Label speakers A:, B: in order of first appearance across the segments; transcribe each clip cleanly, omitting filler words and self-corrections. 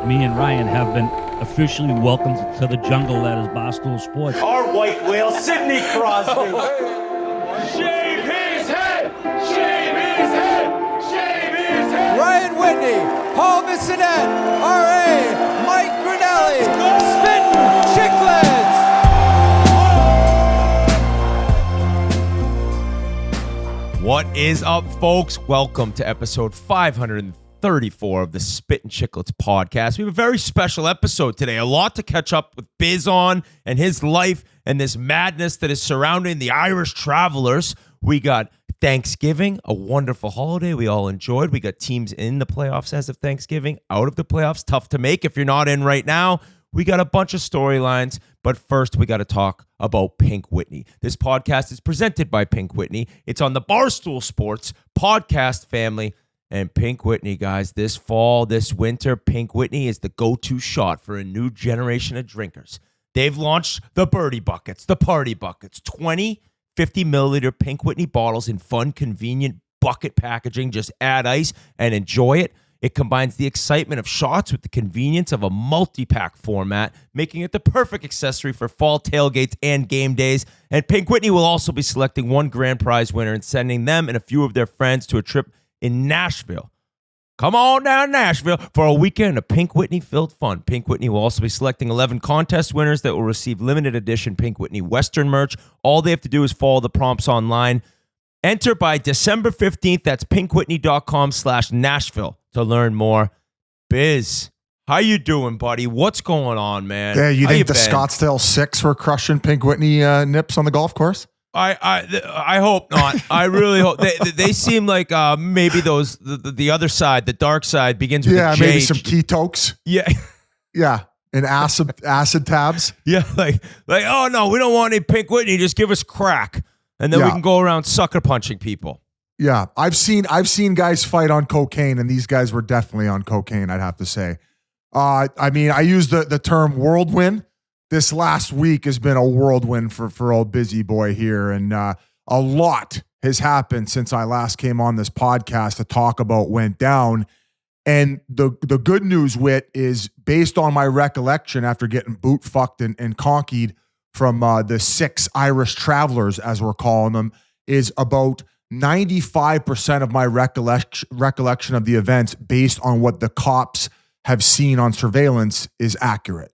A: me and Ryan have been officially welcomed to the jungle that is Barstool Sports.
B: Our white whale, Sidney Crosby.
C: Shave his head! Shave his head! Shave his head!
D: Ryan Whitney, Paul Bissonette, R.A., Mike Grinelli, Spittin Chiclets!
E: What is up, folks? Welcome to episode 534 of the Spittin Chiclets podcast. We have a very special episode today. A lot to catch up with Biz on and his life and this madness that is surrounding the Irish Travelers. We got Thanksgiving, a wonderful holiday we all enjoyed. We got teams in the playoffs as of Thanksgiving, out of the playoffs, tough to make if you're not in right now. We got a bunch of storylines, but first we got to talk about Pink Whitney. This podcast is presented by Pink Whitney. It's on the Barstool Sports podcast family. And Pink Whitney, guys, this fall, this winter, Pink Whitney is the go-to shot for a new generation of drinkers. They've launched the Birdie Buckets, the Party Buckets, 20 50 milliliter Pink Whitney bottles in fun, convenient bucket packaging. Just add ice and enjoy it. It combines the excitement of shots with the convenience of a multi-pack format, making it the perfect accessory for fall tailgates and game days. And Pink Whitney will also be selecting one grand prize winner and sending them and a few of their friends to a trip in Nashville. Come on down to Nashville for a weekend of Pink Whitney-filled fun. Pink Whitney will also be selecting 11 contest winners that will receive limited edition Pink Whitney Western merch. All they have to do is follow the prompts online. Enter by December 15th. That's pinkwhitney.com/Nashville to learn more. Biz, how you doing, buddy? What's going on, man?
F: Yeah, you
E: How
F: think the
E: been?
F: Scottsdale Six were crushing Pink Whitney nips on the golf course?
E: I hope not. I really hope they seem like maybe those the other side, the dark side, begins with
F: Yeah,
E: a J.
F: maybe some ketokes.
E: Yeah.
F: Yeah, and acid tabs.
E: Yeah, like oh no, we don't want any Pink Whitney. Just give us crack, and then we
F: Yeah.
E: can go around sucker punching people.
F: Yeah, I've seen guys fight on cocaine, and these guys were definitely on cocaine, I'd have to say. I mean, I use the term whirlwind. This last week has been a whirlwind for old Bizzy boy here, and a lot has happened since I last came on this podcast to talk about went down. And the good news, Whit, is based on my recollection after getting boot fucked and conkied from the 6 Irish Travelers, as we're calling them, is about 95% of my recollection of the events based on what the cops have seen on surveillance is accurate.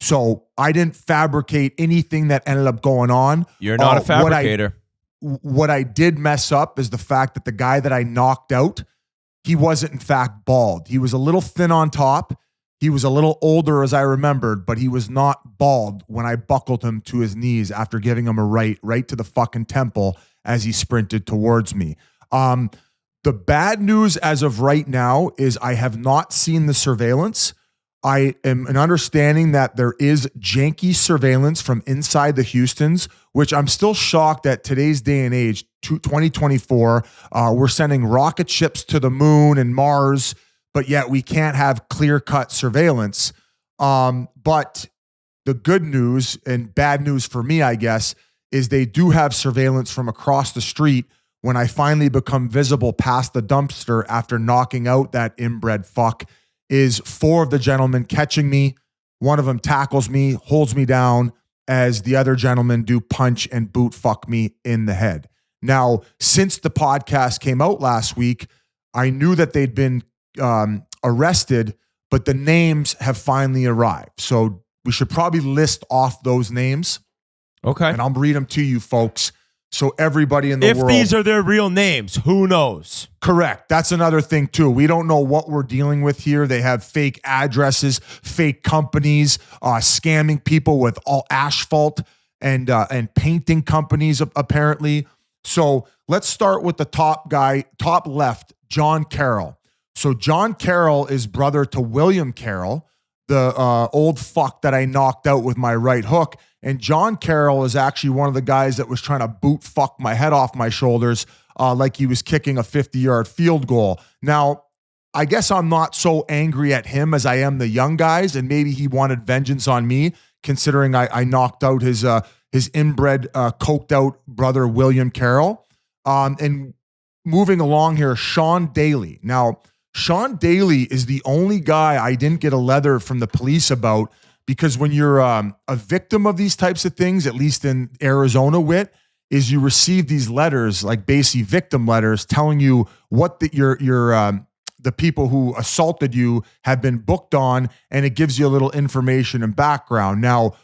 F: So I didn't fabricate anything that ended up going on.
E: You're not a fabricator.
F: What I did mess up is the fact that the guy that I knocked out, he wasn't in fact bald. He was a little thin on top. He was a little older as I remembered, but he was not bald when I buckled him to his knees after giving him a right to the fucking temple as he sprinted towards me. The bad news as of right now is I have not seen the surveillance. I am an understanding that there is janky surveillance from inside the Houstons, which I'm still shocked at today's day and age, 2024. We're sending rocket ships to the moon and Mars, but yet we can't have clear-cut surveillance. But the good news and bad news for me, I guess, is they do have surveillance from across the street when I finally become visible past the dumpster after knocking out that inbred fuck. Is 4 of the gentlemen catching me. One of them tackles me, holds me down, as the other gentlemen do punch and boot fuck me in the head. Now, since the podcast came out last week, I knew that they'd been arrested, but the names have finally arrived. So we should probably list off those names.
E: Okay.
F: And I'll read them to you folks. So everybody in the world.
E: If these are their real names, who knows?
F: Correct. That's another thing too. We don't know what we're dealing with here. They have fake addresses, fake companies, scamming people with all asphalt and painting companies apparently. So let's start with the top guy, top left, John Carroll. So John Carroll is brother to William Carroll, the old fuck that I knocked out with my right hook. And John Carroll is actually one of the guys that was trying to boot fuck my head off my shoulders like he was kicking a 50-yard field goal. Now, I guess I'm not so angry at him as I am the young guys, and maybe he wanted vengeance on me, considering I knocked out his inbred, coked out brother, William Carroll. And moving along here, Sean Daly. Now, Sean Daly is the only guy I didn't get a letter from the police about, because when you're a victim of these types of things, at least in Arizona, Whit, is you receive these letters, like basically victim letters, telling you what the people who assaulted you have been booked on, and it gives you a little information and background. Now,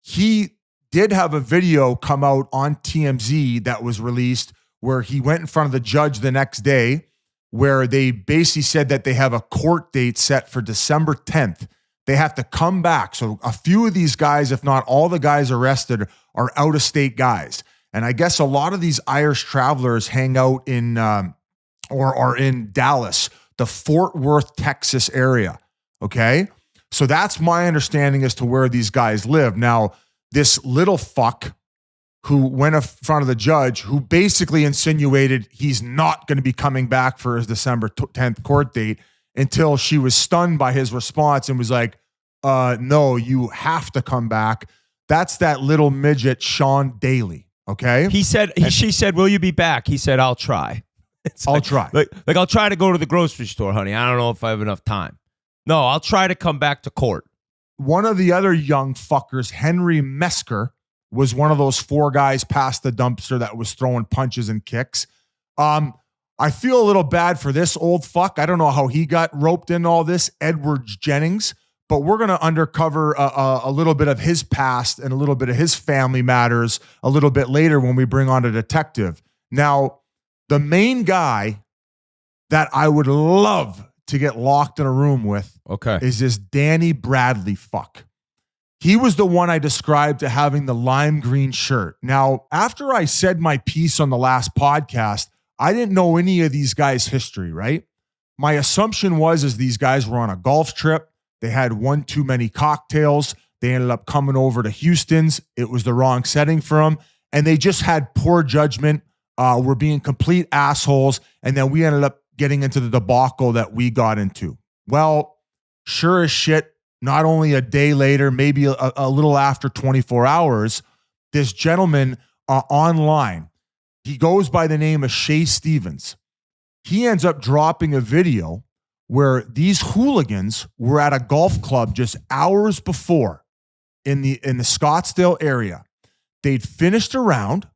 F: he did have a video come out on TMZ that was released where he went in front of the judge the next day, where they basically said that they have a court date set for December 10th. They have to come back. So a few of these guys, if not all the guys arrested, are out-of-state guys. And I guess a lot of these Irish travelers hang out in or are in Dallas, the Fort Worth, Texas area. Okay? So that's my understanding as to where these guys live. Now, this little fuck who went in front of the judge, who basically insinuated he's not going to be coming back for his December 10th court date, until she was stunned by his response and was like, no, you have to come back. That's that little midget, Sean Daly. Okay.
E: She said, will you be back? He said, I'll try.
F: I'll try.
E: Like, I'll try to go to the grocery store, honey. I don't know if I have enough time. No, I'll try to come back to court.
F: One of the other young fuckers, Henry Mesker, was one of those 4 guys past the dumpster that was throwing punches and kicks. I feel a little bad for this old fuck. I don't know how he got roped in all this, Edward Jennings, but we're going to undercover a little bit of his past and a little bit of his family matters a little bit later when we bring on a detective. Now, the main guy that I would love to get locked in a room with is this Danny Bradley fuck. He was the one I described to having the lime green shirt. Now, after I said my piece on the last podcast, I didn't know any of these guys' history, right? My assumption was these guys were on a golf trip. They had one too many cocktails. They ended up coming over to Houston's. It was the wrong setting for them. And they just had poor judgment, were being complete assholes. And then we ended up getting into the debacle that we got into. Well, sure as shit, not only a day later, maybe a little after 24 hours, this gentleman online, he goes by the name of Shay Stevens. He ends up dropping a video where these hooligans were at a golf club just hours before in the Scottsdale area. They'd finished a round,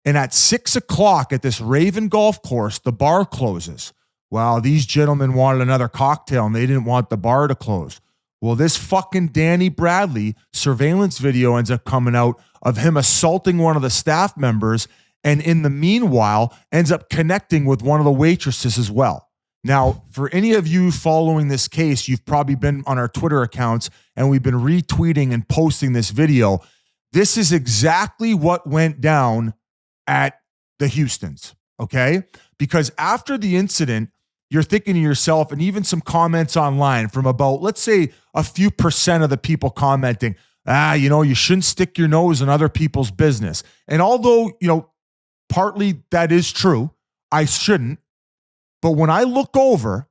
F: and at 6 o'clock at this Raven golf course, the bar closes. Well, these gentlemen wanted another cocktail, and they didn't want the bar to close. Well, this fucking Danny Bradley surveillance video ends up coming out of him assaulting one of the staff members, and in the meanwhile ends up connecting with one of the waitresses as well. Now, for any of you following this case, you've probably been on our Twitter accounts, and we've been retweeting and posting this video. This is exactly what went down at the Houstons, okay? Because after the incident, you're thinking to yourself, and even some comments online from about, let's say, a few percent of the people commenting, you shouldn't stick your nose in other people's business. And although, partly that is true, I shouldn't. But when I look over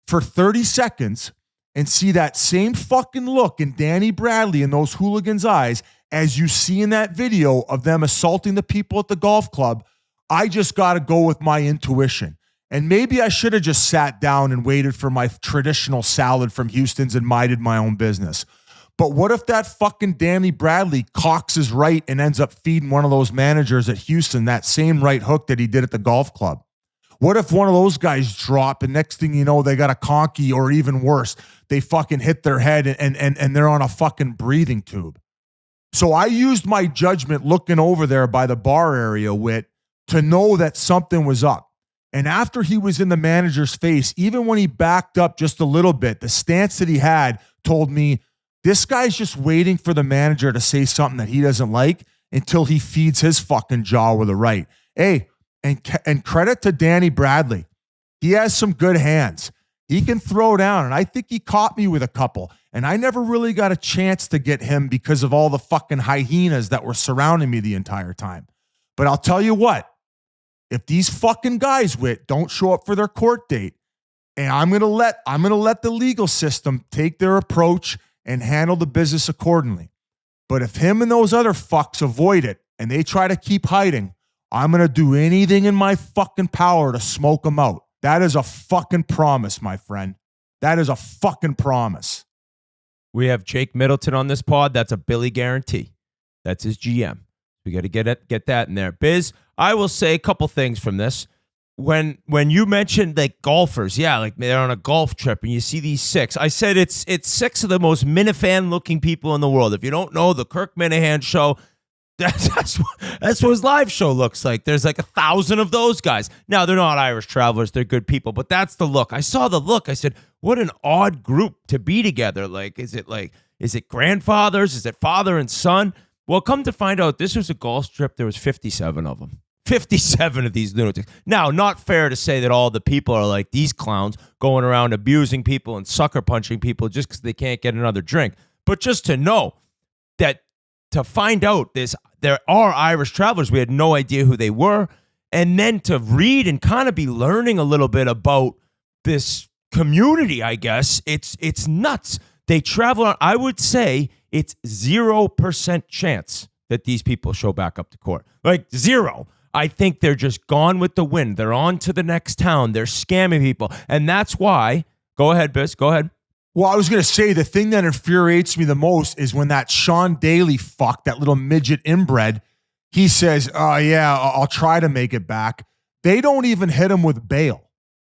F: for 30 seconds and see that same fucking look in Danny Bradley and those hooligans' eyes, as you see in that video of them assaulting the people at the golf club, I just got to go with my intuition. And maybe I should have just sat down and waited for my traditional salad from Houston's and minded my own business. But what if that fucking Danny Bradley cocks his right and ends up feeding one of those managers at Houston that same right hook that he did at the golf club? What if one of those guys drop and next thing you know, they got a conky, or even worse, they fucking hit their head and they're on a fucking breathing tube? So I used my judgment looking over there by the bar area, Whit, to know that something was up. And after he was in the manager's face, even when he backed up just a little bit, the stance that he had told me this guy's just waiting for the manager to say something that he doesn't like until he feeds his fucking jaw with a right. Hey, and credit to Danny Bradley. He has some good hands. He can throw down, and I think he caught me with a couple. And I never really got a chance to get him because of all the fucking hyenas that were surrounding me the entire time. But I'll tell you what, if these fucking guys, Whit, don't show up for their court date, and I'm gonna let the legal system take their approach and handle the business accordingly. But if him and those other fucks avoid it and they try to keep hiding, I'm going to do anything in my fucking power to smoke them out. That is a fucking promise, my friend. That is a fucking promise.
E: We have Jake Middleton on this pod. That's a Billy guarantee. That's his GM. We got to get that in there. Biz, I will say a couple things from this. When you mentioned like golfers, yeah, like they're on a golf trip and you see these six. I said it's six of the most Minifan looking people in the world. If you don't know the Kirk Minahan show, that's what his live show looks like. There's like 1,000 of those guys. Now they're not Irish travelers; they're good people, but that's the look. I saw the look. I said, "What an odd group to be together." Like, is it grandfathers? Is it father and son? Well, come to find out, this was a golf trip. There was 57 of them. 57 of these lunatics. Now, not fair to say that all the people are like these clowns going around abusing people and sucker punching people just because they can't get another drink. But just to know that, to find out there are Irish travelers, we had no idea who they were. And then to read and kind of be learning a little bit about this community, I guess, it's nuts. They travel on, I would say it's 0% chance that these people show back up to court. Like zero. I think they're just gone with the wind. They're on to the next town. They're scamming people. And that's why, go ahead, Biz, go ahead.
F: Well, I was going to say the thing that infuriates me the most is when that Sean Daly fuck, that little midget inbred, he says, "Oh yeah, I'll try to make it back." They don't even hit him with bail.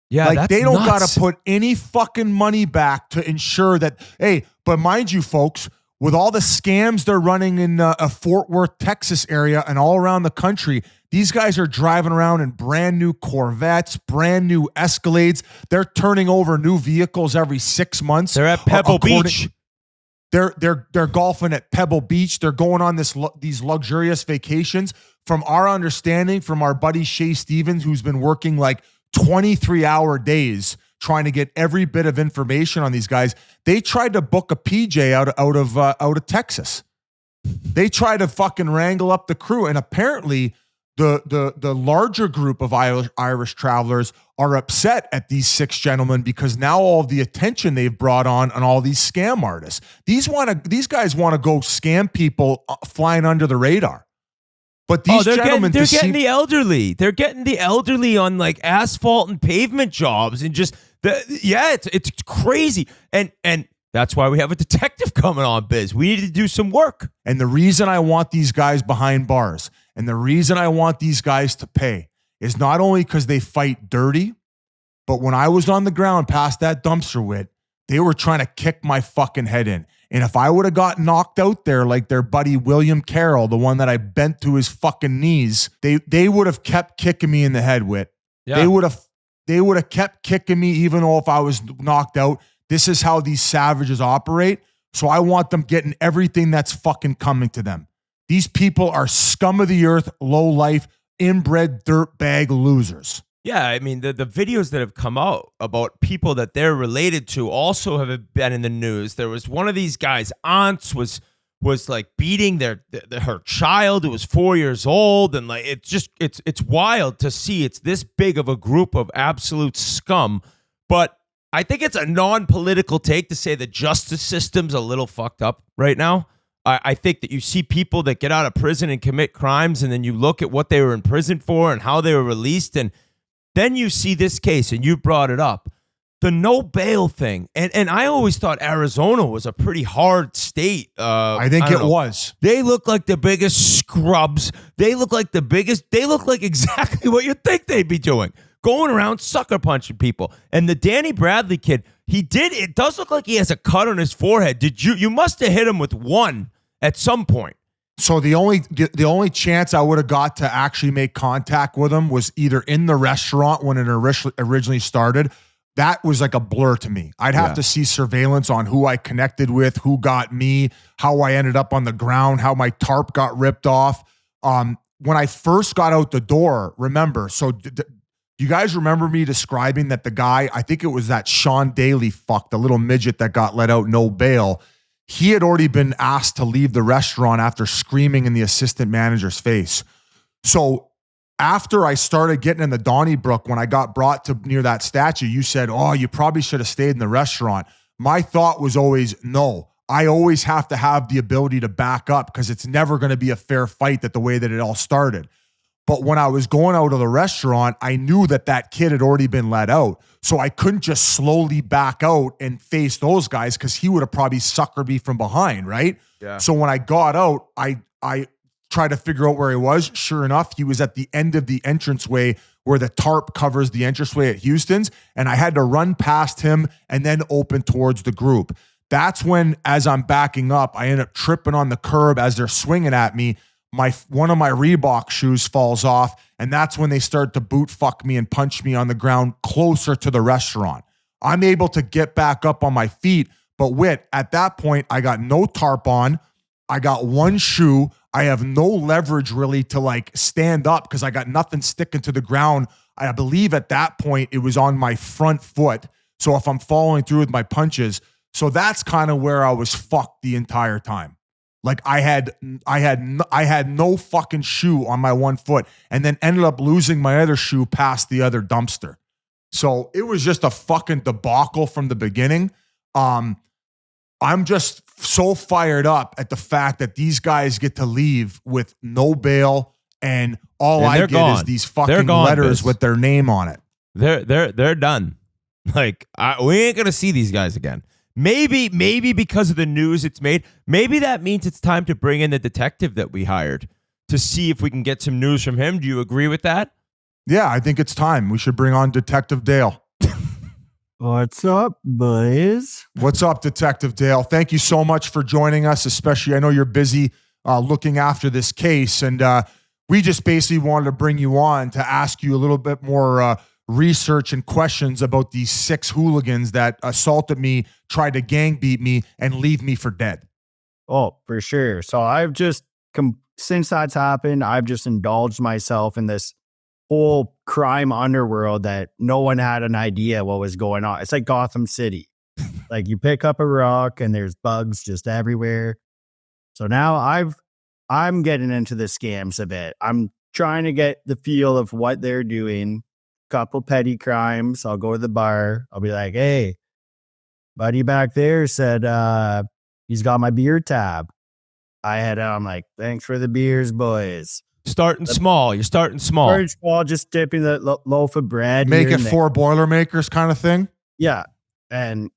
E: Yeah,
F: like they don't got
E: nuts.
F: to put any fucking money back to ensure that. Hey, but mind you, folks, with all the scams they're running in a Fort Worth, Texas area and all around the country, these guys are driving around in brand new Corvettes, brand new Escalades. They're turning over new vehicles every 6 months.
E: They're at Pebble Beach.
F: They're golfing at Pebble Beach. They're going on these luxurious vacations. From our understanding, from our buddy Shay Stevens, who's been working like 23-hour days trying to get every bit of information on these guys, they tried to book a PJ out of Texas. They tried to fucking wrangle up the crew, and apparently the larger group of Irish travelers are upset at these six gentlemen because now all of the attention they've brought on all these scam artists. These guys want to go scam people flying under the radar. But these gentlemen,
E: they're getting the elderly. They're getting the elderly on like asphalt and pavement jobs, and just it's crazy. And that's why we have a detective coming on, Biz. We need to do some work.
F: And the reason I want these guys behind bars, and the reason I want these guys to pay, is not only because they fight dirty, but when I was on the ground past that dumpster wit, they were trying to kick my fucking head in. And if I would have got knocked out there like their buddy William Carroll, the one that I bent to his fucking knees, they would have kept kicking me in the head, Whit. Yeah. They would have kept kicking me even though if I was knocked out. This is how these savages operate. So I want them getting everything that's fucking coming to them. These people are scum of the earth, low life, inbred dirtbag losers.
E: Yeah, I mean, the videos that have come out about people that they're related to also have been in the news. There was one of these guys' aunts was like beating her child who was 4 years old, and like it's wild to see it's this big of a group of absolute scum. But I think it's a non-political take to say the justice system's a little fucked up right now. I think that you see people that get out of prison and commit crimes, and then you look at what they were in prison for and how they were released, and then you see this case, and you brought it up, the no bail thing. And I always thought Arizona was a pretty hard state.
F: I think it was.
E: They look like the biggest scrubs. They look like exactly what you think they'd be doing. Going around sucker punching people. And the Danny Bradley kid, it does look like he has a cut on his forehead. You must have hit him with one at some point.
F: So the only chance I would have got to actually make contact with him was either in the restaurant when it originally started. That was like a blur to me. I'd have to see surveillance on who I connected with, who got me, how I ended up on the ground, how my tarp got ripped off. When I first got out the door, remember, so you guys remember me describing that the guy, I think it was that Sean Daly fuck, the little midget that got let out no bail. He had already been asked to leave the restaurant after screaming in the assistant manager's face. So after I started getting in the Donnybrook, when I got brought to near that statue, you said, "Oh, you probably should have stayed in the restaurant." My thought was always, no, I always have to have the ability to back up because it's never going to be a fair fight the way that it all started. But when I was going out of the restaurant, I knew that kid had already been let out. So I couldn't just slowly back out and face those guys because he would have probably suckered me from behind, right?
E: Yeah.
F: So when I got out, I tried to figure out where he was. Sure enough, he was at the end of the entranceway where the tarp covers the entranceway at Houston's. And I had to run past him and then open towards the group. That's when, as I'm backing up, I end up tripping on the curb as they're swinging at me. One of my Reebok shoes falls off, and that's when they start to boot fuck me and punch me on the ground closer to the restaurant. I'm able to get back up on my feet, but Whit, at that point, I got no tarp on. I got one shoe. I have no leverage really to like stand up because I got nothing sticking to the ground. I believe at that point it was on my front foot. So if I'm following through with my punches, so that's kind of where I was fucked the entire time. Like I had no fucking shoe on my one foot and then ended up losing my other shoe past the other dumpster. So it was just a fucking debacle from the beginning. I'm just so fired up at the fact that these guys get to leave with no bail and all I get is these fucking letters with their name on it.
E: They're done. Like we ain't gonna see these guys again. Maybe because of the news it's made, maybe that means it's time to bring in the detective that we hired to see if we can get some news from him. Do you agree with that?
F: Yeah, I think it's time. We should bring on Detective Dale.
G: What's up, boys?
F: What's up, Detective Dale? Thank you so much for joining us, especially I know you're busy looking after this case, and we just basically wanted to bring you on to ask you a little bit more research and questions about these 6 hooligans that assaulted me, tried to gang beat me, and leave me for dead.
G: Oh, for sure. So I've just, since that's happened, I've just indulged myself in this whole crime underworld that no one had an idea what was going on. It's like Gotham City. Like you pick up a rock and there's bugs just everywhere. So now I'm getting into the scams a bit. I'm trying to get the feel of what they're doing. Couple petty crimes. I'll go to the bar. I'll be like, hey, buddy back there said he's got my beer tab. I'm like, thanks for the beers, boys.
E: Starting small. You're starting small.
G: Starting small, just dipping the loaf of bread.
F: Make it 4 Boilermakers kind of thing.
G: Yeah. And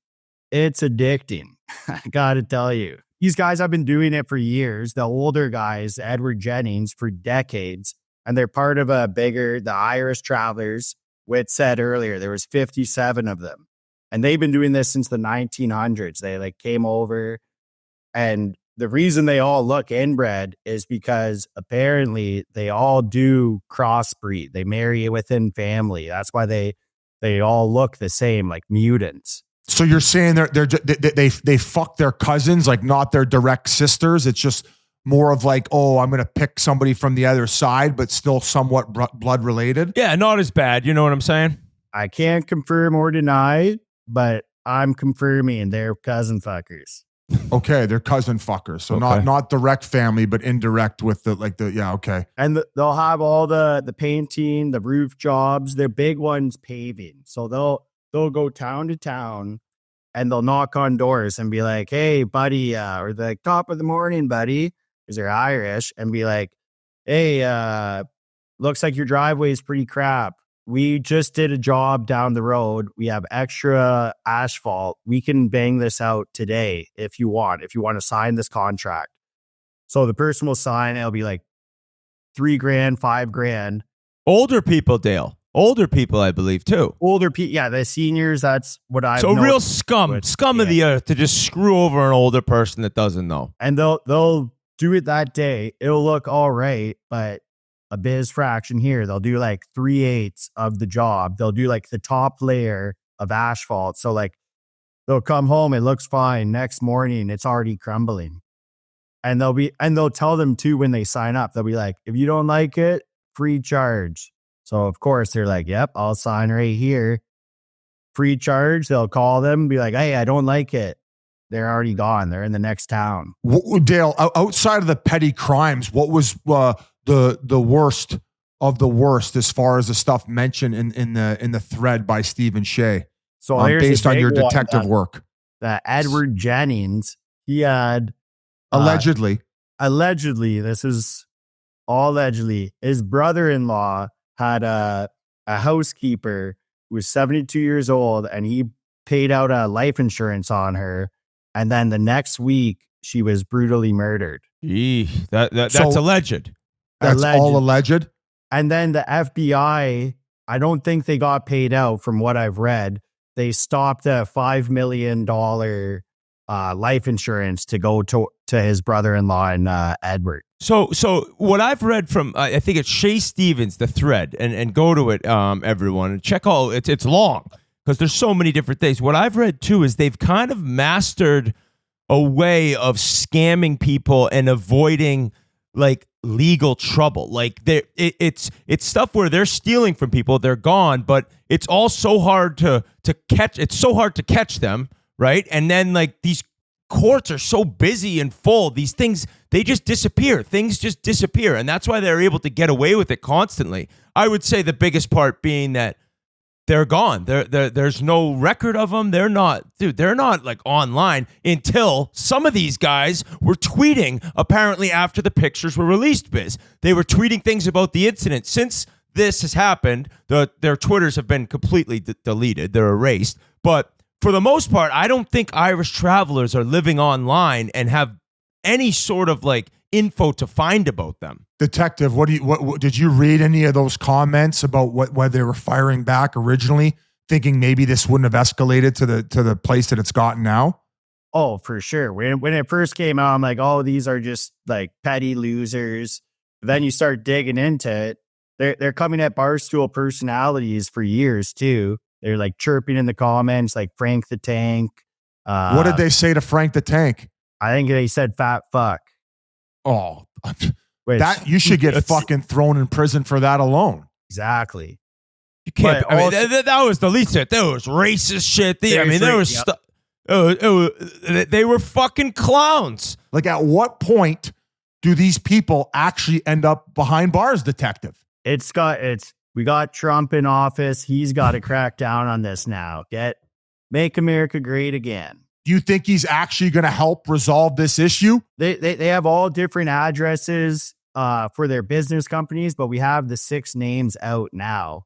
G: it's addicting. I got to tell you. These guys have been doing it for years. The older guys, Edward Jennings, for decades. And they're part of the Irish Travelers. Whit said earlier, there was 57 of them. And they've been doing this since the 1900s. They like came over. And the reason they all look inbred is because apparently they all do crossbreed. They marry within family. That's why they all look the same, like mutants.
F: So you're saying they fuck their cousins, like not their direct sisters. It's just more of like, oh, I'm going to pick somebody from the other side, but still somewhat blood related.
E: Yeah, not as bad. You know what I'm saying?
G: I can't confirm or deny, but I'm confirming they're cousin fuckers.
F: Okay, they're cousin fuckers. So
E: Okay.
F: not direct family, but indirect with okay.
G: And they'll have all the painting, the roof jobs. Their big one's paving. So they'll go town to town and they'll knock on doors and be like, hey, buddy, or the top of the morning, buddy, because they're Irish, and be like, hey, looks like your driveway is pretty crap. We just did a job down the road. We have extra asphalt. We can bang this out today if you want to sign this contract. So the person will sign. It'll be like $3,000, $5,000.
E: Older people, Dale. Older people, I believe, too.
G: Older people. Yeah, the seniors, that's what I
E: So real scum of the earth to just screw over an older person that doesn't know.
G: And they'll do it that day. It'll look all right, but a biz fraction here, they'll do like 3/8 of the job. They'll do like the top layer of asphalt. So like they'll come home, it looks fine. Next morning, it's already crumbling. And they'll tell them too when they sign up. They'll be like, if you don't like it, free charge. So of course they're like, yep, I'll sign right here. Free charge. They'll call them and be like, hey, I don't like it. They're already gone. They're in the next town.
F: Dale, outside of the petty crimes, what was the worst of the worst as far as the stuff mentioned in the thread by Stephen Shea?
G: So
F: based on your detective work,
G: that Edward Jennings, he had
F: allegedly,
G: this is his brother-in-law had a housekeeper who was 72 years old, and he paid out a life insurance on her. And then the next week, she was brutally murdered.
E: That's
F: So-
E: alleged.
F: That's all alleged.
G: And then the FBI, I don't think they got paid out from what I've read. They stopped a $5 million life insurance to go to his brother-in-law and Edward.
E: So what I've read from, I think it's Shay Stevens, the thread, and go to it, everyone, and check all, it's long because there's so many different things. What I've read too is they've kind of mastered a way of scamming people and avoiding like legal trouble. Like it's stuff where they're stealing from people, they're gone, but it's all so hard to catch. It's so hard to catch them, right? And then like these courts are so busy and full. These things, they just disappear. Things just disappear, and that's why they're able to get away with it constantly. I would say the biggest part being that they're gone. There's no record of them. They're not like online until some of these guys were tweeting apparently after the pictures were released, Biz. They were tweeting things about the incident. Since this has happened, their Twitters have been completely deleted. They're erased. But for the most part, I don't think Irish travelers are living online and have any sort of like info to find about them.
F: Detective, what did you read any of those comments about why they were firing back originally, thinking maybe this wouldn't have escalated to the place that it's gotten now?
G: Oh, for sure. When it first came out, I'm like, oh, these are just like petty losers. Then you start digging into it. They're coming at Barstool personalities for years too. They're like chirping in the comments, like Frank the Tank.
F: What did they say to Frank the Tank?
G: I think they said fat fuck.
F: Oh,
G: Which,
F: that you should get fucking thrown in prison for that alone.
G: exactly.
E: You can't.
G: But
E: I mean,
G: also-
E: that was the least of it. There was racist shit. There was
G: Yep.
E: stuff. They were fucking clowns.
F: Like, at what point do these people actually end up behind bars, detective?
G: We got Trump in office. He's got to crack down on this now. Make America great again.
F: Do you think he's actually going to help resolve this issue?
G: They have all different addresses for their business companies, but we have the 6 names out now.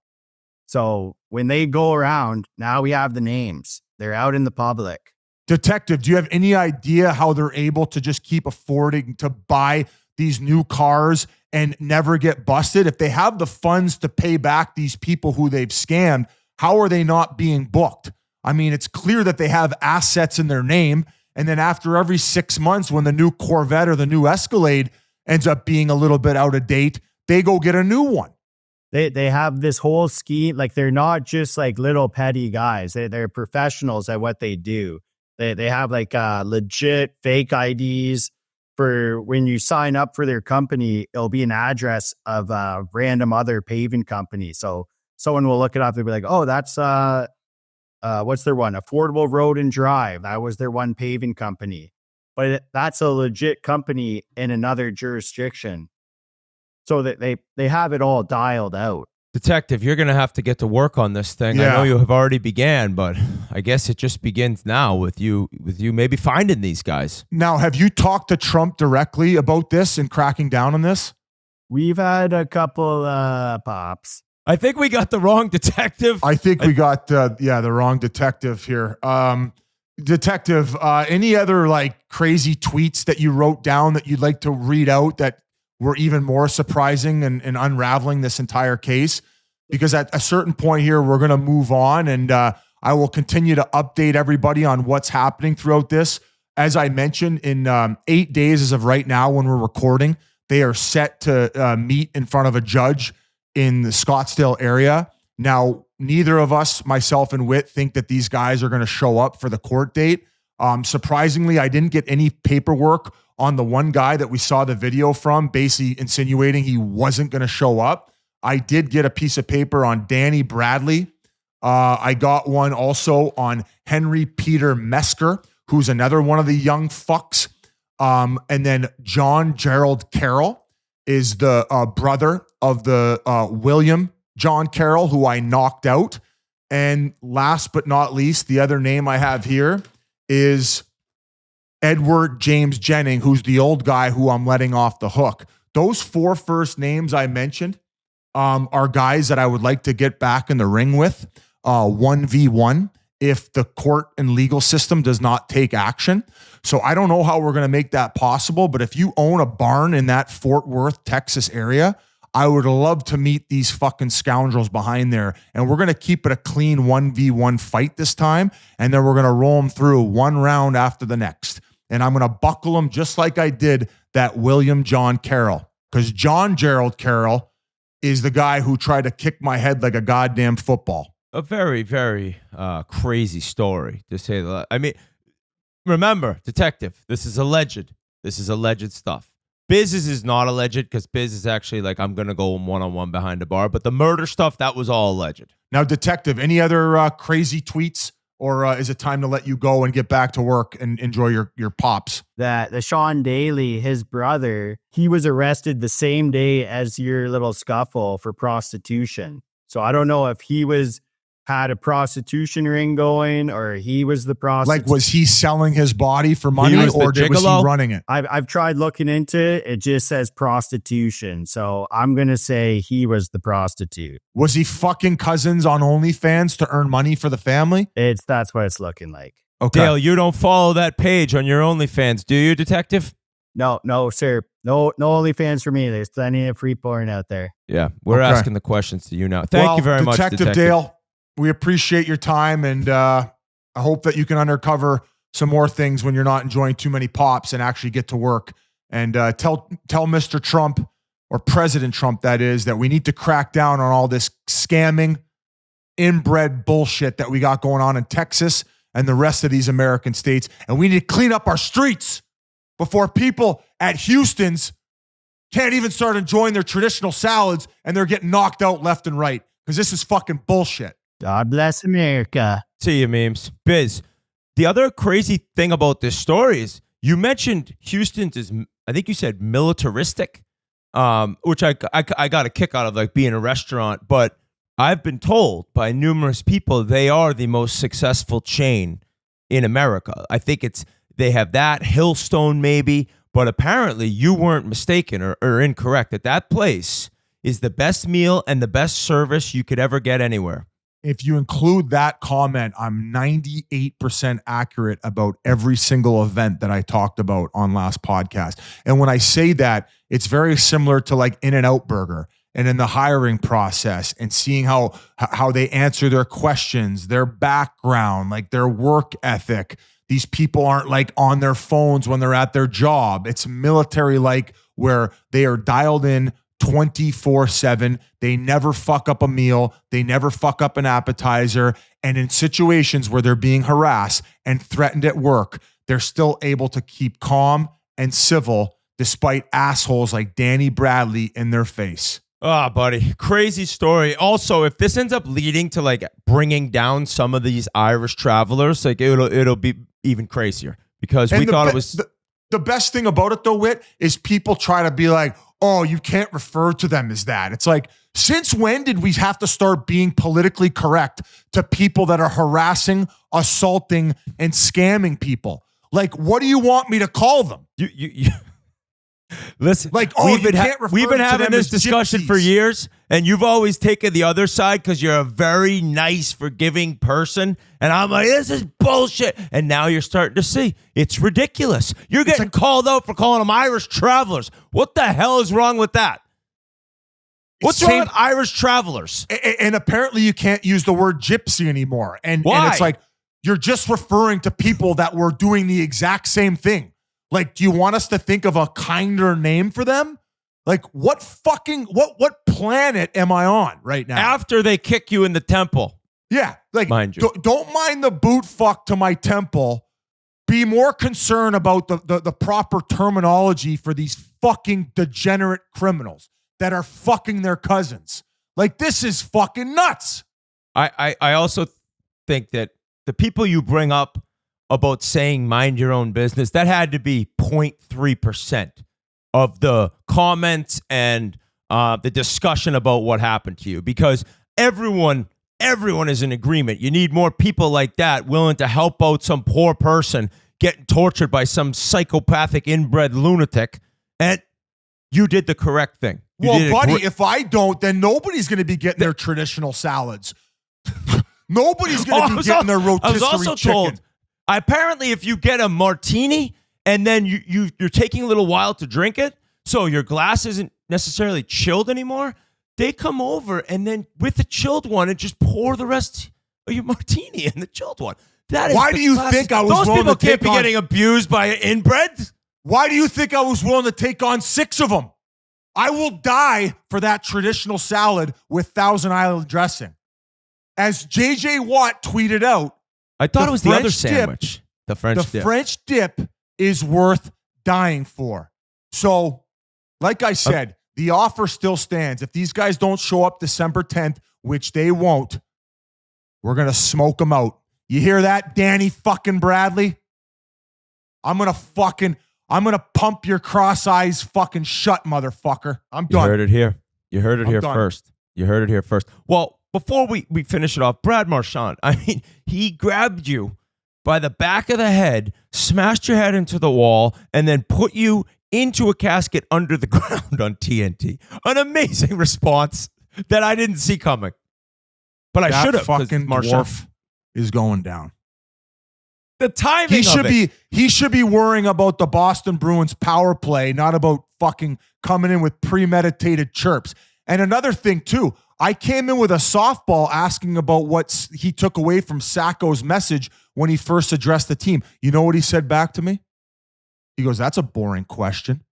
G: So when they go around, now we have the names. They're out in the public.
F: Detective, do you have any idea how they're able to just keep affording to buy these new cars and never get busted? If they have the funds to pay back these people who they've scammed, how are they not being booked? I mean, it's clear that they have assets in their name. And then after every 6 months, when the new Corvette or the new Escalade ends up being a little bit out of date, they go get a new one.
G: They have this whole scheme. Like, they're not just like little petty guys. They're professionals at what they do. They have like legit fake IDs for when you sign up for their company. It'll be an address of a random other paving company. So someone will look it up. They'll be like, oh, that's what's their one? Affordable Road and Drive. That was their one paving company. But that's a legit company in another jurisdiction. So that they have it all dialed out.
E: Detective, you're going to have to get to work on this thing.
F: Yeah.
E: I know you have already began, but I guess it just begins now with you maybe finding these guys.
F: Now, have you talked to Trump directly about this and cracking down on this?
G: We've had a couple pops.
E: I think we got the wrong detective.
F: I think we got the wrong detective here. Detective, any other like crazy tweets that you wrote down that you'd like to read out that were even more surprising and unraveling this entire case? Because at a certain point here, we're going to move on, and I will continue to update everybody on what's happening throughout this. As I mentioned, in 8 days as of right now when we're recording, they are set to meet in front of a judge in the Scottsdale area. Now, neither of us, myself and Whit, think that these guys are going to show up for the court date. Surprisingly, I didn't get any paperwork on the one guy that we saw the video from, basically insinuating he wasn't going to show up. I did get a piece of paper on Danny Bradley. I got one also on Henry Peter Mesker, who's another one of the young fucks. And then John Gerald Carroll is the brother of the William John Carroll, who I knocked out. And last but not least, the other name I have here is Edward James Jennings, who's the old guy who I'm letting off the hook. those 4 first names I mentioned are guys that I would like to get back in the ring with 1v1 if the court and legal system does not take action. So I don't know how we're going to make that possible, but if you own a barn in that Fort Worth, Texas area, I would love to meet these fucking scoundrels behind there. And we're going to keep it a clean 1v1 fight this time. And then we're going to roll them through one round after the next. And I'm going to buckle them just like I did that William John Carroll. Because John Gerald Carroll is the guy who tried to kick my head like a goddamn football.
E: A very, very crazy story, to say the least. I mean, remember, detective, this is alleged. This is alleged stuff. Biz is not alleged because Biz is actually like, I'm going to go one-on-one behind the bar. But the murder stuff, that was all alleged.
F: Now, detective, any other crazy tweets? Or is it time to let you go and get back to work and enjoy your pops?
G: That the Sean Daly, his brother, he was arrested the same day as your little scuffle for prostitution. So I don't know if he had a prostitution ring going or he was the prostitute.
F: Like, was he selling his body for money or was he running it?
G: I've tried looking into it. It just says prostitution. So I'm going to say he was the prostitute.
F: Was he fucking cousins on OnlyFans to earn money for the family?
G: That's what it's looking like.
F: Okay.
E: Dale, you don't follow that page on your OnlyFans, do you, detective?
G: No, sir. No OnlyFans for me. There's plenty of free porn out there.
E: Yeah, we're asking the questions to you now. Thank you very much, Detective
F: Dale. We appreciate your time, and I hope that you can uncover some more things when you're not enjoying too many pops and actually get to work. And tell Mr. Trump, or President Trump, that is, that we need to crack down on all this scamming, inbred bullshit that we got going on in Texas and the rest of these American states. And we need to clean up our streets before people at Houston's can't even start enjoying their traditional salads and they're getting knocked out left and right because this is fucking bullshit.
G: God bless America.
E: See you, memes. Biz, the other crazy thing about this story is you mentioned Houston's is, I think you said militaristic, which I got a kick out of, like being a restaurant. But I've been told by numerous people they are the most successful chain in America. I think they have that, Hillstone maybe, but apparently you weren't mistaken or incorrect that place is the best meal and the best service you could ever get anywhere.
F: If you include that comment, I'm 98% accurate about every single event that I talked about on last podcast. And when I say that, it's very similar to like In-N-Out Burger and in the hiring process and seeing how they answer their questions, their background, like their work ethic. These people aren't like on their phones when they're at their job. It's military-like where they are dialed in 24/7. They never fuck up a meal. They never fuck up an appetizer. And in situations where they're being harassed and threatened at work, they're still able to keep calm and civil despite assholes like Danny Bradley in their face.
E: Oh, buddy. Crazy story. Also, if this ends up leading to like bringing down some of these Irish travelers, like it'll be even crazier because we thought it was...
F: The best thing about it though, Whit, is people try to be like, oh, you can't refer to them as that. It's like, since when did we have to start being politically correct to people that are harassing, assaulting, and scamming people? Like, what do you want me to call them?
E: You listen,
F: like,
E: we've been having this discussion for years, and you've always taken the other side because you're a very nice, forgiving person. And I'm like, this is bullshit. And now you're starting to see it's ridiculous. You're getting called out for calling them Irish travelers. What the hell is wrong with that? What's wrong with Irish travelers?
F: And apparently you can't use the word gypsy anymore. And it's like, you're just referring to people that were doing the exact same thing. Like, do you want us to think of a kinder name for them? Like, what planet am I on right now?
E: After they kick you in the temple.
F: Yeah. Like,
E: mind you.
F: Don't mind the boot fuck to my temple. Be more concerned about the proper terminology for these fucking degenerate criminals that are fucking their cousins. Like, this is fucking nuts.
E: I also think that the people you bring up about saying mind your own business, that had to be 0.3% of the comments and the discussion about what happened to you, because everyone is in agreement. You need more people like that willing to help out some poor person getting tortured by some psychopathic inbred lunatic. And you did the correct thing. You did
F: Well,
E: a
F: buddy,
E: gr-
F: if I don't, then nobody's going to be getting their traditional salads. Nobody's going to be getting their rotisserie
E: I was also
F: chicken.
E: told, apparently, if you get a martini and then you're taking a little while to drink it, so your glass isn't necessarily chilled anymore, they come over and then with the chilled one and just pour the rest of your martini in the chilled one. That is
F: Why
E: the
F: do you
E: classic-
F: think I was
E: Those
F: willing
E: people
F: to
E: can't
F: take
E: be
F: on-
E: getting abused by inbred?
F: Why do you think I was willing to take on 6 of them? I will die for that traditional salad with Thousand Island dressing. As JJ Watt tweeted out,
E: I thought
F: The
E: it was the other
F: French dip-
E: sandwich. The French dip.
F: French dip is worth dying for. So, like I said, the offer still stands. If these guys don't show up December 10th, which they won't, we're going to smoke them out. You hear that, Danny fucking Bradley? I'm going to pump your cross eyes fucking shut, motherfucker. I'm
E: You
F: done.
E: heard it here. You heard it
F: I'm
E: here
F: done.
E: first. You heard it here first. Well, before we finish it off, Brad Marchand, I mean, he grabbed you by the back of the head, smashed your head into the wall, and then put you into a casket under the ground on TNT. An amazing response that I didn't see coming. But I should
F: That
E: have.
F: fucking dwarf is going down.
E: The timing
F: He
E: of
F: should
E: it.
F: he should be worrying about the Boston Bruins power play, not about fucking coming in with premeditated chirps. And another thing too, I came in with a softball asking about what he took away from Sacco's message when he first addressed the team. You know what he said back to me? He goes, "That's a boring question."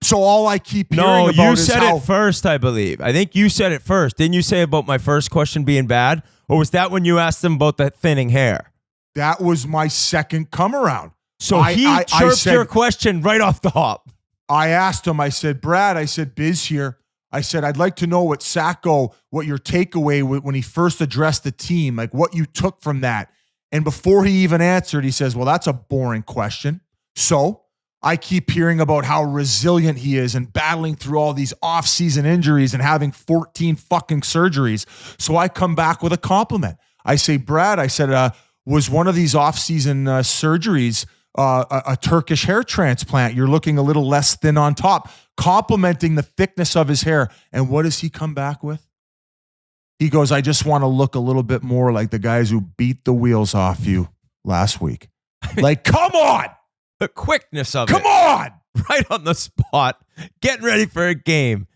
F: So all I keep hearing
E: No,
F: about
E: you
F: is
E: said
F: how
E: it first, I believe. I think you said it first. Didn't you say about my first question being bad? Or was that when you asked him about the thinning hair?
F: that was my second come around.
E: So
F: I
E: chirped
F: said-
E: your question right off the hop.
F: I asked him, I said, "Brad," I said, "Biz here." I said, "I'd like to know what your takeaway when he first addressed the team, like what you took from that." And before he even answered, he says, "Well, that's a boring question." So I keep hearing about how resilient he is and battling through all these off-season injuries and having 14 fucking surgeries. So I come back with a compliment. I say, "Brad," I said, "was one of these off-season surgeries a Turkish hair transplant? You're looking a little less thin on top," complimenting the thickness of his hair. And what does he come back with? He goes, "I just want to look a little bit more like the guys who beat the wheels off you last week." Like, come on.
E: The quickness of
F: Come
E: it.
F: on.
E: Right on the spot. Getting ready for a game.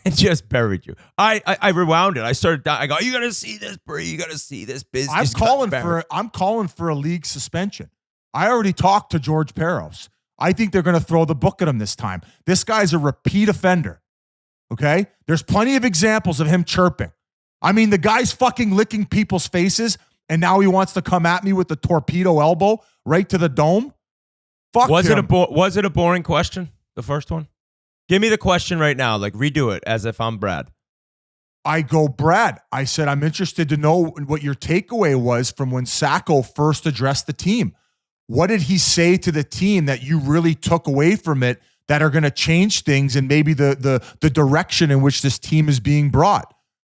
E: And just buried you. I rewound it. I started. I go, "You got to see this, Bree. You got to see this." Biz
F: I'm
E: just got
F: calling for a league suspension. I already talked to George Peros. I think they're going to throw the book at him this time. This guy's a repeat offender. Okay? There's plenty of examples of him chirping. I mean, the guy's fucking licking people's faces, and now he wants to come at me with the torpedo elbow right to the dome. Fuck
E: Was
F: him.
E: it a boring question? The first one? Give me the question right now. Like redo it as if I'm Brad.
F: I go, "Brad," I said, "I'm interested to know what your takeaway was from when Sacco first addressed the team. What did he say to the team that you really took away from it that are going to change things and maybe the direction in which this team is being brought?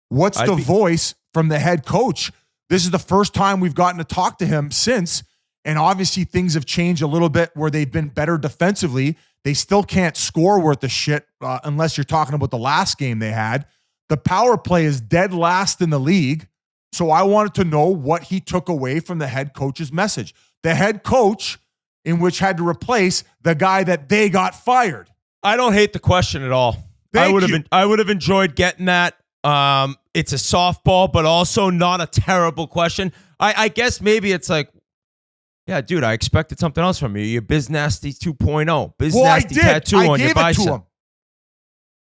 F: What's the voice from the head coach?" This is the first time we've gotten to talk to him since, and obviously things have changed a little bit where they've been better defensively. They still can't score worth a shit unless you're talking about the last game they had. The power play is dead last in the league. So I wanted to know what he took away from the head coach's message. The head coach, in which had to replace the guy that they got fired.
E: I don't hate the question at all. I would have enjoyed getting that. It's a softball, but also not a terrible question. I guess maybe it's like, yeah, dude, I expected something else from you. You're Biz Nasty 2.0. Biz Nasty tattoo on your bicep.
F: To him.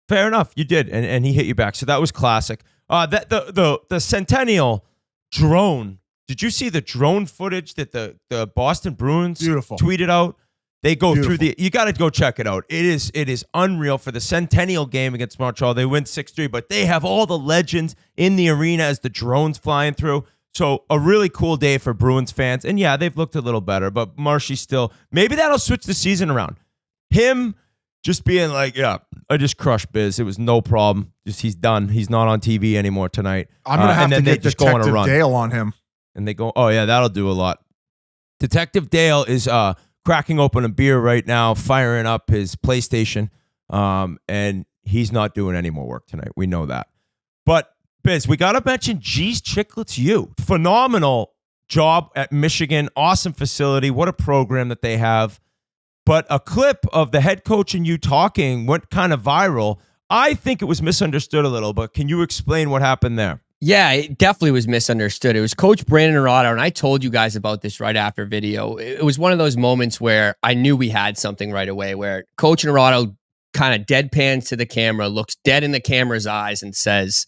E: Fair enough. You did. And he hit you back. So that was classic. The Centennial drone. Did you see the drone footage that the Boston Bruins tweeted out? They go through you got to go check it out. It is unreal for the Centennial game against Montreal. They win 6-3, but they have all the legends in the arena as the drones flying through. So a really cool day for Bruins fans. And yeah, they've looked a little better, but Marshy still, maybe that'll switch the season around. Him just being like, "Yeah, I just crushed Biz. It was no problem. Just he's done. He's not on TV anymore tonight."
F: I'm going to have to get
E: just go on a
F: Detective
E: run.
F: Dale on him.
E: And they go, "Oh yeah, that'll do a lot." Detective Dale is cracking open a beer right now, firing up his PlayStation. And he's not doing any more work tonight. We know that. But, Biz, we got to mention G's Chiclets U. Phenomenal job at Michigan. Awesome facility. What a program that they have. But a clip of the head coach and you talking went kind of viral. I think it was misunderstood a little, but can you explain what happened there?
H: Yeah, it definitely was misunderstood. It was Coach Brandon Arado, and I told you guys about this right after video. It was one of those moments where I knew we had something right away, where Coach Arado kind of deadpans to the camera, looks dead in the camera's eyes, and says,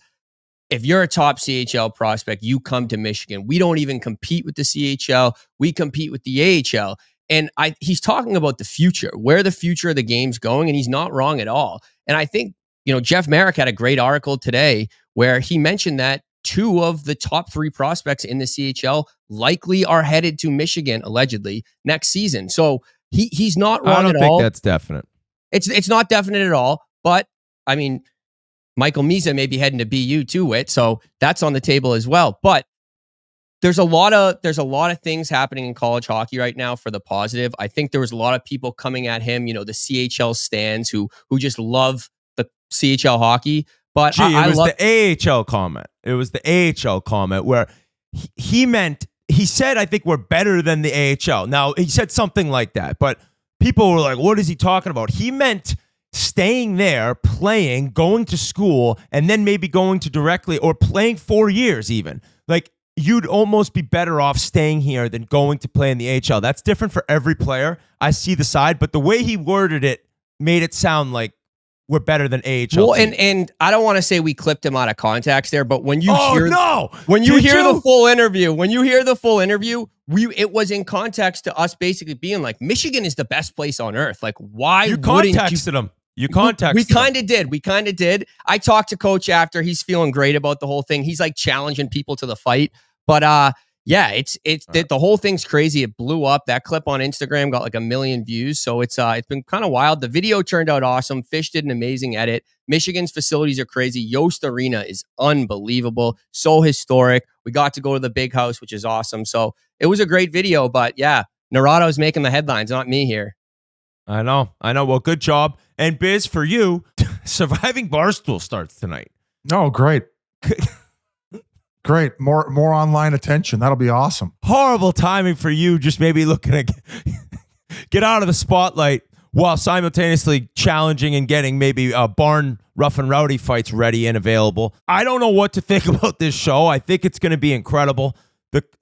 H: if you're a top CHL prospect, you come to Michigan. We don't even compete with the CHL. We compete with the AHL. And he's talking about the future, where the future of the game's going, and he's not wrong at all. And I think, Jeff Merrick had a great article today where he mentioned that 2 of the top 3 prospects in the CHL likely are headed to Michigan, allegedly, next season. So he's not wrong at all.
E: I don't think that's definite.
H: It's not definite at all. But, I mean, Michael Misa may be heading to BU too, Whit. So that's on the table as well. But there's a lot of things happening in college hockey right now for the positive. I think there was a lot of people coming at him, the CHL stands who just love the CHL hockey. But
E: it was the AHL comment. It was the AHL comment where he said, I think we're better than the AHL. Now, he said something like that, but people were like, what is he talking about? He meant staying there, playing, going to school, and then maybe going to directly or playing 4 years even. Like, you'd almost be better off staying here than going to play in the AHL. That's different for every player. I see the side, but the way he worded it made it sound like we're better than AHL.
H: Well, and I don't want to say we clipped him out of context there, but when you hear
E: the
H: full interview, it was in context to us basically being like, Michigan is the best place on earth. Like, why
E: you contexted him? You contacted
H: We kind of did. I talked to Coach after. He's feeling great about the whole thing. He's like challenging people to the fight. But yeah, the whole thing's crazy. It blew up. That clip on Instagram got like 1 million views. So it's been kind of wild. The video turned out awesome. Fish did an amazing edit. Michigan's facilities are crazy. Yost Arena is unbelievable. So historic. We got to go to the big house, which is awesome. So it was a great video. But yeah, Narado's making the headlines, not me here.
E: I know. Well, good job. And Biz, for you, Surviving Barstool starts tonight.
F: No, great. Great. More online attention. That'll be awesome.
E: Horrible timing for you, just maybe looking to get out of the spotlight while simultaneously challenging and getting maybe barn rough and rowdy fights ready and available. I don't know what to think about this show. I think it's going to be incredible.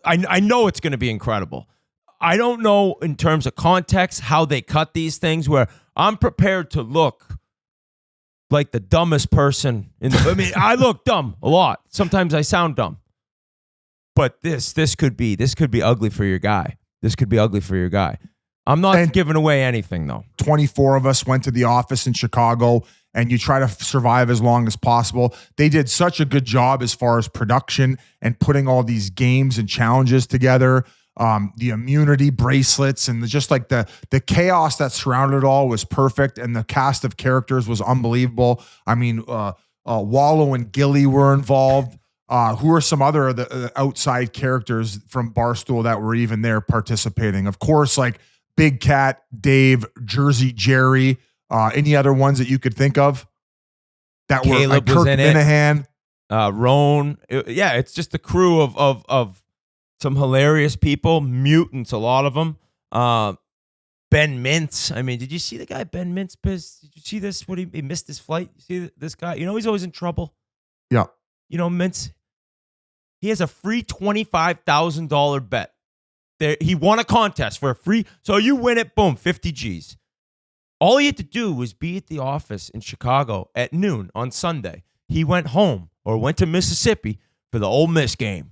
E: I know it's going to be incredible. I don't know in terms of context how they cut these things where I'm prepared to look like the dumbest person I look dumb a lot. Sometimes I sound dumb. But this could be ugly for your guy. This could be ugly for your guy. I'm not giving away anything though.
F: 24 of us went to the office in Chicago and you try to survive as long as possible. They did such a good job as far as production and putting all these games and challenges together. The immunity bracelets and just like the chaos that surrounded it all was perfect. And the cast of characters was unbelievable. I mean, Wallow and Gilly were involved. Who are some other of the outside characters from Barstool that were even there participating? Of course, like Big Cat, Dave, Jersey Jerry, any other ones that you could think of that
E: Caleb
F: were like Kirk Minahan,
E: Roan. It's just a crew of some hilarious people, mutants, a lot of them. Ben Mintz. I mean, did you see the guy Ben Mintz? Did you see this? What he missed his flight? You see this guy? He's always in trouble.
F: Yeah.
E: Mintz. He has a free $25,000 bet. He won a contest for a free. So you win it, boom, 50 G's. All he had to do was be at the office in Chicago at noon on Sunday. He went home or went to Mississippi for the Ole Miss game.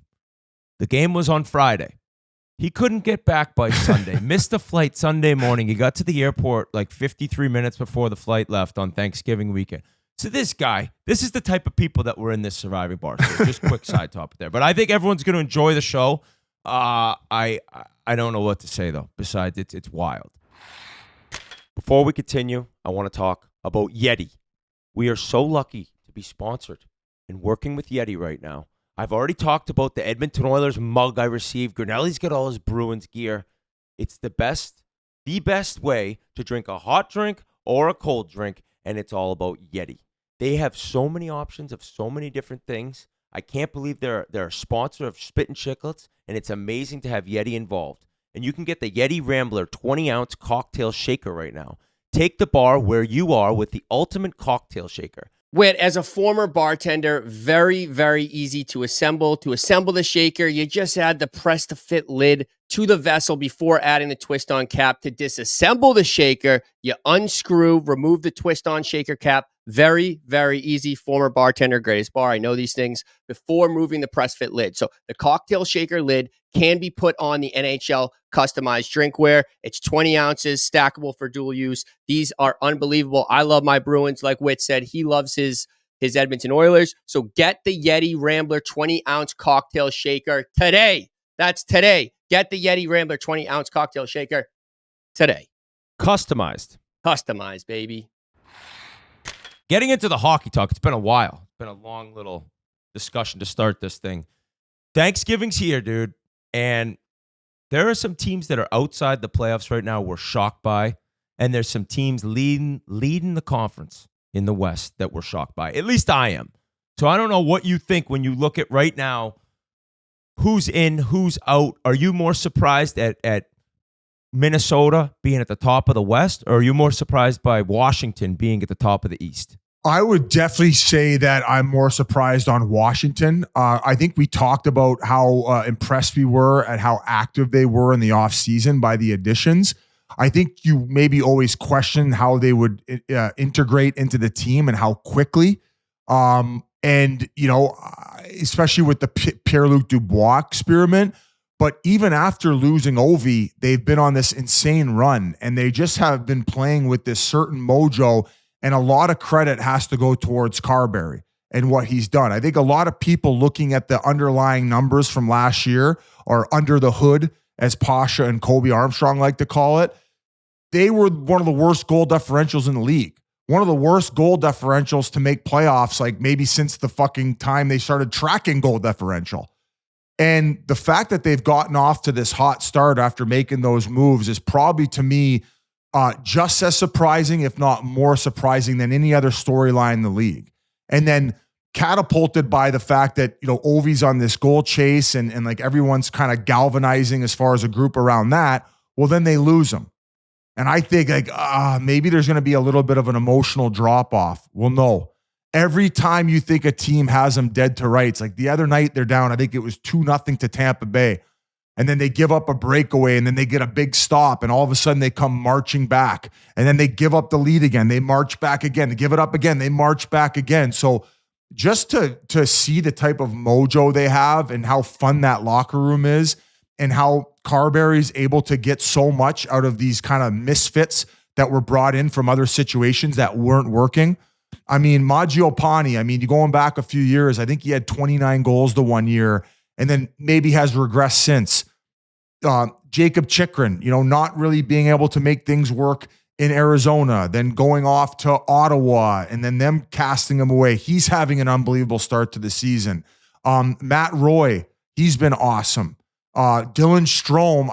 E: The game was on Friday. He couldn't get back by Sunday. Missed the flight Sunday morning. He got to the airport like 53 minutes before the flight left on Thanksgiving weekend. So this is the type of people that were in this Surviving Bar. So just quick side topic there. But I think everyone's going to enjoy the show. I don't know what to say, though, besides it's wild. Before we continue, I want to talk about Yeti. We are so lucky to be sponsored and working with Yeti right now. I've already talked about the Edmonton Oilers mug I received. Grinelli's got all his Bruins gear. It's the best way to drink a hot drink or a cold drink, and it's all about Yeti. They have so many options of so many different things. I can't believe they're a sponsor of Spittin Chiclets, and it's amazing to have Yeti involved. And you can get the Yeti Rambler 20-ounce cocktail shaker right now. Take the bar where you are with the ultimate cocktail shaker.
H: Whit, as a former bartender, very, very easy to assemble. To assemble the shaker, you just add the press-to-fit lid to the vessel before adding the twist-on cap. To disassemble the shaker, you unscrew, remove the twist-on shaker cap. Very, very easy. Former bartender, greatest bar. I know these things before moving the press-fit lid. So the cocktail shaker lid can be put on the NHL customized drinkware. It's 20 ounces, stackable for dual use. These are unbelievable. I love my Bruins. Like Whit said, he loves his Edmonton Oilers. So get the Yeti Rambler 20-ounce cocktail shaker today. That's today. Get the Yeti Rambler 20-ounce cocktail shaker today.
E: Customized.
H: Customized, baby.
E: Getting into the hockey talk, it's been a while. It's been a long little discussion to start this thing. Thanksgiving's here, dude. And there are some teams that are outside the playoffs right now we're shocked by. And there's some teams leading the conference in the West that we're shocked by. At least I am. So I don't know what you think when you look at right now, who's in, who's out. Are you more surprised at Minnesota being at the top of the West, or are you more surprised by Washington being at the top of the East?
F: I would definitely say that I'm more surprised on Washington. I think we talked about how impressed we were at how active they were in the offseason by the additions. I think you maybe always question how they would integrate into the team and how quickly. And, you know, especially with the Pierre-Luc Dubois experiment. But even after losing Ovi, they've been on this insane run, and they just have been playing with this certain mojo. And a lot of credit has to go towards Carberry and what he's done. I think a lot of people looking at the underlying numbers from last year, or under the hood, as Pasha and Kobe Armstrong like to call it, they were one of the worst goal differentials in the league. One of the worst goal differentials to make playoffs, like maybe since the fucking time they started tracking goal differential. And the fact that they've gotten off to this hot start after making those moves is probably, to me, just as surprising, if not more surprising, than any other storyline in the league. And then catapulted by the fact that, you know, Ovi's on this goal chase and like everyone's kind of galvanizing as far as a group around that. Well, then they lose him. And I think like, maybe there's going to be a little bit of an emotional drop off. Well, no. Every time you think a team has them dead to rights, like the other night they're down, I think it was 2-0 to Tampa Bay. And then they give up a breakaway, and then they get a big stop, and all of a sudden they come marching back. And then they give up the lead again. They march back again. They give it up again. They march back again. So just to see the type of mojo they have and how fun that locker room is, and how Carberry's able to get so much out of these kind of misfits that were brought in from other situations that weren't working. I mean, Mangiapane, you're going back a few years. I think he had 29 goals the one year, and then maybe has regressed since. Jacob Chychrun, not really being able to make things work in Arizona, then going off to Ottawa, and then them casting him away. He's having an unbelievable start to the season. Matt Roy, he's been awesome. Dylan Strome,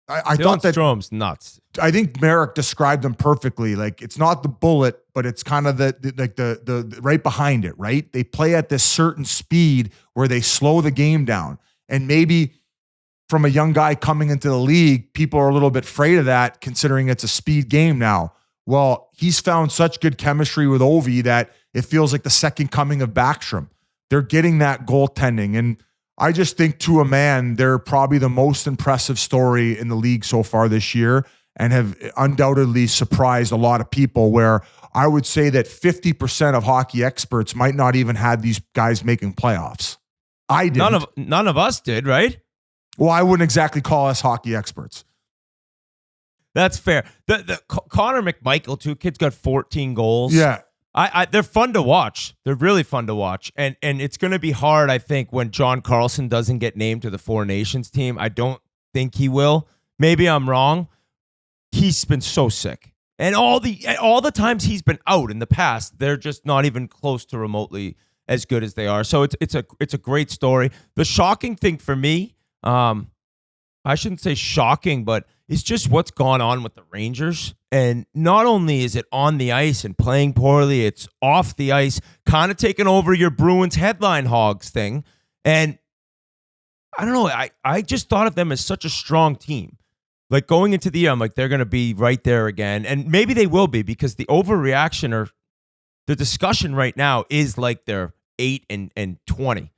F: I thought that
E: Strome's nuts.
F: I think Merrick described them perfectly. Like, it's not the bullet, but it's kind of the right behind it, right? They play at this certain speed where they slow the game down. And maybe from a young guy coming into the league, people are a little bit afraid of that, considering it's a speed game now. Well, he's found such good chemistry with Ovi that it feels like the second coming of Backstrom. They're getting that goaltending. And I just think, to a man, they're probably the most impressive story in the league so far this year, and have undoubtedly surprised a lot of people, where I would say that 50% of hockey experts might not even have these guys making playoffs. I didn't.
E: None of us did, right?
F: Well, I wouldn't exactly call us hockey experts.
E: That's fair. The Connor McMichael, too, kid's got 14 goals.
F: Yeah.
E: They're fun to watch. They're really fun to watch. And it's going to be hard, I think, when John Carlson doesn't get named to the Four Nations team. I don't think he will. Maybe I'm wrong. He's been so sick. And all the times he's been out in the past, they're just not even close to remotely as good as they are. So it's a great story. The shocking thing for me, I shouldn't say shocking, but is just what's gone on with the Rangers. And not only is it on the ice and playing poorly, it's off the ice, kind of taking over your Bruins headline hogs thing. And I don't know, I just thought of them as such a strong team. Like going into the year, I'm like, they're going to be right there again. And maybe they will be, because the overreaction or the discussion right now is like they're 8-20.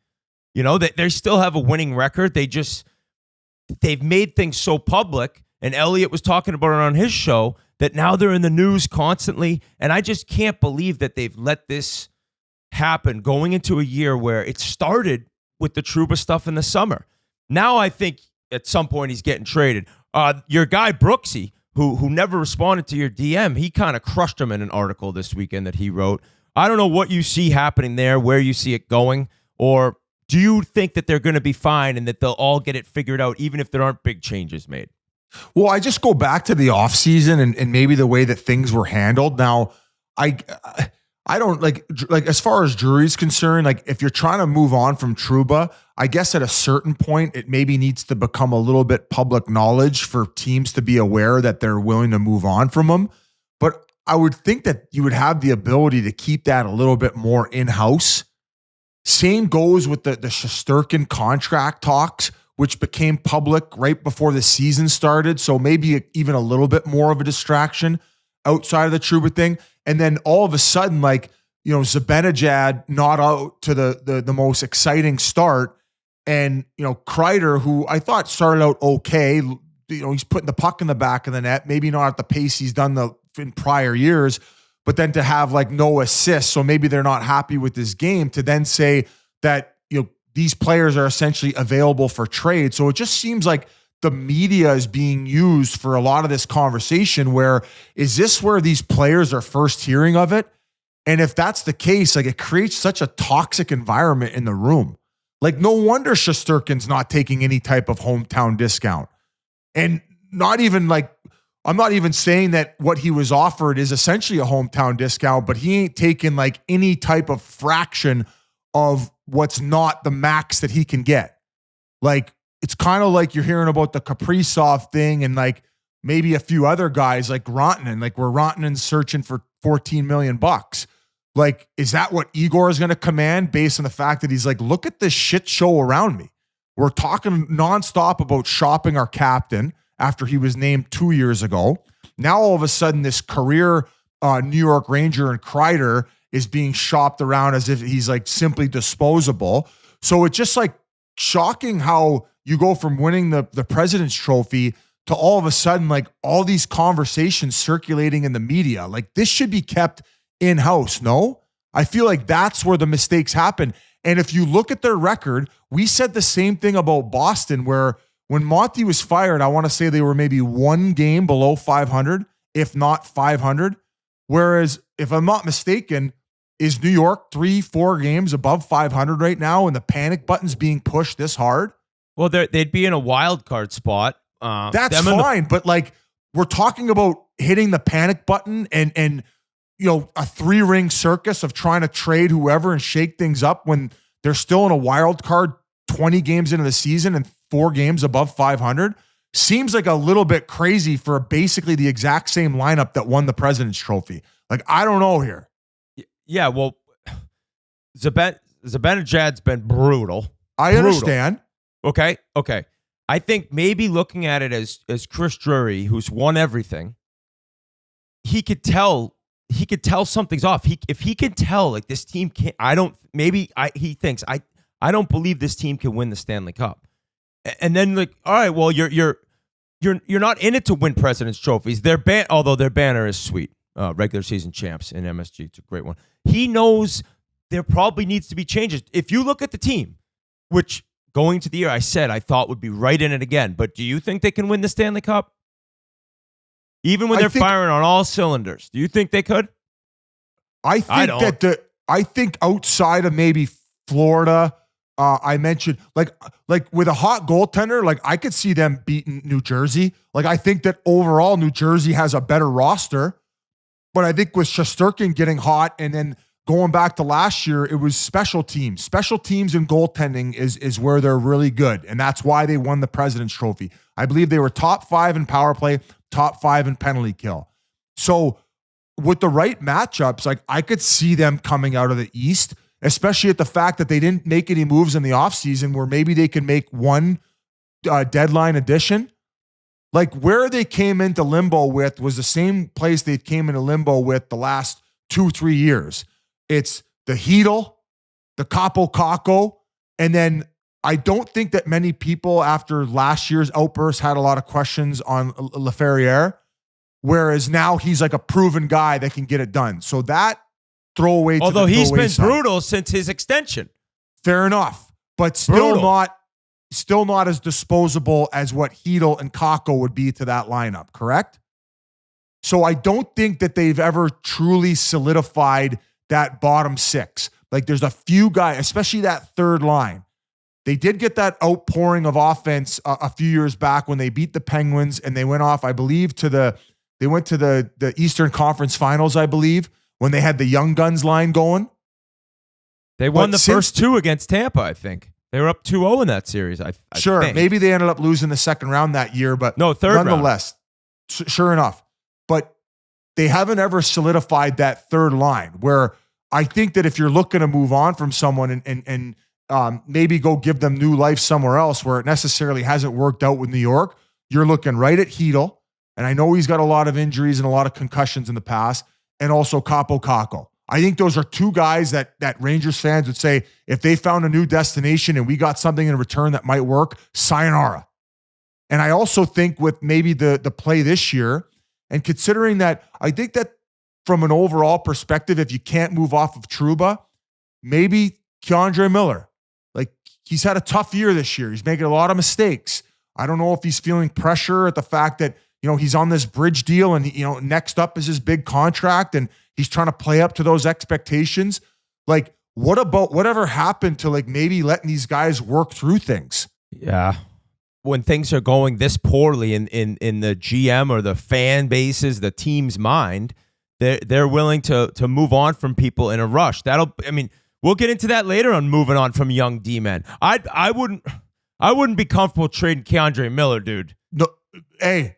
E: You know, they still have a winning record. They've made things so public. And Elliot was talking about it on his show, that now they're in the news constantly. And I just can't believe that they've let this happen going into a year where it started with the Trouba stuff in the summer. Now I think at some point he's getting traded. Your guy Brooksy, who never responded to your DM, he kind of crushed him in an article this weekend that he wrote. I don't know what you see happening there, where you see it going, or do you think that they're going to be fine and that they'll all get it figured out even if there aren't big changes made?
F: Well, I just go back to the offseason and maybe the way that things were handled. Now, I don't like as far as Drury's concerned, like if you're trying to move on from Trouba, I guess at a certain point, it maybe needs to become a little bit public knowledge for teams to be aware that they're willing to move on from him. But I would think that you would have the ability to keep that a little bit more in-house. Same goes with the Shesterkin contract talks, which became public right before the season started. So maybe even a little bit more of a distraction outside of the Trouba thing. And then all of a sudden, like, you know, Zibanejad not out to the most exciting start. And, you know, Kreider, who I thought started out okay, you know, he's putting the puck in the back of the net, maybe not at the pace he's done in prior years, but then to have like no assists. So maybe they're not happy with his game, to then say that, you know, these players are essentially available for trade. So it just seems like the media is being used for a lot of this conversation, where is this where these players are first hearing of it? And if that's the case, like, it creates such a toxic environment in the room. Like, no wonder Shesterkin's not taking any type of hometown discount. And not even like, I'm not even saying that what he was offered is essentially a hometown discount, but he ain't taking like any type of fraction of what's not the max that he can get. Like, it's kind of like you're hearing about the Kaprizov thing and like maybe a few other guys like Rantanen, like where Rantanen's searching for $14 million. Like, is that what Igor is going to command based on the fact that he's like, look at this shit show around me. We're talking nonstop about shopping our captain after he was named 2 years ago. Now, all of a sudden, this career New York Ranger and Kreider is being shopped around as if he's like simply disposable. So it's just like shocking how you go from winning the President's Trophy to all of a sudden, like, all these conversations circulating in the media. Like, this should be kept in-house, no? I feel like that's where the mistakes happen. And if you look at their record, we said the same thing about Boston, where when Monty was fired, I want to say they were maybe one game below 500, if not 500. Whereas, if I'm not mistaken, is New York 3-4 games above 500 right now, and the panic button's being pushed this hard?
E: Well, they'd be in a wild card spot.
F: That's fine, but like, we're talking about hitting the panic button and you know, a 3-ring circus of trying to trade whoever and shake things up when they're still in a wild card 20 games into the season and 4 games above 500. Seems like a little bit crazy for basically the exact same lineup that won the President's Trophy. Like, I don't know here.
E: Yeah, well, Zibanejad's been brutal.
F: I understand.
E: Okay. I think maybe looking at it as Chris Drury, who's won everything, he could tell something's off. If he can tell, like, this team can't, he thinks I don't believe this team can win the Stanley Cup. And then, like, all right, well, you're not in it to win President's Trophies. Although their banner is sweet. Regular season champs in MSG. It's a great one. He knows there probably needs to be changes. If you look at the team, which going to the year I said I thought would be right in it again, but do you think they can win the Stanley Cup? Even when they're firing on all cylinders, do you think they could?
F: I think outside of maybe Florida, I mentioned like with a hot goaltender, like, I could see them beating New Jersey. Like, I think that overall New Jersey has a better roster. But I think with Shesterkin getting hot and then going back to last year, it was special teams. Special teams and goaltending is where they're really good. And that's why they won the President's Trophy. I believe they were top 5 in power play, top 5 in penalty kill. So with the right matchups, like I could see them coming out of the East, especially at the fact that they didn't make any moves in the offseason where maybe they can make one deadline addition. Like where they came into limbo with was the same place they came into limbo with the last 2-3 years. It's the Hedel, the Capo Caco, and then I don't think that many people after last year's outburst had a lot of questions on Laferriere, whereas now he's like a proven guy that can get it done. So that throwaway.
E: Although he's been brutal since his extension.
F: Fair enough, but still not as disposable as what Hedel and Caco would be to that lineup, correct? So I don't think that they've ever truly solidified that bottom 6. Like there's a few guys, especially that third line. They did get that outpouring of offense a few years back when they beat the Penguins and they went off, I believe, they went to the Eastern Conference Finals, I believe, when they had the Young Guns line going.
E: They won the first 2 against Tampa, I think. They were up 2-0 in that series, I think.
F: Maybe they ended up losing the second round that year, but
E: no, third
F: nonetheless, sure enough. But they haven't ever solidified that third line where I think that if you're looking to move on from someone and maybe go give them new life somewhere else where it necessarily hasn't worked out with New York, you're looking right at Hedel. And I know he's got a lot of injuries and a lot of concussions in the past, and also Capo Caco. I think those are 2 guys that Rangers fans would say, if they found a new destination and we got something in return that might work, sayonara. And I also think with maybe the play this year, and considering that, I think that from an overall perspective, if you can't move off of Trouba, maybe Keandre Miller. Like he's had a tough year this year. He's making a lot of mistakes. I don't know if he's feeling pressure at the fact that, he's on this bridge deal and, next up is his big contract and he's trying to play up to those expectations. Like, what about whatever happened to like maybe letting these guys work through things?
E: Yeah. When things are going this poorly in the GM or the fan bases, the team's mind, they're willing to move on from people in a rush. We'll get into that later on moving on from young D-men. I wouldn't be comfortable trading Keandre Miller, dude.
F: No, hey,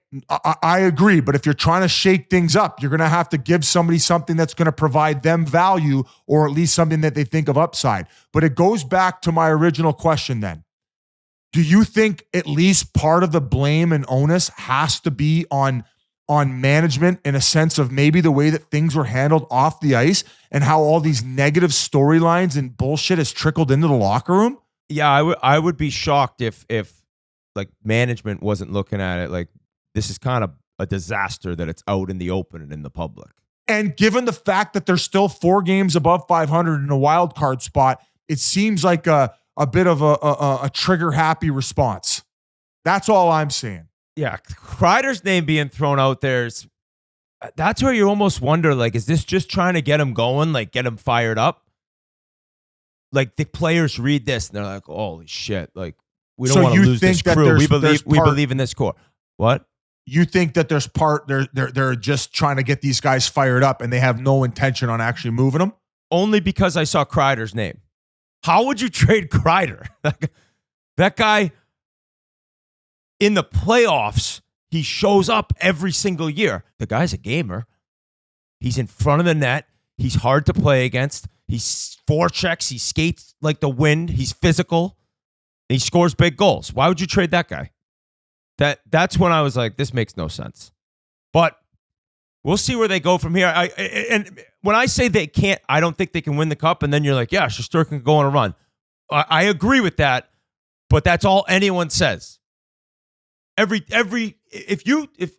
F: I agree. But if you're trying to shake things up, you're going to have to give somebody something that's going to provide them value or at least something that they think of upside. But it goes back to my original question then. Do you think at least part of the blame and onus has to be on management in a sense of maybe the way that things were handled off the ice and how all these negative storylines and bullshit has trickled into the locker room?
E: Yeah, I would be shocked if like management wasn't looking at it like this is kind of a disaster that it's out in the open and in the public.
F: And given the fact that they're still 4 games above 500 in a wild card spot, it seems like a bit of a trigger happy response. That's all I'm saying.
E: Yeah, Kreider's name being thrown out there that's where you almost wonder, like, is this just trying to get him going, like get him fired up? Like the players read this and they're like, holy shit, like we don't want to lose this crew. We believe in this core. What?
F: You think that they're just trying to get these guys fired up and they have no intention on actually moving them?
E: Only because I saw Kreider's name. How would you trade Kreider? That guy in the playoffs, he shows up every single year. The guy's a gamer. He's in front of the net. He's hard to play against. He's forechecks. He skates like the wind. He's physical. He scores big goals. Why would you trade that guy? That's when I was like, this makes no sense. But we'll see where they go from here. And when I say they can't, I don't think they can win the cup. And then you're like, yeah, Shesterkin can go on a run. I agree with that, but that's all anyone says. If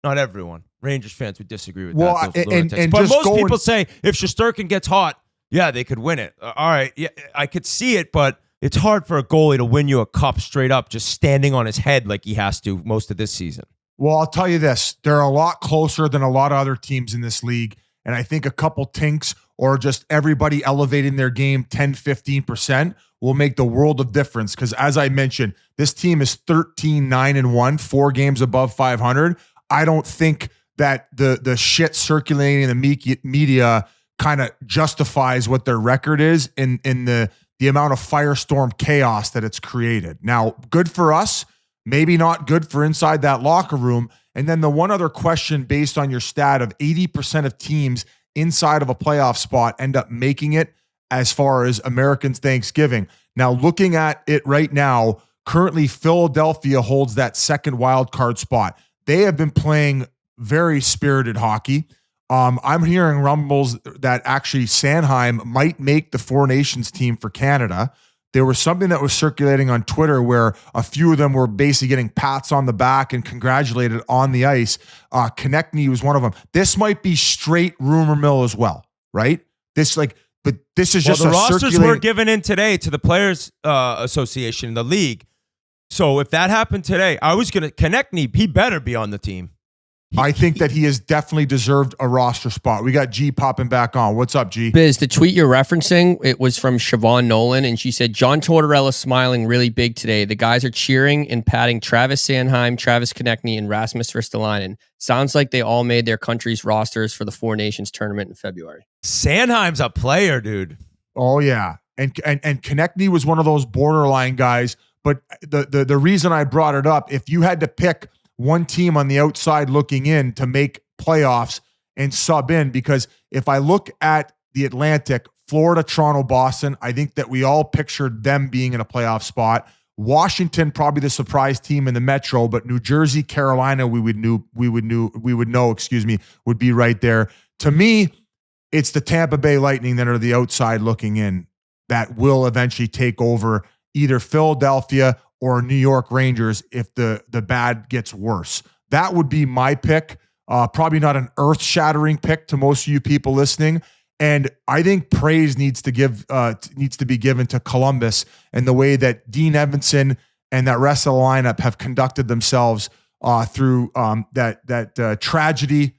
E: not everyone, Rangers fans would disagree with that. But most people say if Shesterkin gets hot, yeah, they could win it. All right, yeah, I could see it, but it's hard for a goalie to win you a cup straight up, just standing on his head like he has to most of this season.
F: Well, I'll tell you this. They're a lot closer than a lot of other teams in this league. And I think a couple tinks or just everybody elevating their game 10, 15% will make the world of difference. Because as I mentioned, this team is 13-9-1, 4 games above 500. I don't think that the shit circulating in the media kind of justifies what their record is in the amount of firestorm chaos that it's created. Now, good for us, maybe not good for inside that locker room. And then the one other question based on your stat of 80% of teams inside of a playoff spot end up making it as far as American Thanksgiving. Now, looking at it right now, currently Philadelphia holds that second wild card spot. They have been playing very spirited hockey. I'm hearing rumbles that actually Sanheim might make the Four Nations team for Canada. There was something that was circulating on Twitter where a few of them were basically getting pats on the back and congratulated on the ice. Konechny was one of them. This might be straight rumor mill as well, right? But this is just
E: the rosters were given in today to the Players Association in the league. So if that happened today, Konechny, he better be on the team.
F: I think that he has definitely deserved a roster spot. We got G popping back on. What's up, G?
H: Biz, the tweet you're referencing, it was from Siobhan Nolan, and she said, John Tortorella smiling really big today. The guys are cheering and patting Travis Sanheim, Travis Konechny, and Rasmus Ristolainen. Sounds like they all made their country's rosters for the Four Nations tournament in February.
E: Sanheim's a player, dude.
F: Oh, yeah. And Konechny was one of those borderline guys. But the reason I brought it up, if you had to pick one team on the outside looking in to make playoffs and sub in, because if I look at the Atlantic, Florida, Toronto, Boston, I think that we all pictured them being in a playoff spot. Washington, probably the surprise team in the Metro, but New Jersey, Carolina, we would know, would be right there. To me, it's the Tampa Bay Lightning that are the outside looking in that will eventually take over either Philadelphia or New York Rangers if the bad gets worse. That would be my pick. Probably not an earth-shattering pick to most of you people listening. And I think praise needs to be given to Columbus and the way that Dean Evanson and that rest of the lineup have conducted themselves through that tragedy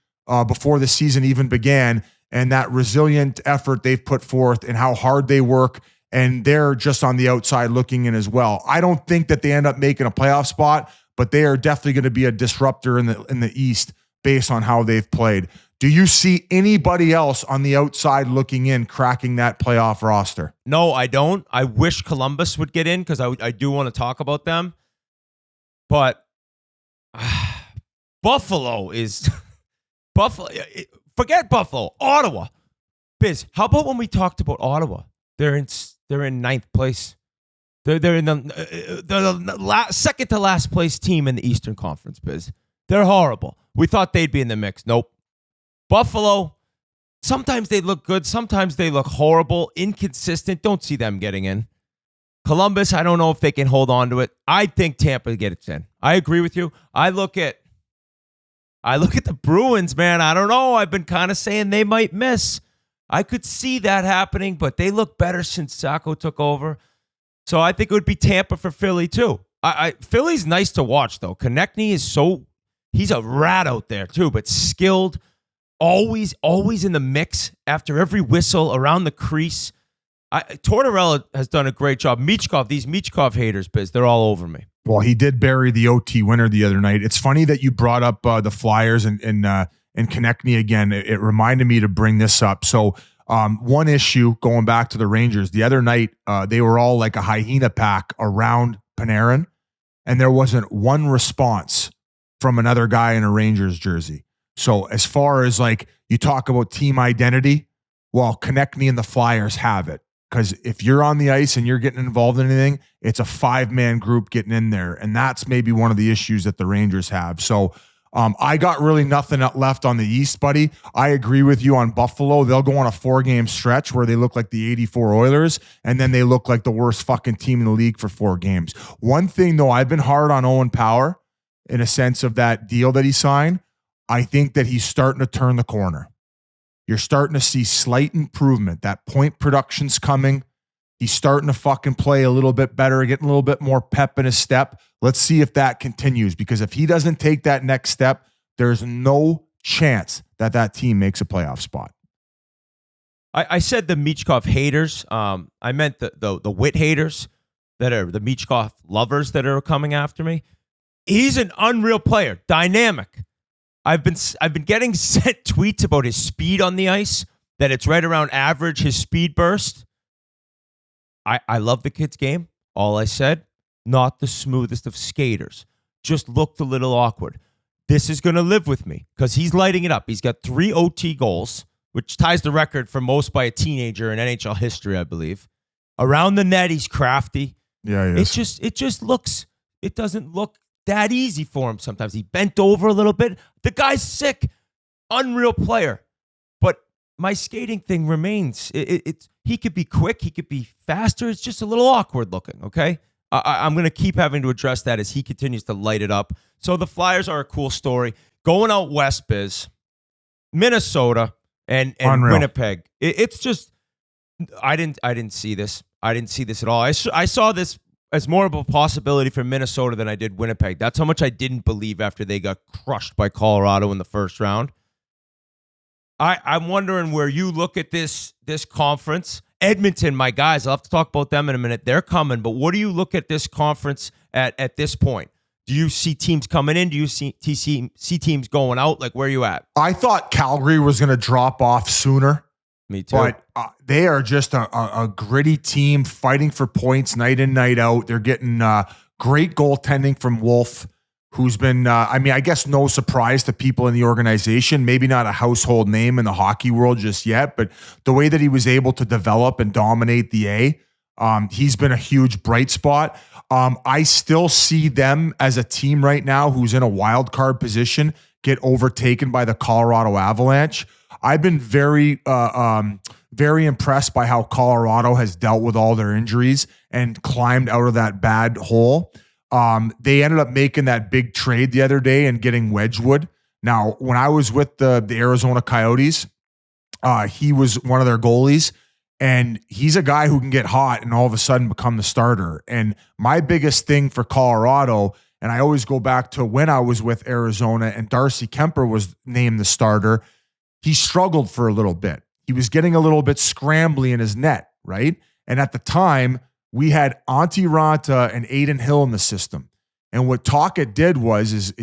F: before the season even began, and that resilient effort they've put forth and how hard they work. And they're just on the outside looking in as well. I don't think that they end up making a playoff spot, but they are definitely going to be a disruptor in the East based on how they've played. Do you see anybody else on the outside looking in cracking that playoff roster?
E: No, I don't. I wish Columbus would get in because I do want to talk about them. But Buffalo is Buffalo. Forget Buffalo. Ottawa. Biz, how about when we talked about Ottawa? They're in ninth place. They're in the second to last place team in the Eastern Conference, Biz. They're horrible. We thought they'd be in the mix. Nope. Buffalo, sometimes they look good. Sometimes they look horrible, inconsistent. Don't see them getting in. Columbus, I don't know if they can hold on to it. I think Tampa gets in. I agree with you. I look at the Bruins, man. I don't know. I've been kind of saying they might miss. I could see that happening, but they look better since Sacco took over. So I think it would be Tampa for Philly too. Philly's nice to watch though. Konechny is he's a rat out there too, but skilled, always in the mix after every whistle around the crease. Tortorella has done a great job. These Michkov haters, Biz, they're all over me.
F: Well, he did bury the OT winner the other night. It's funny that you brought up the Flyers and Konechny again. It reminded me to bring this up. So one issue going back to the Rangers, the other night, they were all like a hyena pack around Panarin, and there wasn't one response from another guy in a Rangers jersey. So as far as like you talk about team identity, well, Konechny and the Flyers have it. Because if you're on the ice and you're getting involved in anything, it's a 5-man group getting in there. And that's maybe one of the issues that the Rangers have. So I got really nothing left on the East, buddy. I agree with you on Buffalo. They'll go on a 4-game stretch where they look like the 84 Oilers, and then they look like the worst fucking team in the league for 4 games. One thing, though, I've been hard on Owen Power in a sense of that deal that he signed. I think that he's starting to turn the corner. You're starting to see slight improvement. That point production's coming. He's starting to fucking play a little bit better, getting a little bit more pep in his step. Let's see if that continues, because if he doesn't take that next step, there's no chance that team makes a playoff spot.
E: I said the Michkov haters. I meant the whit haters that are the Michkov lovers that are coming after me. He's an unreal player, dynamic. I've been getting sent tweets about his speed on the ice. that it's right around average, his speed burst. I love the kid's game. All I said, not the smoothest of skaters. Just looked a little awkward. This is going to live with me because he's lighting it up. He's got 3 OT goals, which ties the record for most by a teenager in NHL history, I believe. Around the net, he's crafty.
F: Yeah, he is.
E: It doesn't look that easy for him sometimes. He bent over a little bit. The guy's sick. Unreal player. But my skating thing remains. He could be quick. He could be faster. It's just a little awkward looking, okay? I'm going to keep having to address that as he continues to light it up. So the Flyers are a cool story. Going out west, Biz, Minnesota and Winnipeg. It's just, I didn't see this. I didn't see this at all. I saw this as more of a possibility for Minnesota than I did Winnipeg. That's how much I didn't believe after they got crushed by Colorado in the first round. I'm wondering where you look at this conference. Edmonton, my guys, I'll have to talk about them in a minute. They're coming, but what do you look at this conference at this point? Do you see teams coming in? Do you see teams going out? Like, where are you at?
F: I thought Calgary was going to drop off sooner.
E: Me too.
F: But they are just a gritty team fighting for points night in, night out. They're getting great goaltending from Wolf, who's been, I guess no surprise to people in the organization, maybe not a household name in the hockey world just yet, but the way that he was able to develop and dominate the A, he's been a huge bright spot. I still see them as a team right now who's in a wild card position get overtaken by the Colorado Avalanche. I've been very impressed by how Colorado has dealt with all their injuries and climbed out of that bad hole. They ended up making that big trade the other day and getting Wedgwood. Now, when I was with the Arizona Coyotes, he was one of their goalies, and he's a guy who can get hot and all of a sudden become the starter. And my biggest thing for Colorado, and I always go back to when I was with Arizona and Darcy Kemper was named the starter, he struggled for a little bit. He was getting a little bit scrambly in his net, right? And at the time, we had Antti Ranta and Aiden Hill in the system. And what Tocchet did was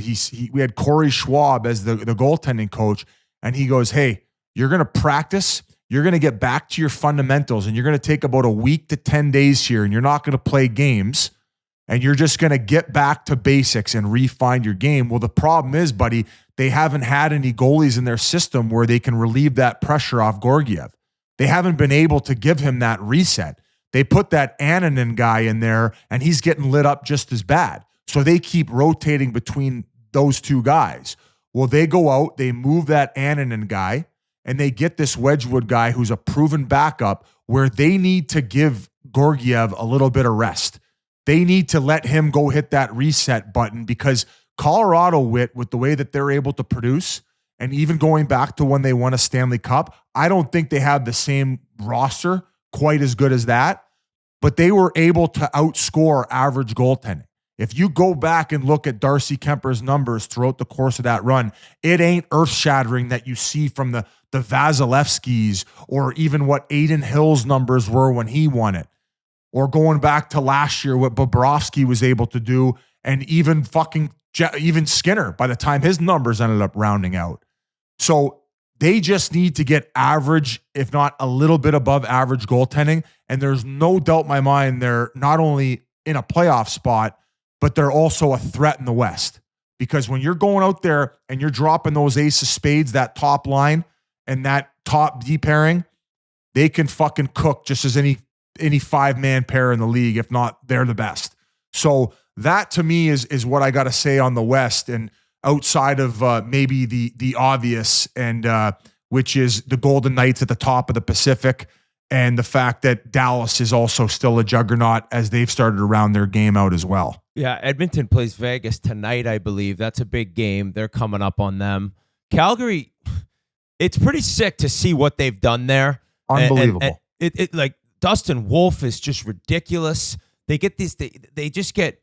F: we had Corey Schwab as the goaltending coach, and he goes, hey, you're going to practice, you're going to get back to your fundamentals, and you're going to take about a week to 10 days here, and you're not going to play games, and you're just going to get back to basics and refine your game. Well, the problem is, buddy, they haven't had any goalies in their system where they can relieve that pressure off Georgiev. They haven't been able to give him that reset. They put that Annunen guy in there, and he's getting lit up just as bad. So they keep rotating between those two guys. Well, they go out, they move that Annunen guy, and they get this Wedgwood guy who's a proven backup where they need to give Georgiev a little bit of rest. They need to let him go hit that reset button because Colorado, Whit, with the way that they're able to produce, and even going back to when they won a Stanley Cup, I don't think they have the same roster quite as good as that, but they were able to outscore average goaltending. If you go back and look at Darcy Kemper's numbers throughout the course of that run, it ain't earth-shattering that you see from the Vasilevskis or even what Aiden Hill's numbers were when he won it. Or going back to last year, what Bobrovsky was able to do, and even Skinner by the time his numbers ended up rounding out. So they just need to get average, if not a little bit above average goaltending. And there's no doubt in my mind they're not only in a playoff spot, but they're also a threat in the West. Because when you're going out there and you're dropping those ace of spades, that top line and that top D pairing, they can fucking cook just as any 5-man pair in the league. If not, they're the best. So that to me is what I got to say on the West. And outside of maybe the obvious, and which is the Golden Knights at the top of the Pacific, and the fact that Dallas is also still a juggernaut as they've started to round their game out as well.
E: Yeah, Edmonton plays Vegas tonight, I believe. That's a big game. They're coming up on them. Calgary, it's pretty sick to see what they've done there.
F: Unbelievable.
E: And it like Dustin Wolf is just ridiculous. They get these. They just get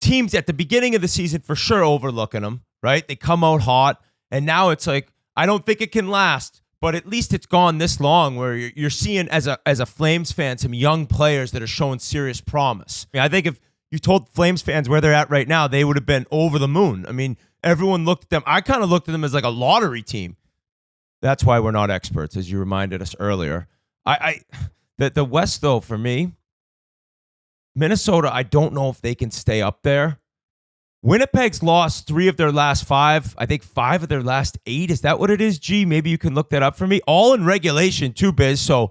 E: teams at the beginning of the season for sure overlooking them, right? They come out hot, and now it's like, I don't think it can last, but at least it's gone this long where you're seeing as a Flames fan some young players that are showing serious promise. I think if you told Flames fans where they're at right now, they would have been over the moon. I mean, everyone looked at them. I kind of looked at them as like a lottery team. That's why we're not experts, as you reminded us earlier. The West, though, for me, Minnesota, I don't know if they can stay up there. Winnipeg's lost 3 of their last 5. I think 5 of their last 8. Is that what it is, G? Maybe you can look that up for me. All in regulation, too, Biz. So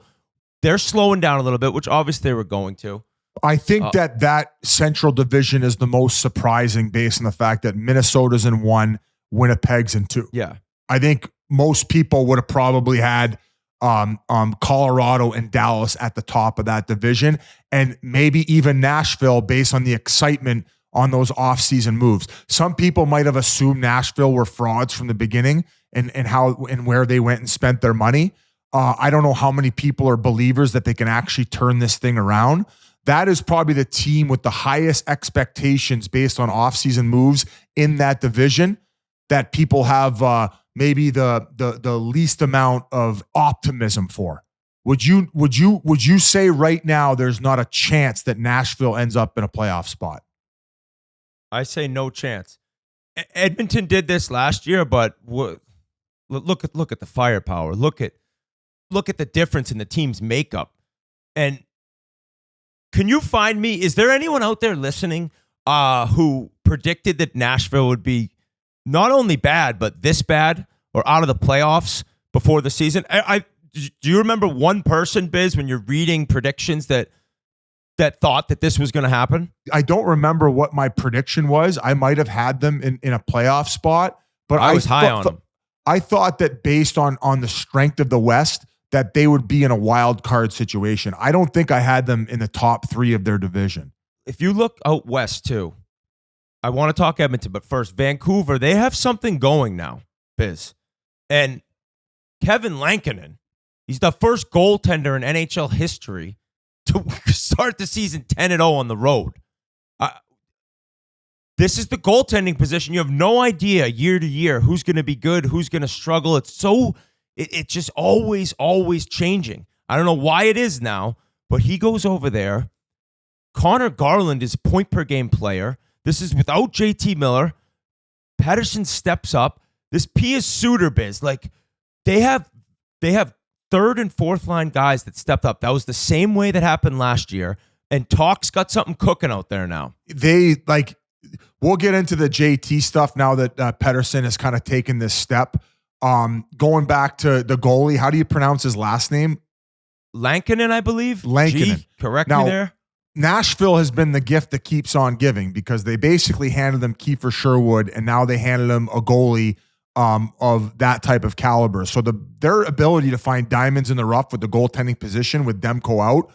E: they're slowing down a little bit, which obviously they were going to.
F: I think that Central Division is the most surprising based on the fact that Minnesota's in 1, Winnipeg's in 2.
E: Yeah.
F: I think most people would have probably had Colorado and Dallas at the top of that division, and maybe even Nashville based on the excitement on those offseason moves. Some people might have assumed Nashville were frauds from the beginning and how and where they went and spent their money. I don't know how many people are believers that they can actually turn this thing around. That is probably the team with the highest expectations based on offseason moves in that division that people have maybe the least amount of optimism for. Would you say right now there's not a chance that Nashville ends up in a playoff spot?
E: I say no chance. Edmonton did this last year, but look at the firepower. Look at the difference in the team's makeup. And can you find me? Is there anyone out there listening who predicted that Nashville would be not only bad but this bad or out of the playoffs before the season? Do you remember one person, Biz, when you're reading predictions that thought that this was going to happen?
F: I don't remember what my prediction was. I might have had them in a playoff spot, but
E: I was high on them.
F: I thought that based on the strength of the West, that they would be in a wild card situation. I don't think I had them in the top 3 of their division.
E: If you look out West too, I want to talk Edmonton, but first, Vancouver, they have something going now, Biz. And Kevin Lankinen, he's the first goaltender in NHL history to start the season 10-0 on the road. This is the goaltending position. You have no idea year to year who's going to be good, who's going to struggle. It's just always changing. I don't know why it is now, but he goes over there. Connor Garland is point per game player. This is without JT Miller. Pettersson steps up. This Pius Suter, Biz, like they have third and fourth line guys that stepped up. That was the same way that happened last year. And Talk's got something cooking out there now.
F: We'll get into the JT stuff now that Pettersson has kind of taken this step. Going back to the goalie, how do you pronounce his last name?
E: Lankinen, I believe.
F: Lankinen.
E: Correct me there.
F: Nashville has been the gift that keeps on giving because they basically handed them Kiefer Sherwood, and now they handed him a goalie of that type of caliber. So their ability to find diamonds in the rough with the goaltending position with Demko out,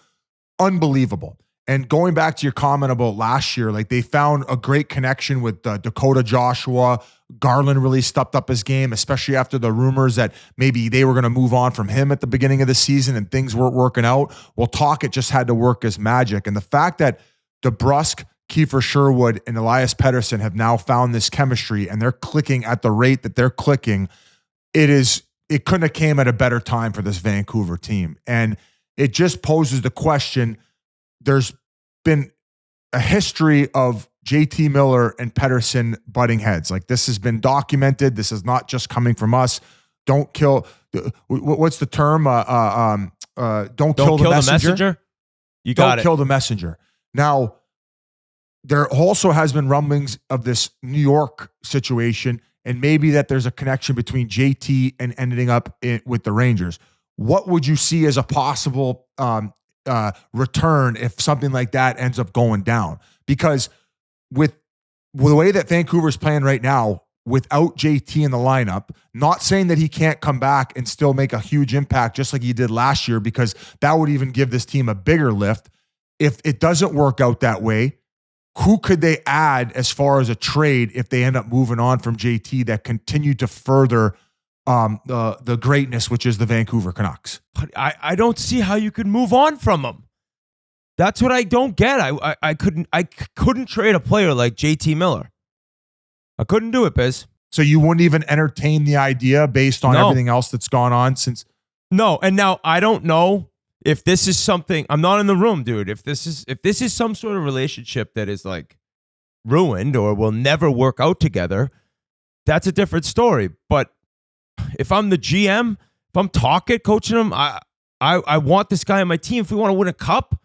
F: unbelievable. And going back to your comment about last year, like they found a great connection with Dakota Joshua. Garland really stepped up his game, especially after the rumors that maybe they were going to move on from him at the beginning of the season and things weren't working out. Well, Talk, it just had to work as magic. And the fact that DeBrusk, Kiefer Sherwood, and Elias Pettersson have now found this chemistry and they're clicking at the rate that they're clicking, it couldn't have came at a better time for this Vancouver team. And it just poses the question. There's been a history of JT Miller and Pettersson butting heads. Like this has been documented. This is not just coming from us. Don't kill. What's the term? Don't kill the messenger.
E: You got it.
F: Don't kill the messenger. Now, there also has been rumblings of this New York situation, and maybe that there's a connection between JT and ending up with the Rangers. What would you see as a possible return if something like that ends up going down? Because with the way that Vancouver's playing right now, without JT in the lineup, not saying that he can't come back and still make a huge impact just like he did last year, because that would even give this team a bigger lift. If it doesn't work out that way, who could they add as far as a trade if they end up moving on from JT that continue to further the greatness, which is the Vancouver Canucks?
E: But I don't see how you could move on from him. That's what I don't get. I couldn't trade a player like JT Miller. I couldn't do it, Biz.
F: So you wouldn't even entertain the idea based on everything else that's gone on since?
E: No, and now I don't know if this is something. I'm not in the room, dude. If this is some sort of relationship that is like ruined or will never work out together, that's a different story. But if I'm the GM, if I'm talking, coaching him, I want this guy on my team. If we want to win a cup,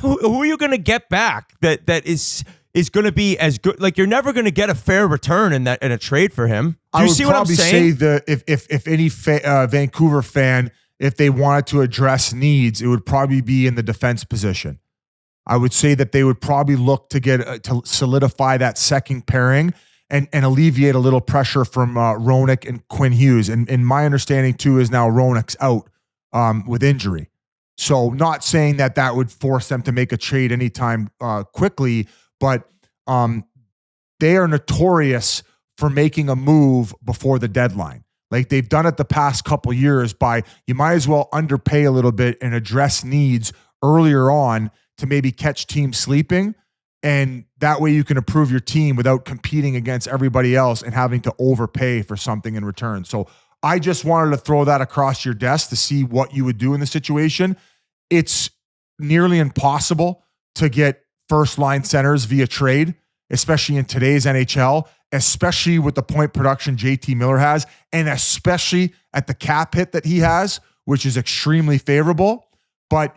E: who are you going to get back that is going to be as good? Like, you're never going to get a fair return in a trade for him. Do you see what I'm saying?
F: Say if any Vancouver fan, if they wanted to address needs, it would probably be in the defense position. I would say that they would probably look to get to solidify that second pairing and alleviate a little pressure from Roenick and Quinn Hughes. And my understanding too is now Roenick's out with injury. So not saying that would force them to make a trade anytime quickly, but they are notorious for making a move before the deadline. Like, they've done it the past couple years by, you might as well underpay a little bit and address needs earlier on to maybe catch teams sleeping. And that way you can improve your team without competing against everybody else and having to overpay for something in return. So I just wanted to throw that across your desk to see what you would do in the situation. It's nearly impossible to get first-line centers via trade, especially in today's NHL, especially with the point production JT Miller has, and especially at the cap hit that he has, which is extremely favorable. But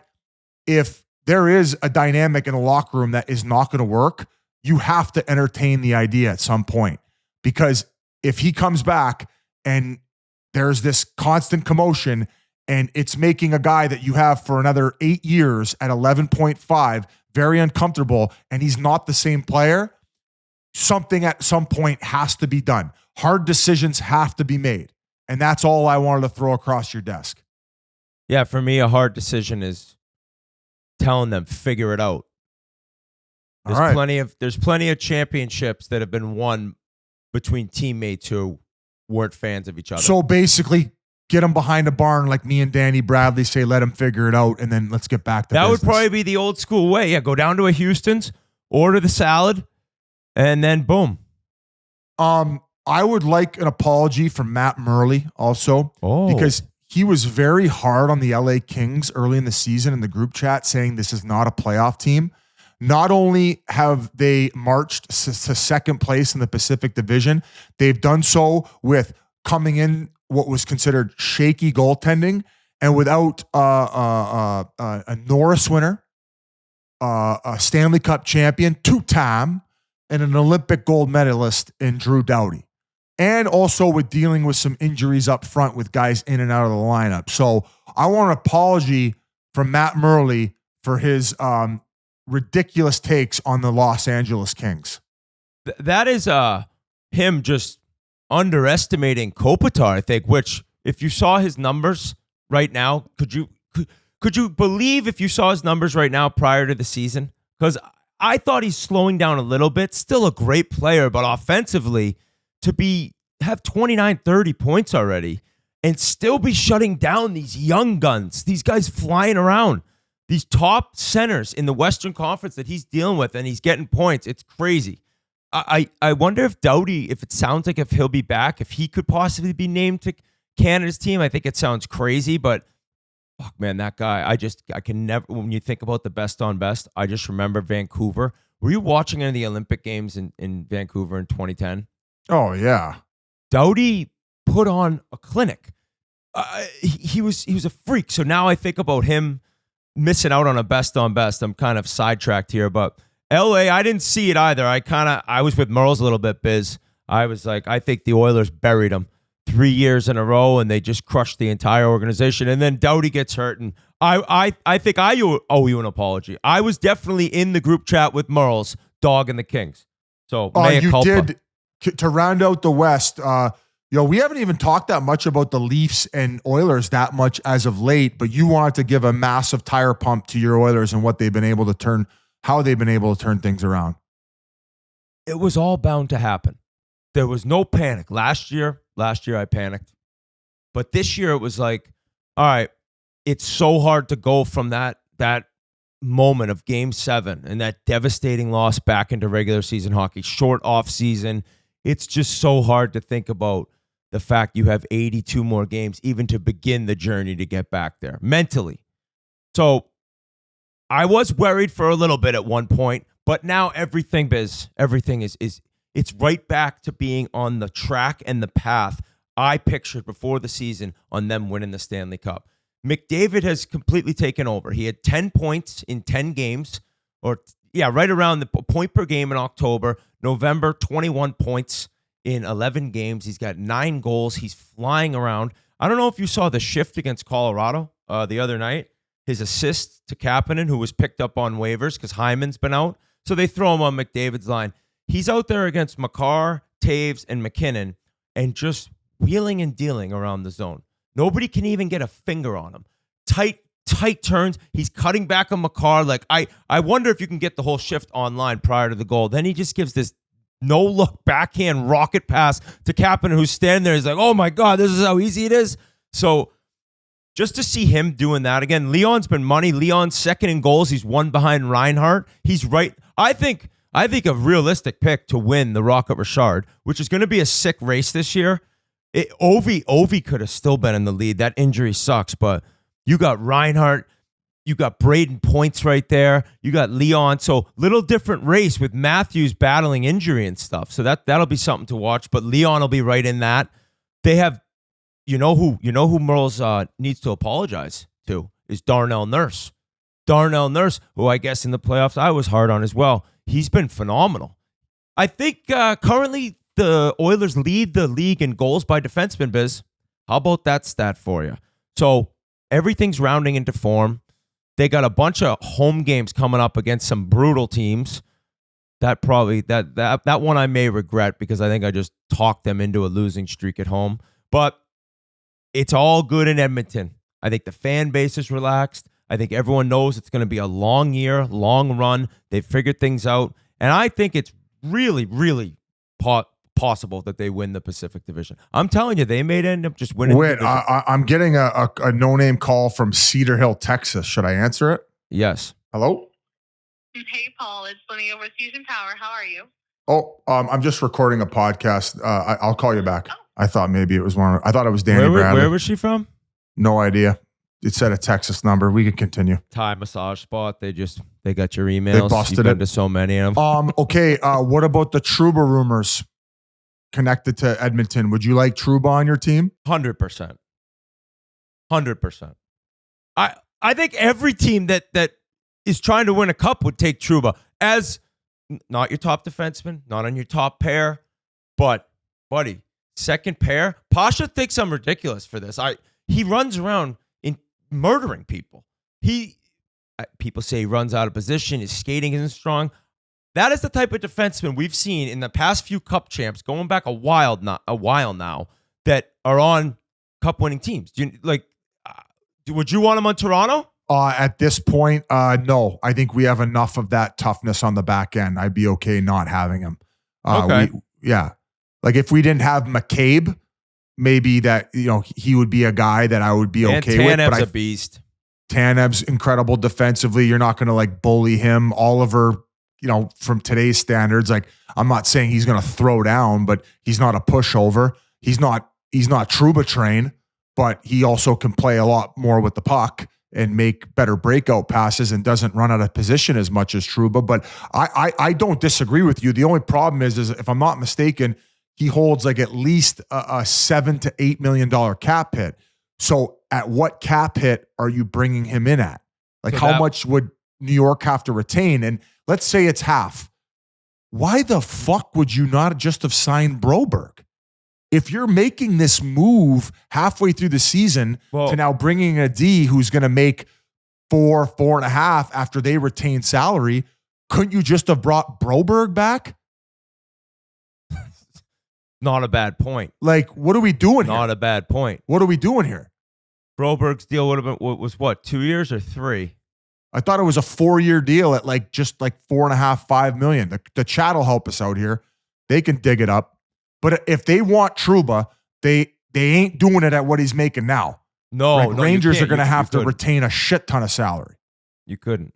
F: if there is a dynamic in the locker room that is not going to work, you have to entertain the idea at some point. Because if he comes back and there's this constant commotion and it's making a guy that you have for another 8 years at 11.5 very uncomfortable, and he's not the same player, something at some point has to be done. Hard decisions have to be made. And that's all I wanted to throw across your desk.
E: Yeah, for me, a hard decision is telling them, figure it out. There's
F: All right.
E: there's plenty of championships that have been won between teammates who weren't fans of each other.
F: So basically, get them behind a barn like me and Danny Bradley say, let them figure it out, and then let's get back to
E: that
F: business.
E: would probably be the old school way. Yeah, go down to a Houston's, order the salad, and then boom.
F: I would like an apology from Matt Murley also, because he was very hard on the LA Kings early in the season in the group chat, saying this is not a playoff team. Not only have they marched to second place in the Pacific Division, they've done so with coming in what was considered shaky goaltending and without a Norris winner, a Stanley Cup champion, 2-time, and an Olympic gold medalist in Drew Doughty. And also with dealing with some injuries up front with guys in and out of the lineup. So I want an apology from Matt Murley for his ridiculous takes on the Los Angeles Kings.
E: That is him just underestimating Kopitar, I think, which if you saw his numbers right now, could you believe if you saw his numbers right now prior to the season? Because I thought he's slowing down a little bit. Still a great player, but offensively, to have 29, 30 points already and still be shutting down these young guns, these guys flying around, these top centers in the Western Conference that he's dealing with, and he's getting points. It's crazy. I wonder if Doughty, if it sounds like if he'll be back, if he could possibly be named to Canada's team. I think it sounds crazy, but fuck, man, that guy, I can never, when you think about the best on best, I just remember Vancouver. Were you watching any of the Olympic Games in Vancouver in 2010?
F: Oh, yeah.
E: Doughty put on a clinic. He was a freak. So now I think about him missing out on a best on best. I'm kind of sidetracked here, but LA, I didn't see it either. I was with Merles a little bit, Biz. I was like, I think the Oilers buried him 3 years in a row, and they just crushed the entire organization. And then Doughty gets hurt, and I think I owe you an apology. I was definitely in the group chat with Merles, Dog and the Kings. So
F: you did. To round out the West, we haven't even talked that much about the Leafs and Oilers that much as of late, but you wanted to give a massive tire pump to your Oilers and what they've been able to turn, how they've been able to turn things around.
E: It was all bound to happen. There was no panic. Last year I panicked. But this year it was like, all right, it's so hard to go from that moment of Game 7 and that devastating loss back into regular season hockey, short off season. It's just so hard to think about the fact you have 82 more games even to begin the journey to get back there mentally. So I was worried for a little bit at one point, but now everything is it's right back to being on the track and the path I pictured before the season on them winning the Stanley Cup. McDavid has completely taken over. He had 10 points in 10 games, right around the point per game in October. November, 21 points in 11 games. He's got 9 goals. He's flying around. I don't know if you saw the shift against Colorado the other night. His assist to Kapanen, who was picked up on waivers because Hyman's been out. So they throw him on McDavid's line. He's out there against Makar, Taves, and McKinnon and just wheeling and dealing around the zone. Nobody can even get a finger on him. Tight turns. He's cutting back on Makar. Like, I wonder if you can get the whole shift online prior to the goal. Then he just gives this no-look backhand rocket pass to Kapanen, who's standing there. He's like, oh, my God, this is how easy it is. So just to see him doing that again, Leon's been money. Leon's second in goals. He's one behind Reinhart. He's right. I think a realistic pick to win the Rocket Richard, which is going to be a sick race this year. Ovi could have still been in the lead. That injury sucks, but you got Reinhart, you got Braden Points right there, you got Leon. So little different race with Matthews battling injury and stuff. So that'll be something to watch. But Leon will be right in that. They have. You know who Merle's needs to apologize to is Darnell Nurse. Darnell Nurse, who I guess in the playoffs I was hard on as well. He's been phenomenal. I think currently the Oilers lead the league in goals by defenseman, Biz. How about that stat for you? So everything's rounding into form. They got a bunch of home games coming up against some brutal teams. That one I may regret because I think I just talked them into a losing streak at home. But it's all good in Edmonton. I think the fan base is relaxed. I think everyone knows it's going to be a long year, long run. They've figured things out. And I think it's really, really possible that they win the Pacific Division. I'm telling you, they may end up just winning.
F: Wait, I'm getting a no-name call from Cedar Hill, Texas. Should I answer it?
E: Yes.
F: Hello?
I: Hey, Paul. It's Lenny over at Fusion Power. How are you?
F: Oh, I'm just recording a podcast. I'll call you back. Oh. I thought maybe it was I thought it was Danny Bradley.
E: Where was she from?
F: No idea. It said a Texas number. We can continue.
E: Thai massage spot. They got your emails.
F: They busted
E: You've been
F: it.
E: to so many of them.
F: Okay. What about the Trouba rumors connected to Edmonton? Would you like Trouba on your team?
E: 100%. 100%. I think every team that is trying to win a cup would take Trouba as not your top defenseman, not on your top pair, but buddy. Second pair. Pasha thinks I'm ridiculous for this. He runs around in murdering people. People say he runs out of position. His skating isn't strong. That is the type of defenseman we've seen in the past few cup champs, going back a while now, that are on cup winning teams. Would you want him on Toronto?
F: At this point, no. I think we have enough of that toughness on the back end. I'd be okay not having him.
E: Okay.
F: Like if we didn't have McCabe, maybe that, he would be a guy that I would be okay with.
E: Tanev's a beast.
F: Tanev's incredible defensively. You're not going to bully him. Oliver, from today's standards, I'm not saying he's going to throw down, but he's not a pushover. He's not Trouba train, but he also can play a lot more with the puck and make better breakout passes and doesn't run out of position as much as Trouba. But I don't disagree with you. The only problem is if I'm not mistaken, he holds at least a $7 to $8 million cap hit. So at what cap hit are you bringing him in at? How much would New York have to retain? And let's say it's half. Why the fuck would you not just have signed Broberg? If you're making this move halfway through the season to now bringing a D who's going to make 4.5 after they retain salary, couldn't you just have brought Broberg back?
E: Not a bad point.
F: What are we doing here?
E: Not a bad point.
F: What are we doing here?
E: Broberg's deal would have been, was what, 2 years or 3?
F: I thought it was a 4-year deal at just $4.5, $5 million. The chat will help us out here. They can dig it up. But if they want Trouba, they ain't doing it at what he's making now.
E: No,
F: Rangers are going to have to retain a shit ton of salary.
E: You couldn't.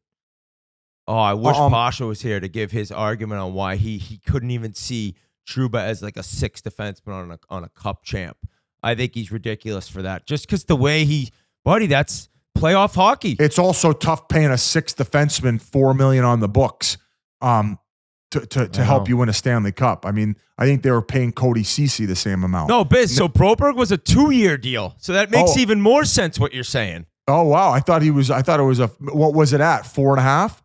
E: Oh, I wish Pasha was here to give his argument on why he couldn't even see Trouba as a sixth defenseman on a cup champ. I think he's ridiculous for that. Just because the way that's playoff hockey.
F: It's also tough paying a sixth defenseman $4 million on the books. to help you win a Stanley Cup. I mean, I think they were paying Cody Ceci the same amount.
E: No, Biz. So Broberg was a 2-year deal. So that makes even more sense what you're saying.
F: Oh, wow. I thought it was what was it at? 4.5?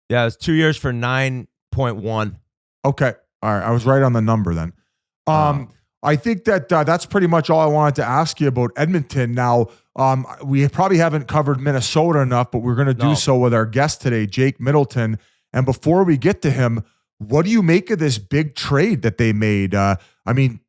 E: Yeah, it was 2 years for 9.1.
F: Okay. All right. I was right on the number then. I think that that's pretty much all I wanted to ask you about Edmonton. Now, we probably haven't covered Minnesota enough, but we're going to do so with our guest today, Jake Middleton. And before we get to him, what do you make of this big trade that they made? I mean,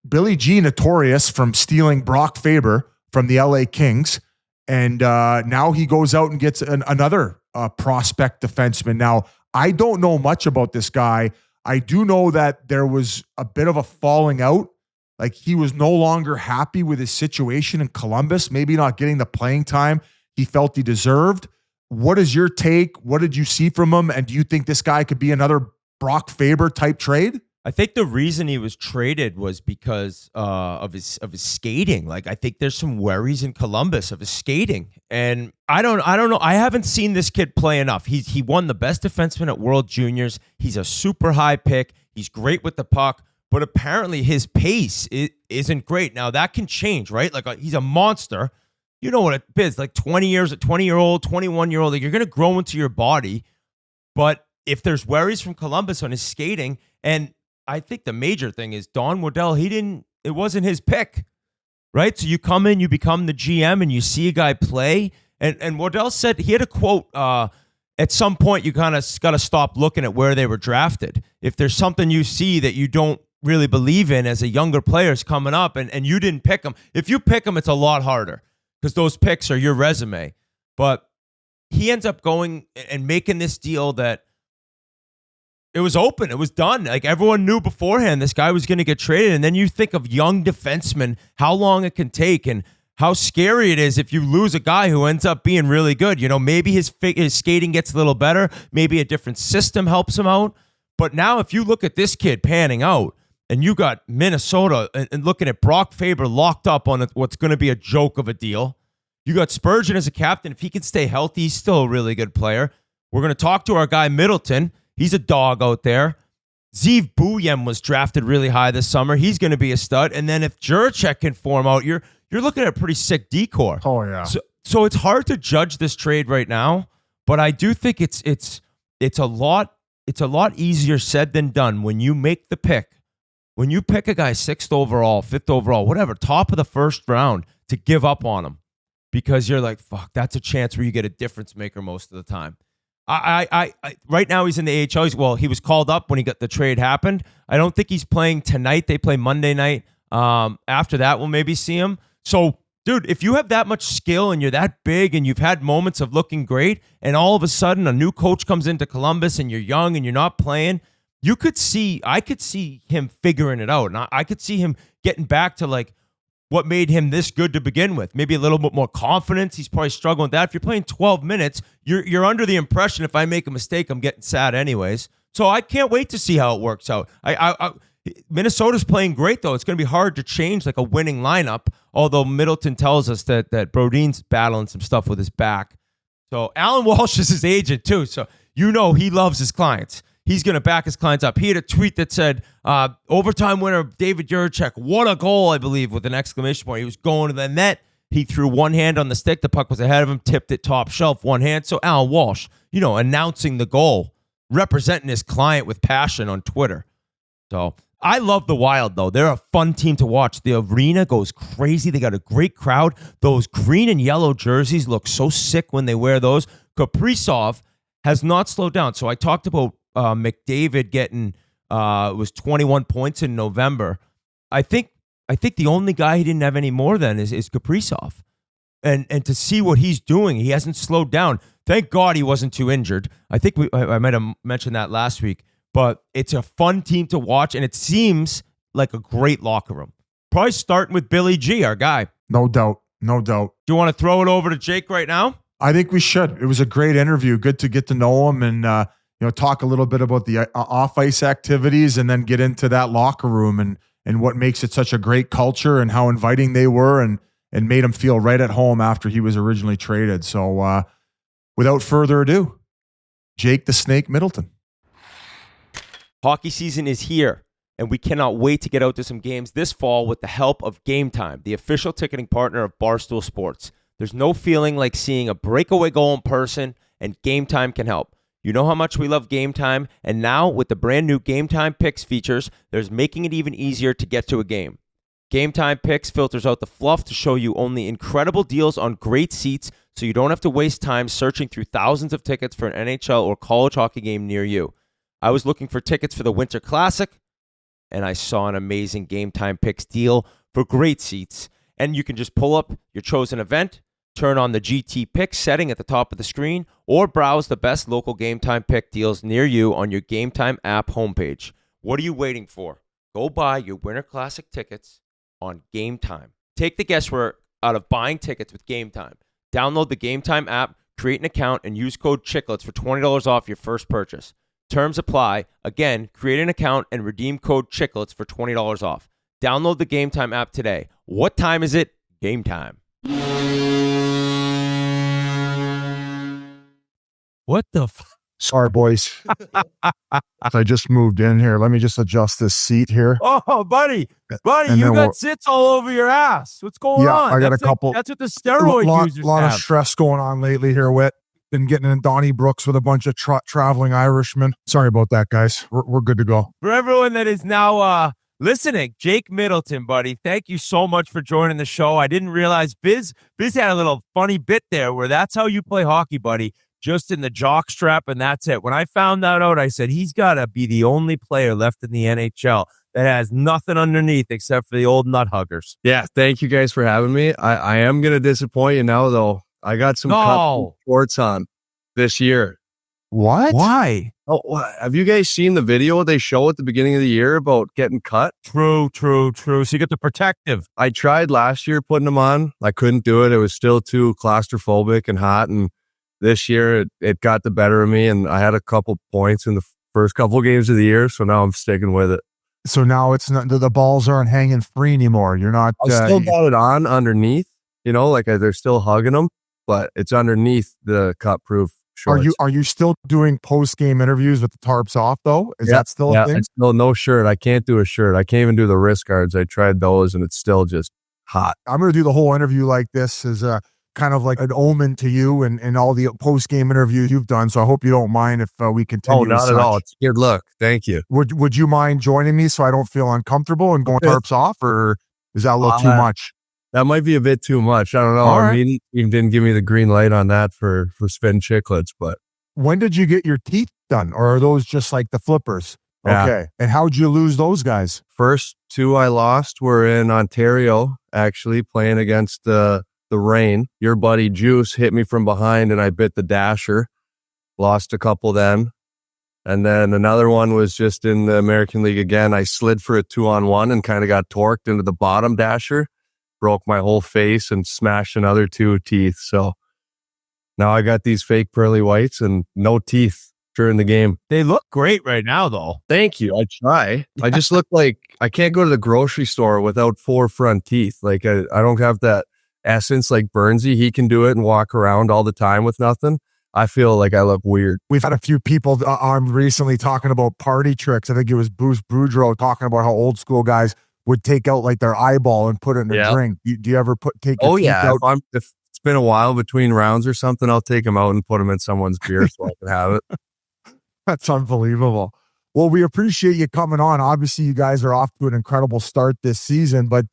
F: Billy G notorious from stealing Brock Faber from the LA Kings. And now he goes out and gets another prospect defenseman. Now, I don't know much about this guy. I do know that there was a bit of a falling out. Like he was no longer happy with his situation in Columbus, maybe not getting the playing time he felt he deserved. What is your take? What did you see from him? And do you think this guy could be another Brock Faber type trade?
E: I think the reason he was traded was because of his skating. Like I think there's some worries in Columbus of his skating, and I don't know. I haven't seen this kid play enough. He won the best defenseman at World Juniors. He's a super high pick. He's great with the puck, but apparently his pace isn't great. Now that can change, right? Like he's a monster. You know what it is, like 20-year-old, 21-year-old, like you're going to grow into your body. But if there's worries from Columbus on his skating, and I think the major thing is Don Waddell, it wasn't his pick, right? So you come in, you become the GM, and you see a guy play. And Waddell said, he had a quote, at some point you kind of got to stop looking at where they were drafted. If there's something you see that you don't really believe in as a younger player's coming up and you didn't pick him, if you pick him, it's a lot harder. Because those picks are your resume. But he ends up going and making this deal that it was open. It was done. Like everyone knew beforehand this guy was going to get traded. And then you think of young defensemen, how long it can take and how scary it is if you lose a guy who ends up being really good. You know, maybe his skating gets a little better. Maybe a different system helps him out. But now if you look at this kid panning out, and you got Minnesota and looking at Brock Faber locked up on what's going to be a joke of a deal. You got Spurgeon as a captain. If he can stay healthy, he's still a really good player. We're going to talk to our guy Middleton. He's a dog out there. Zeev Bouillem was drafted really high this summer. He's going to be a stud. And then if Juracek can form out, you're looking at a pretty sick decor.
F: Oh yeah.
E: So it's hard to judge this trade right now, but I do think it's a lot easier said than done when you make the pick. When you pick a guy 6th overall, 5th overall, whatever, top of the first round, to give up on him because you're like, fuck, that's a chance where you get a difference maker most of the time. I right now he's in the AHL. He was called up when the trade happened. I don't think he's playing tonight. They play Monday night. After that, we'll maybe see him. So, dude, if you have that much skill and you're that big and you've had moments of looking great, and all of a sudden a new coach comes into Columbus and you're young and you're not playing. I could see him figuring it out. And I could see him getting back to like what made him this good to begin with. Maybe a little bit more confidence. He's probably struggling with that. If you're playing 12 minutes, you're under the impression if I make a mistake, I'm getting sad anyways. So I can't wait to see how it works out. Minnesota's playing great, though. It's going to be hard to change like a winning lineup, although Middleton tells us that Brodin's battling some stuff with his back. So Alan Walsh is his agent, too. So he loves his clients. He's going to back his clients up. He had a tweet that said, overtime winner David Juracek, what a goal, I believe, with an exclamation point. He was going to the net. He threw one hand on the stick. The puck was ahead of him, tipped it top shelf, one hand. So Alan Walsh, announcing the goal, representing his client with passion on Twitter. So I love the Wild, though. They're a fun team to watch. The arena goes crazy. They got a great crowd. Those green and yellow jerseys look so sick when they wear those. Kaprizov has not slowed down. So I talked about McDavid getting was 21 points in November. I think the only guy he didn't have any more than is Kaprizov. And to see what he's doing, he hasn't slowed down. Thank God he wasn't too injured. I think I might have mentioned that last week. But it's a fun team to watch, and it seems like a great locker room. Probably starting with Billy G, our guy.
F: No doubt. No doubt.
E: Do you want to throw it over to Jake right now?
F: I think we should. It was a great interview. Good to get to know him and talk a little bit about the off-ice activities and then get into that locker room and what makes it such a great culture and how inviting they were and made him feel right at home after he was originally traded. So without further ado, Jake the Snake Middleton.
E: Hockey season is here, and we cannot wait to get out to some games this fall with the help of Game Time, the official ticketing partner of Barstool Sports. There's no feeling like seeing a breakaway goal in person, and Game Time can help. You know how much we love Game Time, and now with the brand new Game Time Picks features, there's making it even easier to get to a game. Game Time Picks filters out the fluff to show you only incredible deals on great seats, so you don't have to waste time searching through thousands of tickets for an NHL or college hockey game near you. I was looking for tickets for the Winter Classic, and I saw an amazing Game Time Picks deal for great seats. And you can just pull up your chosen event, turn on the GT Picks setting at the top of the screen, or browse the best local Game Time Pick deals near you on your Game Time app homepage. What are you waiting for? Go buy your Winter Classic tickets on Game Time. Take the guesswork out of buying tickets with Game Time. Download the Game Time app, create an account, and use code Chiclets for $20 off your first purchase. Terms apply. Again, create an account and redeem code Chiclets for $20 off. Download the Game Time app today. What time is it? Game time.
A: What the
F: Sorry, boys. I just moved in here. Let me just adjust this seat here.
B: Oh, buddy,
F: And
B: you
F: then
B: got sits all over your ass. What's going
F: Yeah,
B: on?
F: I got
B: That's
F: a couple-
B: That's what the steroid users
F: lot of
B: have.
F: stress going on lately here, Whit. Been getting in Donnie Brooks with a bunch of traveling Irishmen. Sorry about that, guys. We're good to go.
B: For everyone that is now listening, Jake Middleton, buddy, thank you so much for joining the show. I didn't realize Biz had a little funny bit there where that's how you play hockey, buddy. Just in the jock strap, and that's it. When I found that out, I said, he's got to be the only player left in the NHL that has nothing underneath except for the old nut huggers.
J: Yeah, thank you guys for having me. I am going to disappoint you now, though. I got some
B: No.
J: shorts on this year.
F: What?
B: Why?
J: Oh, have you guys seen the video they show at the beginning of the year about getting cut?
B: True. So you get the protective.
J: I tried last year putting them on. I couldn't do it. It was still too claustrophobic and hot, and this year, it got the better of me, and I had a couple points in the first couple games of the year, so now I'm sticking with it.
F: So now it's not, the balls aren't hanging free anymore. You're not.
J: I still got it on underneath, they're still hugging them, but it's underneath the cut-proof shorts.
F: Are you still doing post-game interviews with the tarps off, though? Is that still a thing?
J: It's still no shirt. I can't do a shirt. I can't even do the wrist guards. I tried those, and it's still just hot.
F: I'm going to do the whole interview like this as a kind of like an omen to you and all the post-game interviews you've done. So I hope you don't mind if we continue.
J: Oh, not at all. It's good look. Thank you.
F: Would you mind joining me so I don't feel uncomfortable and going tarps off, or is that a little too much?
J: That might be a bit too much. I don't know.
F: All
J: Our
F: right.
J: meeting team didn't give me the green light on that for Spittin Chiclets, but
F: When did you get your teeth done, or are those just like the flippers?
J: Yeah.
F: Okay. And how'd you lose those guys?
J: first two I lost were in Ontario, actually playing against the Rain. Your buddy Juice hit me from behind and I bit the dasher. Lost a couple then. And then another one was just in the American League again. I slid for a 2-on-1 and kind of got torqued into the bottom dasher. Broke my whole face and smashed another 2 teeth. So now I got these fake pearly whites and no teeth during the game.
B: They look great right now, though.
J: Thank you. I try. I just look like I can't go to the grocery store without 4 front teeth. Like I don't have that essence like Burnsy. He can do it and walk around all the time with nothing. I feel like I look weird.
F: We've had a few people recently talking about party tricks. I think it was Bruce Boudreau talking about how old school guys would take out like their eyeball and put it in a drink. Do you ever take your teeth out?
J: If it's been a while between rounds or something, I'll take them out and put them in someone's beer so I can have it.
F: That's unbelievable. Well, we appreciate you coming on. Obviously, you guys are off to an incredible start this season, but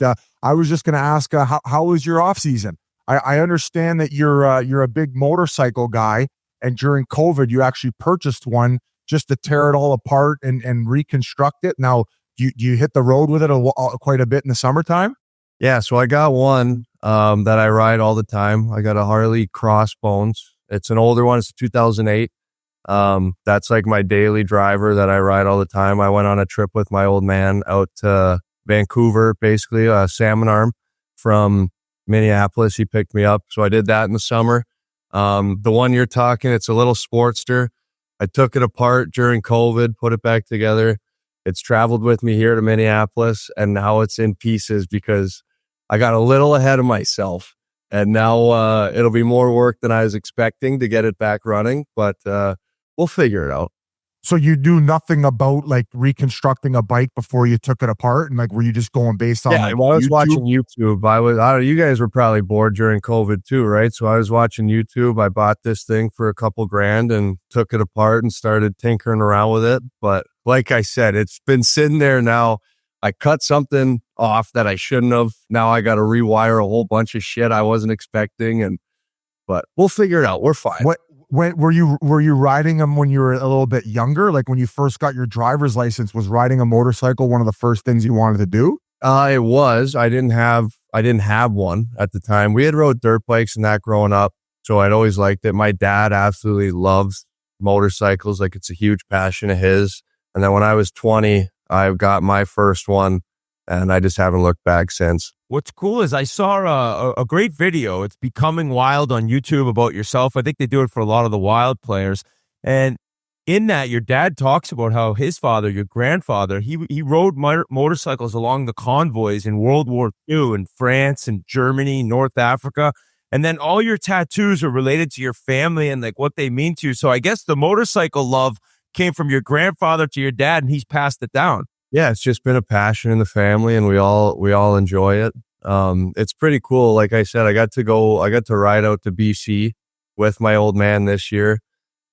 F: I was just going to ask, how was your off season? I understand that you're a big motorcycle guy, and during COVID, you actually purchased one just to tear it all apart and reconstruct it. Now, do you hit the road with it quite a bit in the summertime?
J: Yeah, so I got one that I ride all the time. I got a Harley Crossbones. It's an older one. It's a 2008. That's like my daily driver that I ride all the time. I went on a trip with my old man out to Vancouver, basically a salmon arm from Minneapolis. He picked me up. So I did that in the summer. The one you're talking, it's a little Sportster. I took it apart during COVID, put it back together. It's traveled with me here to Minneapolis, and now it's in pieces because I got a little ahead of myself. And now it'll be more work than I was expecting to get it back running, but we'll figure it out.
F: So you knew nothing about like reconstructing a bike before you took it apart, and like were you just going based on?
J: Yeah,
F: like,
J: while I was
F: YouTube?
J: watching YouTube, you guys were probably bored during COVID too, right? So I was watching YouTube. I bought this thing for a couple grand and took it apart and started tinkering around with it. But like I said, it's been sitting there now. I cut something off that I shouldn't have. Now I got to rewire a whole bunch of shit I wasn't expecting, but we'll figure it out. We're fine.
F: When were you riding them when you were a little bit younger? Like when you first got your driver's license, was riding a motorcycle one of the first things you wanted to do?
J: It was. I didn't have one at the time. We had rode dirt bikes and that growing up, so I'd always liked it. My dad absolutely loves motorcycles. Like it's a huge passion of his. And then when I was 20, I got my first one, and I just haven't looked back since.
B: What's cool is I saw a great video. It's Becoming Wild on YouTube about yourself. I think they do it for a lot of the wild players. And in that, your dad talks about how his father, your grandfather, he rode motorcycles along the convoys in World War II in France and Germany, North Africa. And then all your tattoos are related to your family and like what they mean to you. So I guess the motorcycle love came from your grandfather to your dad, and he's passed it down.
J: Yeah, it's just been a passion in the family, and we all enjoy it. It's pretty cool. Like I said, I got to ride out to BC with my old man this year.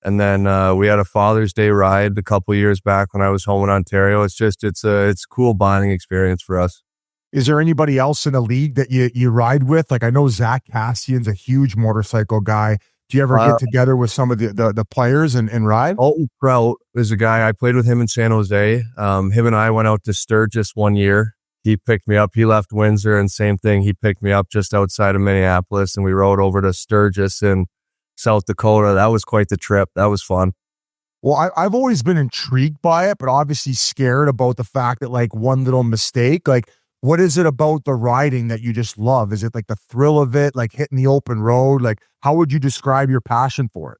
J: And then we had a Father's Day ride a couple years back when I was home in Ontario. It's a cool bonding experience for us.
F: Is there anybody else in the league that you ride with? Like I know Zach Cassian's a huge motorcycle guy. Do you ever get together with some of the players and ride?
J: Alton Trout is a guy. I played with him in San Jose. Him and I went out to Sturgis one year. He picked me up. He left Windsor, and same thing. He picked me up just outside of Minneapolis, and we rode over to Sturgis in South Dakota. That was quite the trip. That was fun.
F: Well, I've always been intrigued by it, but obviously scared about the fact that like one little mistake, like what is it about the riding that you just love? Is it like the thrill of it, like hitting the open road? Like how would you describe your passion for it?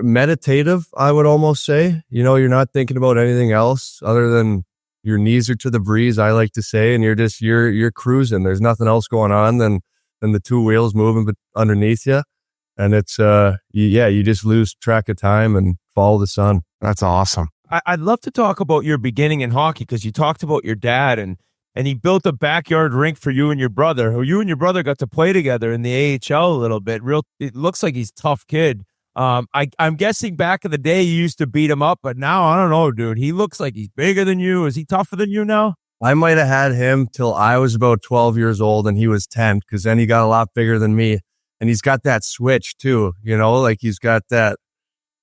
J: Meditative, I would almost say. You're not thinking about anything else other than your knees are to the breeze, I like to say, and you're cruising. There's nothing else going on than the two wheels moving underneath you. And it's, you just lose track of time and follow the sun.
F: That's awesome.
B: I'd love to talk about your beginning in hockey, because you talked about your dad and he built a backyard rink for you and your brother, who you and your brother got to play together in the AHL a little bit. It looks like he's a tough kid. I'm guessing back in the day you used to beat him up, but now I don't know, dude. He looks like he's bigger than you. Is he tougher than you now?
J: I might have had him till I was about 12 years old and he was 10, because then he got a lot bigger than me. And he's got that switch too, like he's got that.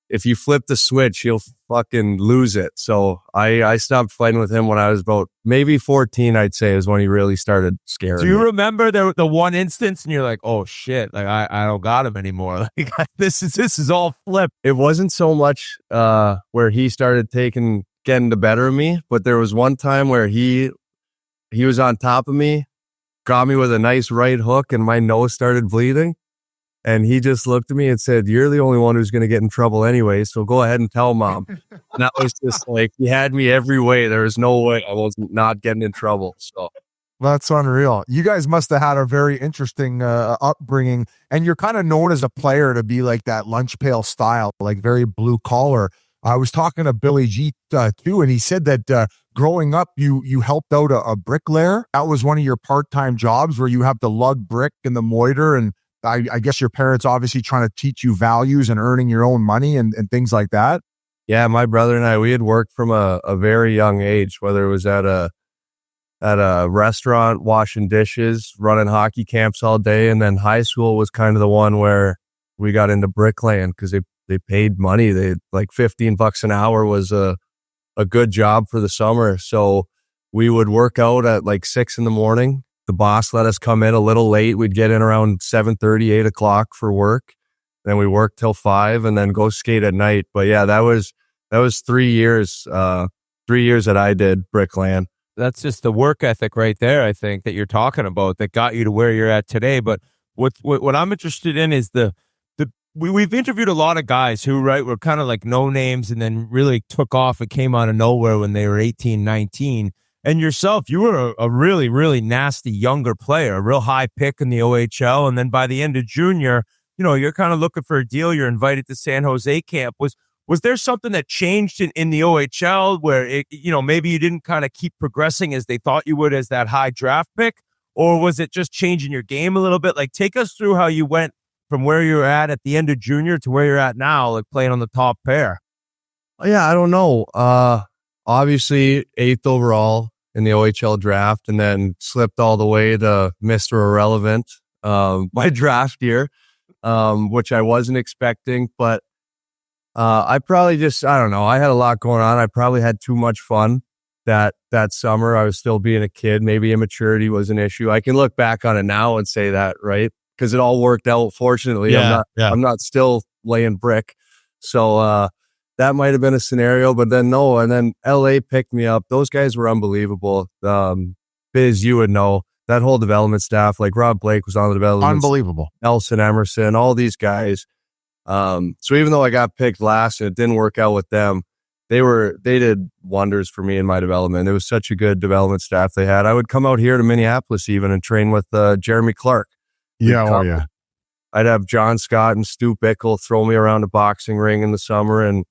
J: If you flip the switch, he'll fucking lose it. So I stopped fighting with him when I was about maybe 14, I'd say, is when he really started scaring me.
B: Do you remember the one instance and you're like, oh shit, like I don't got him anymore. Like this is all flipped.
J: It wasn't so much where he started getting the better of me, but there was one time where he was on top of me, got me with a nice right hook, and my nose started bleeding. And he just looked at me and said, "You're the only one who's going to get in trouble anyway, so go ahead and tell Mom." And that was just like, he had me every way. There was no way I was not getting in trouble. So
F: that's unreal. You guys must have had a very interesting upbringing, and you're kind of known as a player to be like that lunch pail style, like very blue collar. I was talking to Billy G too, and he said that growing up, you helped out a bricklayer. That was one of your part-time jobs where you have to lug brick in the moiter, and I guess your parents obviously trying to teach you values and earning your own money and things like that.
J: Yeah, my brother and I, we had worked from a very young age, whether it was at a restaurant, washing dishes, running hockey camps all day. And then high school was kind of the one where we got into bricklaying because they paid money. They like $15 an hour was a good job for the summer. So we would work out at like 6 a.m. The boss let us come in a little late. We'd get in around 7:30, 8 o'clock for work. Then we worked till 5 and then go skate at night. But yeah, that was 3 years, 3 years that I did bricklaying.
B: That's just the work ethic right there, I think, that you're talking about that got you to where you're at today. But what I'm interested in is we've interviewed a lot of guys who, right, were kind of like no names and then really took off and came out of nowhere when they were 18, 19. And yourself, you were a really, really nasty younger player, a real high pick in the OHL. And then by the end of junior, you're kind of looking for a deal. You're invited to San Jose camp. Was Was there something that changed in the OHL where it, maybe you didn't kind of keep progressing as they thought you would as that high draft pick? Or was it just changing your game a little bit? Like, take us through how you went from where you were at the end of junior to where you're at now, like playing on the top pair.
J: Yeah, I don't know. Obviously 8th overall in the OHL draft, and then slipped all the way to Mr. Irrelevant my draft year, which I wasn't expecting. But I probably I don't know. I had a lot going on. I probably had too much fun that summer. I was still being a kid. Maybe immaturity was an issue. I can look back on it now and say that, right? Because it all worked out. Fortunately, I'm not still laying brick. So that might have been a scenario, but then no. And then LA picked me up. Those guys were unbelievable. Biz, you would know that whole development staff. Like Rob Blake was on the development.
F: Unbelievable.
J: Nelson Emerson, all these guys. So even though I got picked last and it didn't work out with them, they did wonders for me in my development. It was such a good development staff they had. I would come out here to Minneapolis even and train with Jeremy Clark.
F: Yeah.
J: I'd have John Scott and Stu Bickle throw me around a boxing ring in the summer and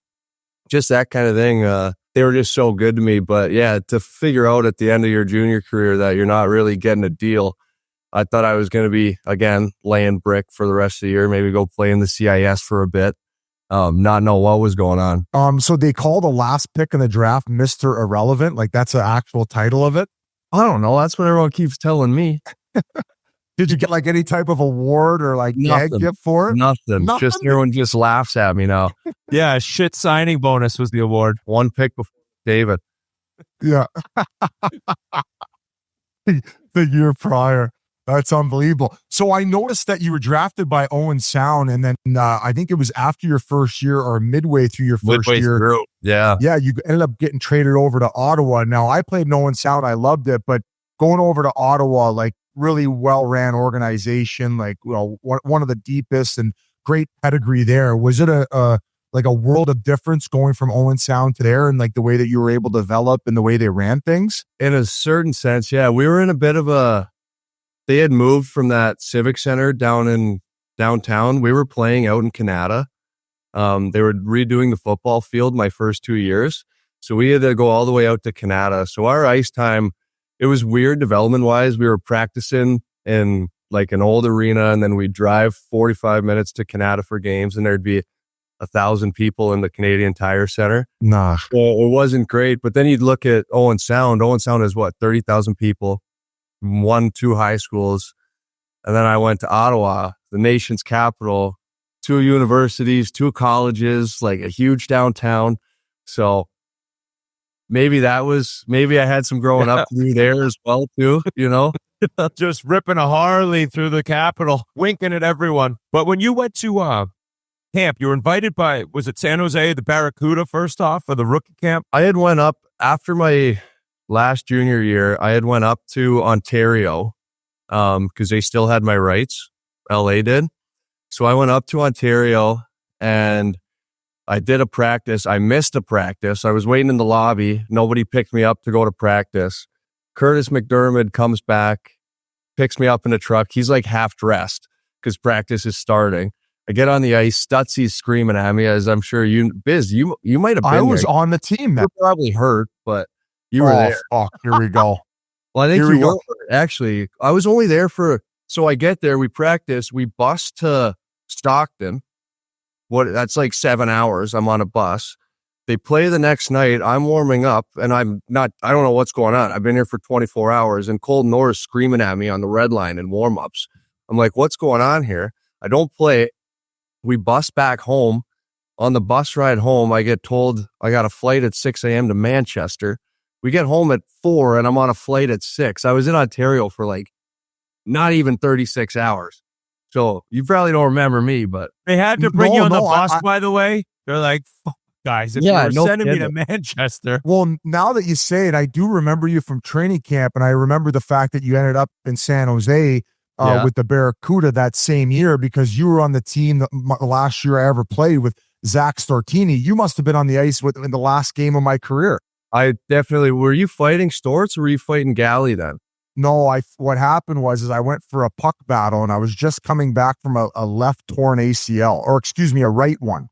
J: just that kind of thing. They were just so good to me. But yeah, to figure out at the end of your junior career that you're not really getting a deal, I thought I was going to be, again, laying brick for the rest of the year, maybe go play in the CIS for a bit, not know what was going on.
F: So they call the last pick in the draft Mr. Irrelevant. Like, that's the actual title of it.
J: I don't know. That's what everyone keeps telling me.
F: Did you get like any type of award or like gag gift for it?
J: Nothing. Just everyone just laughs at me now.
B: Yeah, shit signing bonus was the award.
J: One pick before David.
F: Yeah. The year prior. That's unbelievable. So I noticed that you were drafted by Owen Sound, and then I think it was after your first year or midway through your first year.
J: Through. Yeah.
F: Yeah, you ended up getting traded over to Ottawa. Now, I played in Owen Sound. I loved it, but going over to Ottawa, like, really well-ran organization, like, one of the deepest and great pedigree there. Was it a world of difference going from Owen Sound to there, and like the way that you were able to develop and the way they ran things?
J: In a certain sense, yeah. We were in a bit of they had moved from that Civic Center down in downtown. We were playing out in Canada. They were redoing the football field my first 2 years. So we had to go all the way out to Canada. So our ice time, it was weird development wise. We were practicing in like an old arena, and then we'd drive 45 minutes to Canada for games, and there'd be 1,000 people in the Canadian Tire Center.
F: Nah.
J: So it wasn't great. But then you'd look at Owen Sound. Owen Sound is 30,000 people, 1-2 high schools. And then I went to Ottawa, the nation's capital, 2 universities, 2 colleges, like a huge downtown. So maybe I had some growing up to do there as well, too,
B: Just ripping a Harley through the capital, winking at everyone. But when you went to camp, you were invited by, was it San Jose, the Barracuda first off, for the rookie camp?
J: I had went up after my last junior year. I had went up to Ontario because they still had my rights. LA did. So I went up to Ontario and I did a practice. I missed a practice. I was waiting in the lobby. Nobody picked me up to go to practice. Curtis McDermott comes back, picks me up in a truck. He's like half dressed because practice is starting. I get on the ice. Stutzy's screaming at me, as I'm sure Biz, you might have been
F: I was
J: there.
F: on the team.
J: You're probably hurt, but you were there.
F: Fuck, here we go.
J: Well, I think you were. Actually, I was only there so I get there, we practice, we bus to Stockton. That's like 7 hours. I'm on a bus. They play the next night. I'm warming up and I don't know what's going on. I've been here for 24 hours and Colton Orr is screaming at me on the red line in warm-ups. I'm like, what's going on here? I don't play. We bus back home. On the bus ride home, I get told I got a flight at 6 a.m. to Manchester. We get home at 4 and I'm on a flight at 6. I was in Ontario for like not even 36 hours. So you probably don't remember me, but
B: they had to bring you on the bus, by the way. They're like, guys, if you were sending me to Manchester.
F: Well, now that you say it, I do remember you from training camp, and I remember the fact that you ended up in San Jose with the Barracuda that same year because you were on the team the last year I ever played with Zach Stortini. You must have been on the ice in the last game of my career.
J: I definitely. Were you fighting Storts or were you fighting Galley then?
F: No, what happened was I went for a puck battle and I was just coming back from a left torn ACL, or excuse me, a right one.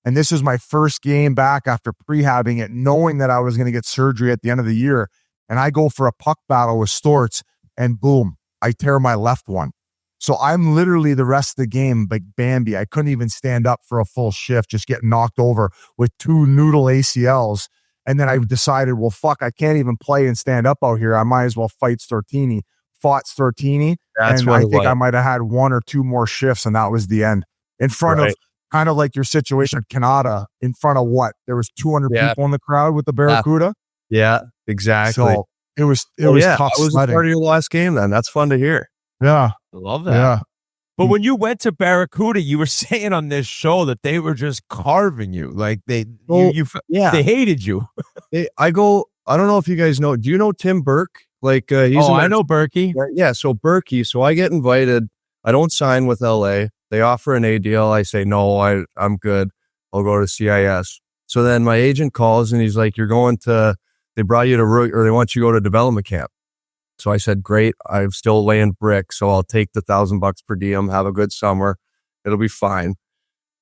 F: And this was my first game back after prehabbing it, knowing that I was going to get surgery at the end of the year. And I go for a puck battle with Storts, and boom, I tear my left one. So I'm literally the rest of the game like Bambi. I couldn't even stand up for a full shift, just getting knocked over with 2 noodle ACLs. And then I decided, well, fuck, I can't even play and stand up out here. I might as well fight Stortini. Fought Stortini, and I think I might have had 1 or 2 more shifts, and that was the end. In front of, kind of like your situation at Canada, in front of what? There was 200 people in the crowd with the Barracuda?
J: Yeah, exactly.
F: So it was tough
J: It was
F: sledding.
J: part of your last game then. That's fun to hear.
F: Yeah.
E: I love that.
F: Yeah.
B: But when you went to Barracuda, you were saying on this show that they were just carving you. Like they hated you.
J: I don't know if you guys know. Do you know Tim Burke? Like he's
B: I know Berkey.
J: Yeah, so Berkey. So I get invited. I don't sign with LA. They offer an A deal. I say no. I'm good. I'll go to CIS. So then my agent calls and he's like, "You're going to. They brought you to or they want you to go to development camp." So I said, "Great. I'm still laying bricks, so I'll take the $1,000 per diem. Have a good summer. It'll be fine."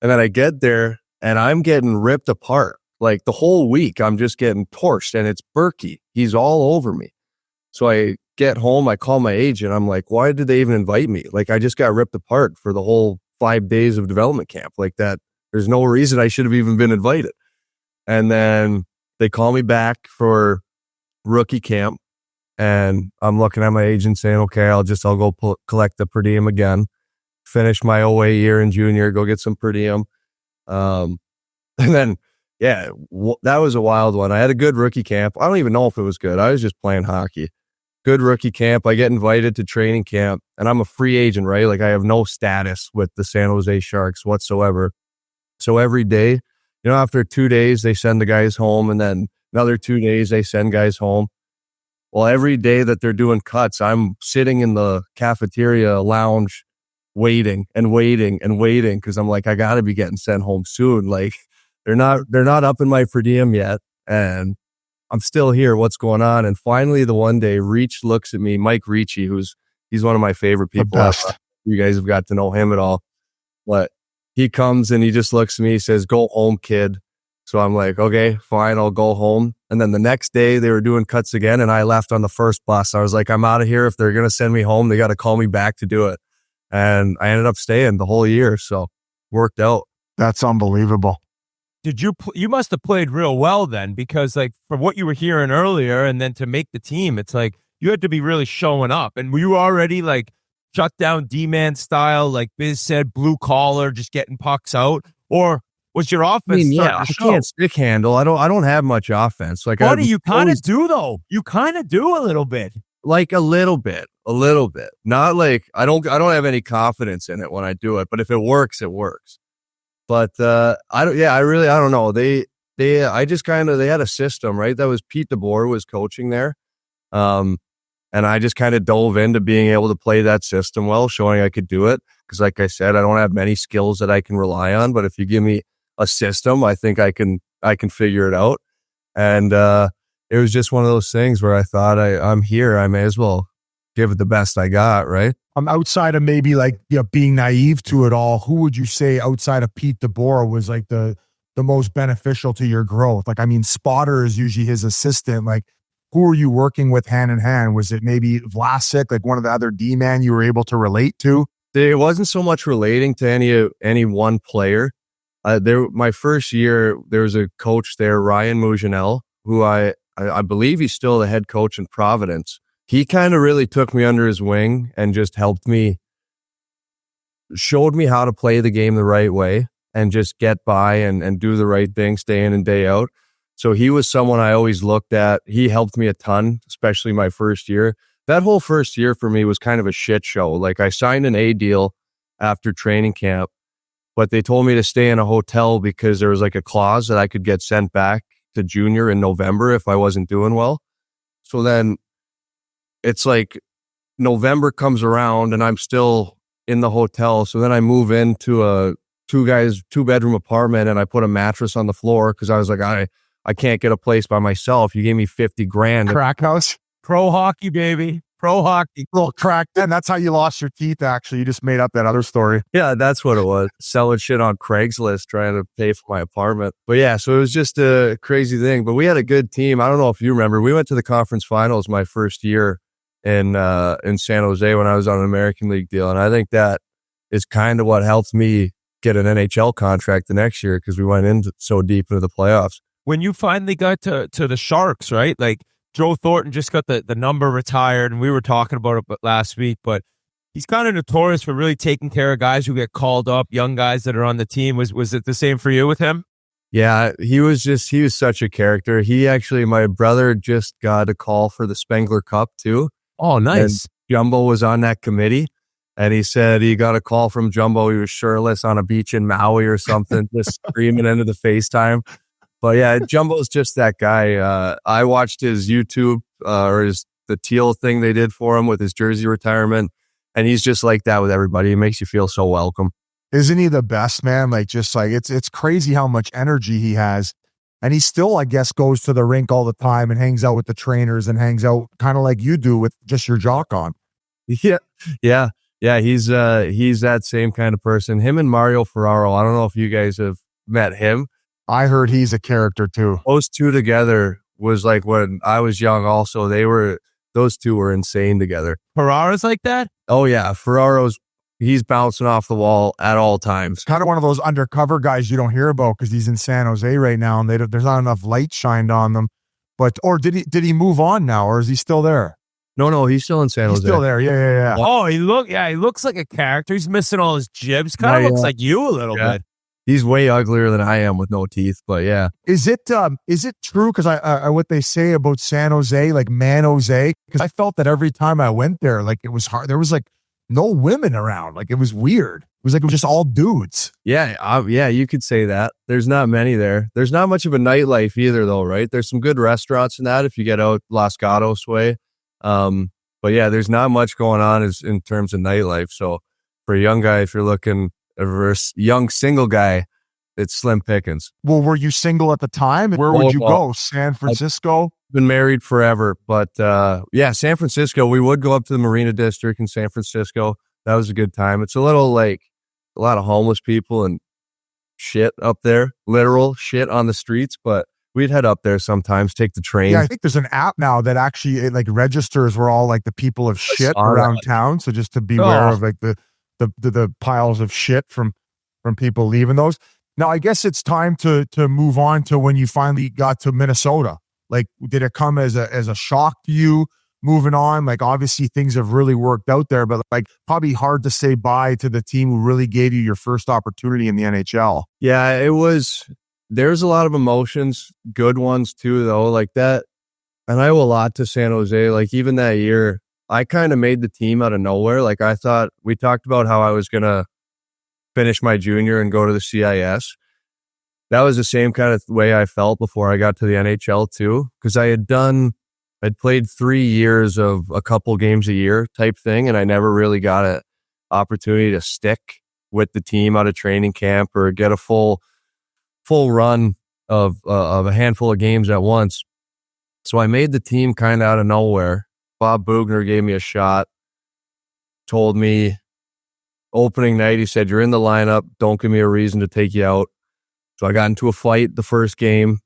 J: And then I get there and I'm getting ripped apart. Like the whole week, I'm just getting torched, and it's Berkey. He's all over me. So I get home, I call my agent. I'm like, why did they even invite me? Like, I just got ripped apart for the whole 5 days of development camp. Like that, there's no reason I should have even been invited. And then they call me back for rookie camp. And I'm looking at my agent saying, okay, I'll go collect the per diem again, finish my OA year in junior, go get some per diem. And then, that was a wild one. I had a good rookie camp. I don't even know if it was good. I was just playing hockey. Good rookie camp. I get invited to training camp, and I'm a free agent, right? Like I have no status with the San Jose Sharks whatsoever. So every day, after 2 days, they send the guys home, and then another 2 days, they send guys home. Well, every day that they're doing cuts, I'm sitting in the cafeteria lounge waiting because I'm like, I got to be getting sent home soon. Like they're not up in my per diem yet, and I'm still here. What's going on? And finally, the one day, Reach looks at me, Mike Ricci, he's one of my favorite people. You guys have got to know him at all. But he comes and he just looks at me, he says, "Go home, kid." So I'm like, okay, fine, I'll go home. And then the next day they were doing cuts again, and I left on the first bus. I was like, I'm out of here. If they're going to send me home, they got to call me back to do it. And I ended up staying the whole year. So worked out.
F: That's unbelievable.
B: You must have played real well then, because like from what you were hearing earlier, and then to make the team, it's like you had to be really showing up. And were you already like shut down D-man style, like Biz said, blue collar, just getting pucks out? Or was your offense
J: I can't stick handle. I don't have much offense. Like,
B: buddy, you kind of do though. You kind of do a little bit.
J: Like a little bit. Not like I don't have any confidence in it when I do it, but if it works, it works. But I don't know. They had a system, right? That was Pete DeBoer was coaching there. And I just kind of dove into being able to play that system well, showing I could do it. Because like I said, I don't have many skills that I can rely on, but if you give me a system, I think I can figure it out. And it was just one of those things where I thought I'm here. I may as well give it the best I got, right?
F: Outside of maybe like being naive to it all, who would you say outside of Pete DeBoer was like the most beneficial to your growth? Like, I mean, Spotter is usually his assistant. Like, who were you working with hand in hand? Was it maybe Vlasic, like one of the other D-man you were able to relate to?
J: It wasn't so much relating to any one player. My first year, there was a coach there, Ryan Mujanel, who I believe he's still the head coach in Providence. He kind of really took me under his wing and just helped me, showed me how to play the game the right way and just get by and do the right things day in and day out. So he was someone I always looked at. He helped me a ton, especially my first year. That whole first year for me was kind of a shit show. Like I signed an A deal after training camp, but they told me to stay in a hotel because there was like a clause that I could get sent back to junior in November if I wasn't doing well. So then it's like November comes around and I'm still in the hotel. So then I move into a 2-bedroom apartment and I put a mattress on the floor because I was like, I can't get a place by myself. You gave me $50,000.
F: Crack house?
B: Pro hockey, baby. pro hockey.
F: Little crack. And that's how you lost your teeth, actually. You just made up that other story.
J: Yeah, that's what it was. Selling shit on Craigslist, trying to pay for my apartment. But yeah, so it was just a crazy thing. But we had a good team. I don't know if you remember. We went to the conference finals my first year in San Jose when I was on an American League deal. And I think that is kind of what helped me get an NHL contract the next year because we went in so deep into the playoffs.
B: When you finally got to the Sharks, right? Like Joe Thornton just got the number retired, and we were talking about it last week, but he's kind of notorious for really taking care of guys who get called up, young guys that are on the team. Was it the same for you with him?
J: Yeah, he was such a character. He actually, my brother just got a call for the Spengler Cup too.
B: Oh, nice.
J: And Jumbo was on that committee, and he said he got a call from Jumbo. He was shirtless on a beach in Maui or something, just screaming into the FaceTime. But yeah, Jumbo's just that guy. I watched his YouTube or the teal thing they did for him with his jersey retirement, and he's just like that with everybody. He makes you feel so welcome.
F: Isn't he the best, man? Like, just like, it's crazy how much energy he has. And he still, I guess, goes to the rink all the time and hangs out with the trainers and hangs out kind of like you do with just your jock on.
J: Yeah. He's that same kind of person. Him and Mario Ferraro. I don't know if you guys have met him.
F: I heard he's a character too.
J: Those two together was like when I was young. Also, those two were insane together.
B: Ferraro's like that?
J: Oh yeah, he's bouncing off the wall at all times.
F: Kind of one of those undercover guys you don't hear about because he's in San Jose right now, and there's not enough light shined on them. But did he move on now, or is he still there?
J: No, he's still in San Jose.
F: He's still there. Yeah.
B: Oh, he looks like a character. He's missing all his jibs. Kind of looks like you a little bit.
J: He's way uglier than I am with no teeth, but yeah.
F: Is it true? Because I what they say about San Jose, like Man Jose, because I felt that every time I went there, like it was hard. There was like no women around. Like it was weird. It was just all dudes.
J: Yeah, you could say that. There's not many there. There's not much of a nightlife either, though, right? There's some good restaurants in that if you get out Los Gatos way. But yeah, there's not much going on in terms of nightlife. So for a young guy, if you're looking for a young single guy, it's slim pickings.
F: Well, were you single at the time? Where would you go? San Francisco?
J: I've been married forever, but yeah, San Francisco. We would go up to the Marina District in San Francisco. That was a good time. It's a little like a lot of homeless people and shit up there, literal shit on the streets, but we'd head up there sometimes, take the train.
F: Yeah, I think there's an app now that actually like registers where all like the people of shit around town. So just to beware of like the piles of shit from people leaving those. Now, I guess it's time to move on to when you finally got to Minnesota. Like, did it come as a shock to you moving on? Like, obviously things have really worked out there, but like probably hard to say bye to the team who really gave you your first opportunity in the NHL.
J: Yeah, it was. There's a lot of emotions, good ones too, though, like that. And I owe a lot to San Jose. Like even that year, I kind of made the team out of nowhere. Like I thought, we talked about how I was going to finish my junior and go to the CIS. That was the same kind of way I felt before I got to the NHL too. Because I'd played 3 years of a couple games a year type thing. And I never really got an opportunity to stick with the team out of training camp or get a full run of a handful of games at once. So I made the team kind of out of nowhere. Bob Bugner gave me a shot, told me opening night, he said, "You're in the lineup. Don't give me a reason to take you out." So I got into a fight the first game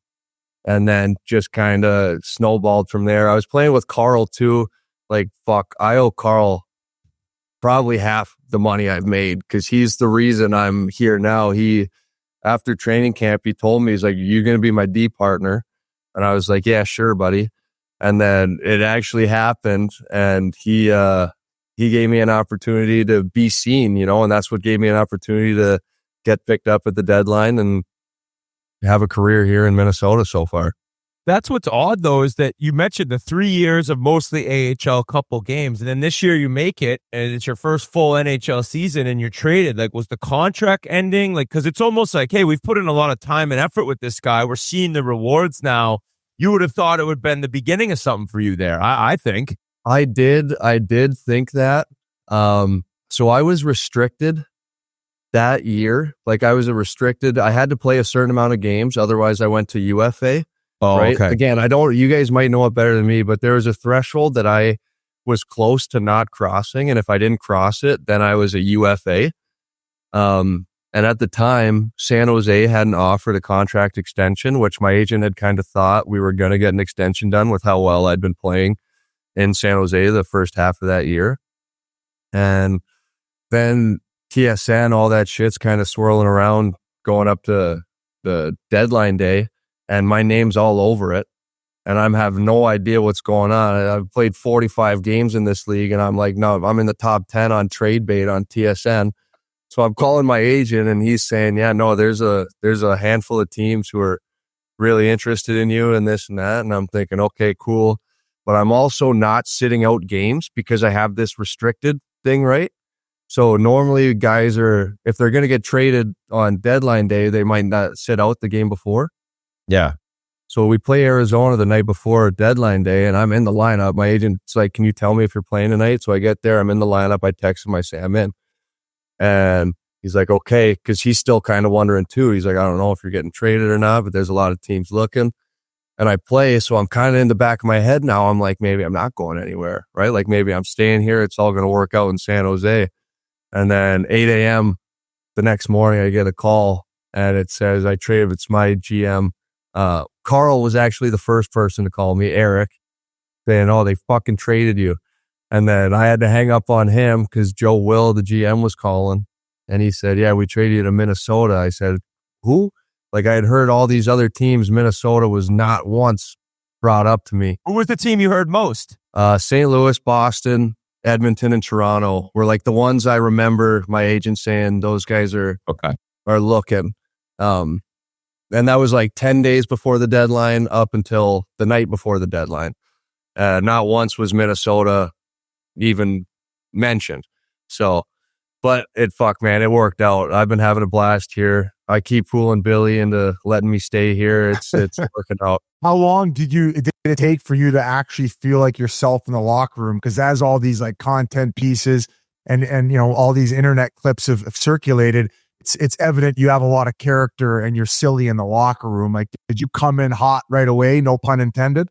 J: and then just kind of snowballed from there. I was playing with Carl too. Like, fuck, I owe Carl probably half the money I've made because he's the reason I'm here now. After training camp, he told me, he's like, "You're going to be my D partner." And I was like, "Yeah, sure, buddy." And then it actually happened. And he gave me an opportunity to be seen, and that's what gave me an opportunity to get picked up at the deadline and have a career here in Minnesota so far.
B: That's what's odd, though, is that you mentioned the 3 years of mostly AHL couple games, and then this year you make it, and it's your first full NHL season, and you're traded. Like, was the contract ending? Like, because it's almost like, hey, we've put in a lot of time and effort with this guy. We're seeing the rewards now. You would have thought it would have been the beginning of something for you there, I think.
J: I did think that. So I was restricted that year. Like, I had to play a certain amount of games. Otherwise, I went to UFA.
B: Oh,
J: right?
B: okay.
J: Again, you guys might know it better than me, but there was a threshold that I was close to not crossing. And if I didn't cross it, then I was a UFA. And at the time, San Jose hadn't offered a contract extension, which my agent had kind of thought we were going to get an extension done with how well I'd been playing in San Jose the first half of that year. And then TSN, all that shit's kind of swirling around going up to the deadline day, and my name's all over it. And I'm have no idea what's going on. I've played 45 games in this league, and I'm like, no, I'm in the top 10 on trade bait on TSN. So I'm calling my agent, and he's saying, yeah, no, there's a handful of teams who are really interested in you and this and that. And I'm thinking, okay, cool. But I'm also not sitting out games because I have this restricted thing, right? So normally guys are, if they're going to get traded on deadline day, they might not sit out the game before.
E: Yeah.
J: So we play Arizona the night before deadline day, and I'm in the lineup. My agent's like, can you tell me if you're playing tonight? So I get there, I'm in the lineup. I text him, I say, I'm in. And he's like, okay, because he's still kind of wondering too. He's like, I don't know if you're getting traded or not, but there's a lot of teams looking. And I play, so I'm kind of in the back of my head now. I'm like, maybe I'm not going anywhere, right? Like maybe I'm staying here. It's all going to work out in San Jose. And then 8 a.m. the next morning, I get a call, and it says I traded. It's my GM. Carl was actually the first person to call me, Eric, saying, oh, they fucking traded you. And then I had to hang up on him because Joe Will, the GM, was calling. And he said, yeah, we traded you to Minnesota. I said, who? Like, I had heard all these other teams. Minnesota was not once brought up to me.
B: Who was the team you heard most?
J: St. Louis, Boston, Edmonton, and Toronto were like the ones I remember my agent saying those guys are looking. And that was like 10 days before the deadline up until the night before the deadline. Not once was Minnesota even mentioned. So, but it worked out. I've been having a blast here. I keep fooling Billy into letting me stay here. It's working out.
F: How long did it take for you to actually feel like yourself in the locker room? Because as all these like content pieces and you know all these internet clips have circulated, it's evident you have a lot of character and you're silly in the locker room. Like, did you come in hot right away? No pun intended.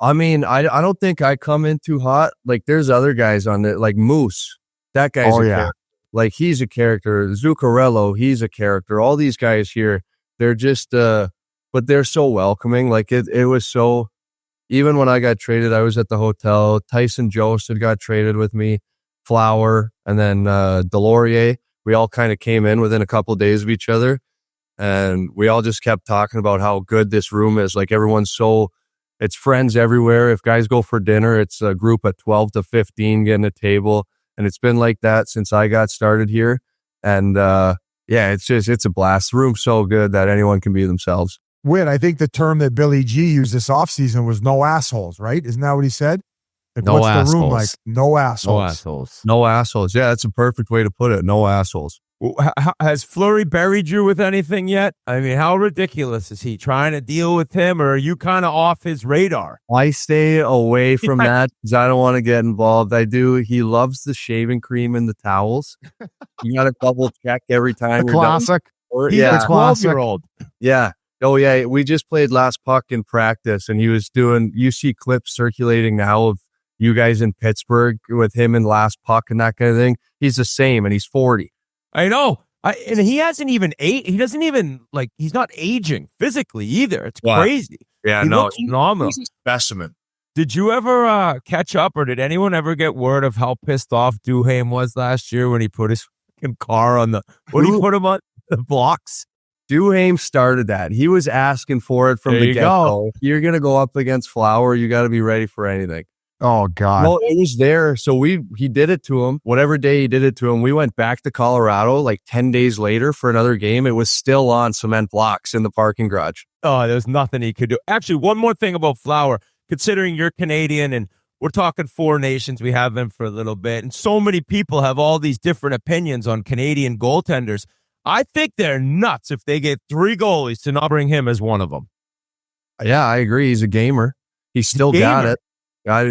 J: I mean, I don't think I come in too hot. Like, there's other guys on it, like Moose. That guy's character. Like, he's a character. Zuccarello, he's a character. All these guys here, they're just, but they're so welcoming. Like, it was so, even when I got traded, I was at the hotel. Tyson Jost had got traded with me, Flower, and then Delorier. We all kind of came in within a couple of days of each other. And we all just kept talking about how good this room is. Like, everyone's so, it's friends everywhere. If guys go for dinner, it's a group of 12 to 15 getting a table. And it's been like that since I got started here. And it's a blast. The room's so good that anyone can be themselves.
F: Whit, I think the term that Billy G used this offseason was no assholes, right? Isn't that what he said? Like,
E: no
F: what's
E: assholes.
F: the room like? No assholes.
E: No assholes.
J: No assholes. Yeah, that's a perfect way to put it. No assholes.
B: Has Fleury buried you with anything yet? I mean, how ridiculous is he? Trying to deal with him, or are you kind of off his radar?
J: I stay away from that because I don't want to get involved. I do. He loves the shaving cream and the towels. You got to double check every time.
F: Classic.
B: He's a 12-year-old.
J: Yeah. Oh, yeah. We just played last puck in practice, and he was doing, you see clips circulating now of you guys in Pittsburgh with him in last puck and that kind of thing. He's the same, and he's 40.
B: I know. And he hasn't even he doesn't even, like, he's not aging physically either. It's crazy.
J: Yeah,
B: he looks phenomenal.
J: He's a specimen.
B: Did you ever catch up, or did anyone ever get word of how pissed off Duhaime was last year when he put his fucking car on what did he put him on? The blocks?
J: Duhaime started that. He was asking for it from the get-go. You're going to go up against Flower. You got to be ready for anything.
F: Oh, God.
J: Well, it was there. So he did it to him. Whatever day he did it to him, we went back to Colorado like 10 days later for another game. It was still on cement blocks in the parking garage.
B: Oh, there's nothing he could do. Actually, one more thing about Flower, considering you're Canadian and we're talking 4 nations, we have them for a little bit, and so many people have all these different opinions on Canadian goaltenders. I think they're nuts if they get 3 goalies to not bring him as one of them.
J: Yeah, I agree. He's a gamer. He's still got it.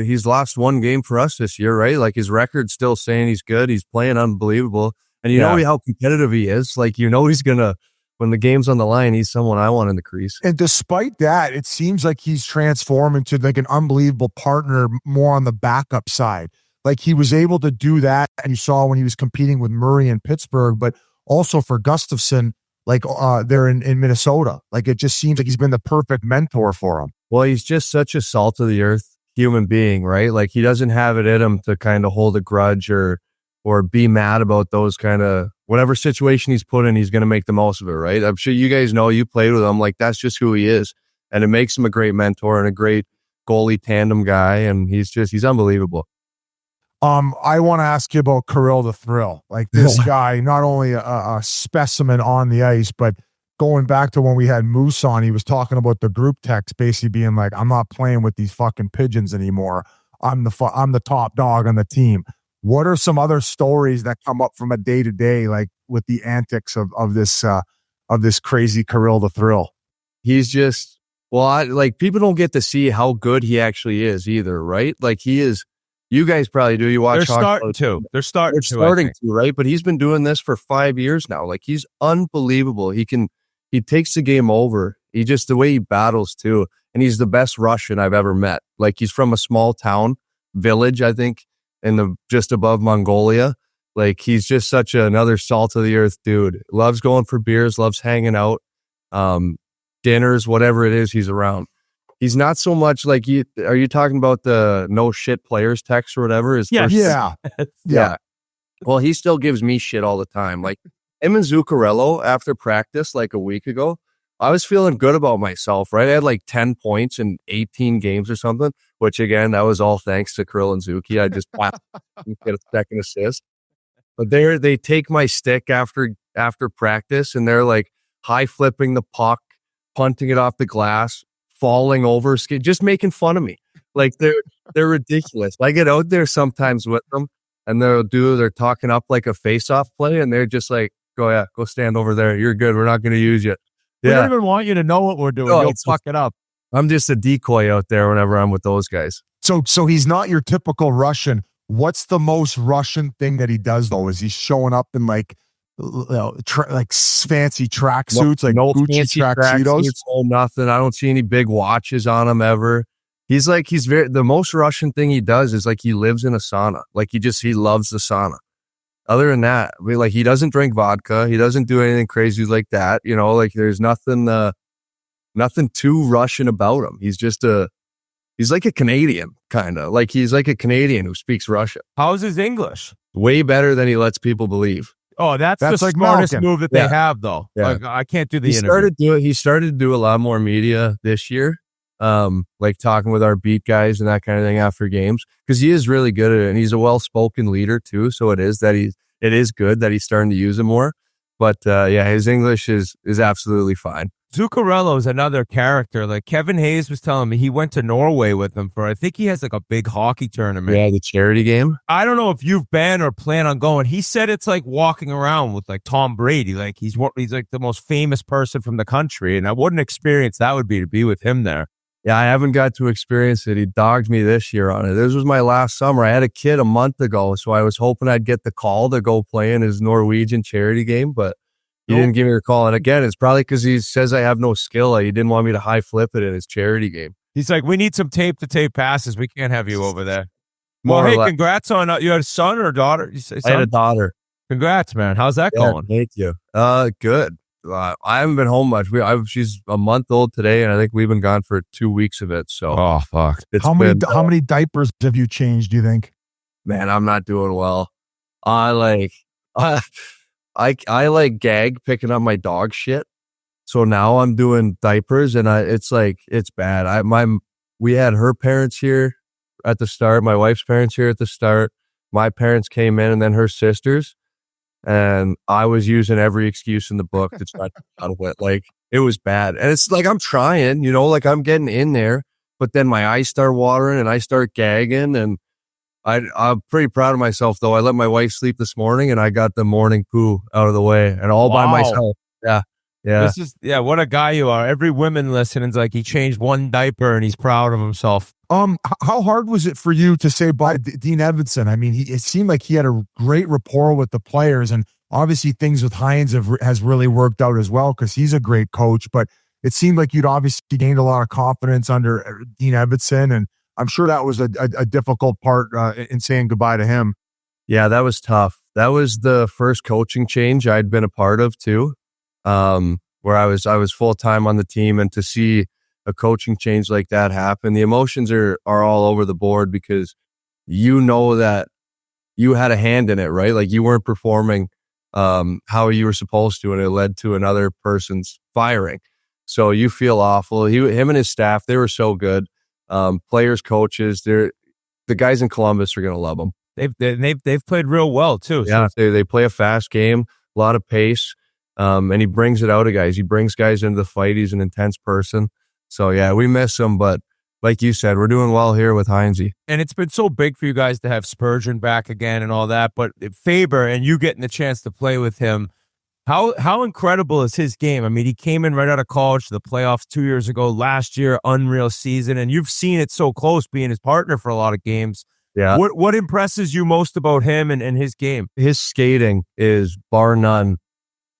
J: He's lost 1 game for us this year, right? Like, his record's still saying he's good. He's playing unbelievable. And you know how competitive he is. Like, you know, he's going to, when the game's on the line, he's someone I want in the crease.
F: And despite that, it seems like he's transformed into like an unbelievable partner more on the backup side. Like he was able to do that, and you saw when he was competing with Murray in Pittsburgh, but also for Gustafsson, like there in Minnesota. Like it just seems like he's been the perfect mentor for him.
J: Well, he's just such a salt of the earth human being, right? Like he doesn't have it in him to kind of hold a grudge or be mad about those kind of whatever situation he's put in. He's going to make the most of it, right? I'm sure you guys know, you played with him. Like that's just who he is, and it makes him a great mentor and a great goalie tandem guy. And he's unbelievable.
F: I want to ask you about Kirill the Thrill. Like this guy, not only a specimen on the ice, but going back to when we had Moose on, he was talking about the group text, basically being like, "I'm not playing with these fucking pigeons anymore. I'm the top dog on the team." What are some other stories that come up from a day to day, like with the antics of this crazy Kirill the Thrill?
J: He's just like people don't get to see how good he actually is either, right? Like he is. You guys probably do. You watch.
B: They're starting to. They're starting
J: to, right? But he's been doing this for 5 years now. Like he's unbelievable. He takes the game over. The way he battles too. And he's the best Russian I've ever met. Like he's from a small town village, I think, just above Mongolia. Like he's just such another salt of the earth dude. Loves going for beers, loves hanging out, dinners, whatever it is he's around. He's not so much like you. Are you talking about the no shit players text or whatever?
F: Yeah.
J: Well, he still gives me shit all the time. Like him and Zuccarello after practice, like a week ago, I was feeling good about myself, right? I had like 10 points in 18 games or something, which again, that was all thanks to Kirill and Zuki. I just get a second assist. But they take my stick after practice and they're like high flipping the puck, punting it off the glass, falling over, just making fun of me. Like they're ridiculous. I get out there sometimes with them and they're talking up like a face-off play and they're just like, go stand over there. You're good. We're not going to use you.
B: We don't even want you to know what we're doing. You'll fuck it up.
J: I'm just a decoy out there whenever I'm with those guys.
F: So he's not your typical Russian. What's the most Russian thing that he does though? Is he showing up in like fancy tracksuits, like no Gucci tracksuits?
J: Nothing. I don't see any big watches on him ever. The most Russian thing he does is like he lives in a sauna. Like he loves the sauna. Other than that, he doesn't drink vodka. He doesn't do anything crazy like that. You know, like there's nothing too Russian about him. He's like a Canadian, kind of. Like he's like a Canadian who speaks Russian.
B: How's his English?
J: Way better than he lets people believe.
B: Oh, that's the
F: like
B: smartest
F: Malkin.
B: move that they have, though.
J: Yeah.
B: Like, I can't do the
J: He started to do a lot more media this year, like talking with our beat guys and that kind of thing after games, because he is really good at it, and he's a well-spoken leader too. So it is good that he's starting to use it more. But his English is absolutely fine.
B: Zuccarello is another character. Like Kevin Hayes was telling me, he went to Norway with him I think he has like a big hockey tournament.
J: Yeah, the charity game.
B: I don't know if you've been or plan on going. He said it's like walking around with like Tom Brady. Like he's like the most famous person from the country. And what an experience that would be to be with him there.
J: Yeah, I haven't got to experience it. He dogged me this year on it. This was my last summer. I had a kid a month ago, so I was hoping I'd get the call to go play in his Norwegian charity game, but he didn't give me a call. And again, it's probably because he says I have no skill. He didn't want me to high flip it in his charity game.
B: He's like, we need some tape-to-tape passes. We can't have you over there. Well, hey, congrats on you had a son or a daughter? You say son?
J: I had a daughter.
B: Congrats, man. How's that going?
J: Thank you. Good. I haven't been home much. She's a month old today, and I think we've been gone for 2 weeks of it. So,
B: oh fuck!
F: How many diapers have you changed? Do you think?
J: Man, I'm not doing well. I like gag picking up my dog shit. So now I'm doing diapers, and it's bad. We had her parents here at the start, my wife's parents here at the start. My parents came in, and then her sisters. And I was using every excuse in the book to try to get out of it. Like, it was bad. And it's like, I'm trying, like I'm getting in there, but then my eyes start watering and I start gagging. And I'm pretty proud of myself, though. I let my wife sleep this morning and I got the morning poo out of the way and all by myself. Yeah. Yeah.
B: What a guy you are. Every woman listening's like, he changed one diaper and he's proud of himself.
F: How hard was it for you to say bye to Dean Evansson? I mean, it seemed like he had a great rapport with the players, and obviously things with Hines has really worked out as well because he's a great coach. But it seemed like you'd obviously gained a lot of confidence under Dean Evansson, and I'm sure that was a difficult part in saying goodbye to him.
J: Yeah, that was tough. That was the first coaching change I'd been a part of too, where I was full-time on the team, and to see a coaching change like that happen, the emotions are all over the board, because you know that you had a hand in it, right? Like, you weren't performing how you were supposed to, and it led to another person's firing. So you feel awful. Him and his staff, they were so good. Players, coaches, the guys in Columbus are going to love him.
B: They've played real well too.
J: Yeah, they play a fast game, a lot of pace, and he brings it out of guys. He brings guys into the fight. He's an intense person. So yeah, we miss him, but like you said, we're doing well here with Heinze.
B: And it's been so big for you guys to have Spurgeon back again and all that. But Faber and you getting the chance to play with him, how incredible is his game? I mean, he came in right out of college to the playoffs 2 years ago. Last year, unreal season, and you've seen it so close, being his partner for a lot of games.
J: Yeah.
B: What impresses you most about him and his game?
J: His skating is bar none.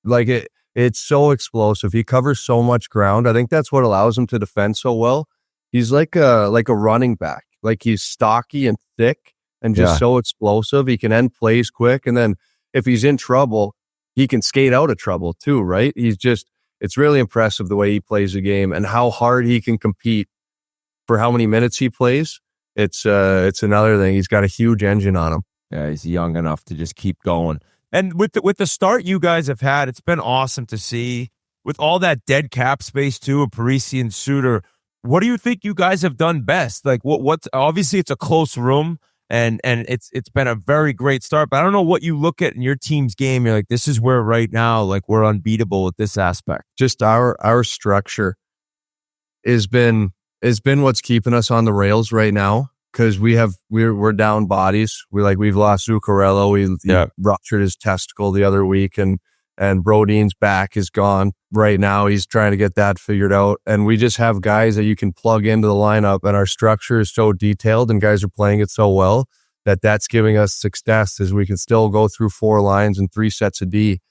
J: Like, it's so explosive. He covers so much ground. I think that's what allows him to defend so well. He's like a running back. Like, he's stocky and thick and just so explosive. He can end plays quick. And then if he's in trouble, he can skate out of trouble too, right? It's really impressive the way he plays the game and how hard he can compete for how many minutes he plays. It's another thing. He's got a huge engine on him.
B: Yeah, he's young enough to just keep going. And with the start you guys have had, it's been awesome to see. With all that dead cap space too, of Parisi and Suter, what do you think you guys have done best? Like, what's obviously it's a close room, and it's been a very great start. But I don't know what you look at in your team's game. You're like, this is where right now, like, we're unbeatable with this aspect.
J: Just our structure has been what's keeping us on the rails right now, because we're down bodies. We've lost Zuccarello. He ruptured his testicle the other week, and Brodeen's back is gone right now. He's trying to get that figured out, and we just have guys that you can plug into the lineup, and our structure is so detailed, and guys are playing it so well that's giving us success, as we can still go through 4 lines and 3 sets of D,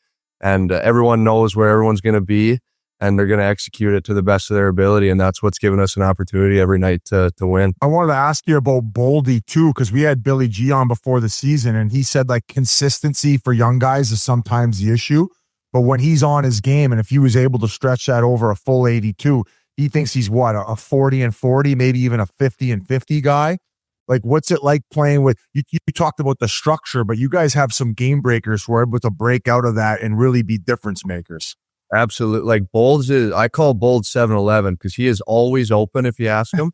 J: and everyone knows where everyone's going to be, and they're going to execute it to the best of their ability. And that's what's given us an opportunity every night to win.
F: I wanted to ask you about Boldy too, because we had Billy G on before the season, and he said, like, consistency for young guys is sometimes the issue. But when he's on his game, and if he was able to stretch that over a full 82, he thinks he's what, a 40 and 40, maybe even a 50 and 50 guy. Like, what's it like playing with, you talked about the structure, but you guys have some game breakers who are able to break out of that and really be difference makers.
J: Absolutely. Like, I call Bold 7-Eleven, because he is always open if you ask him.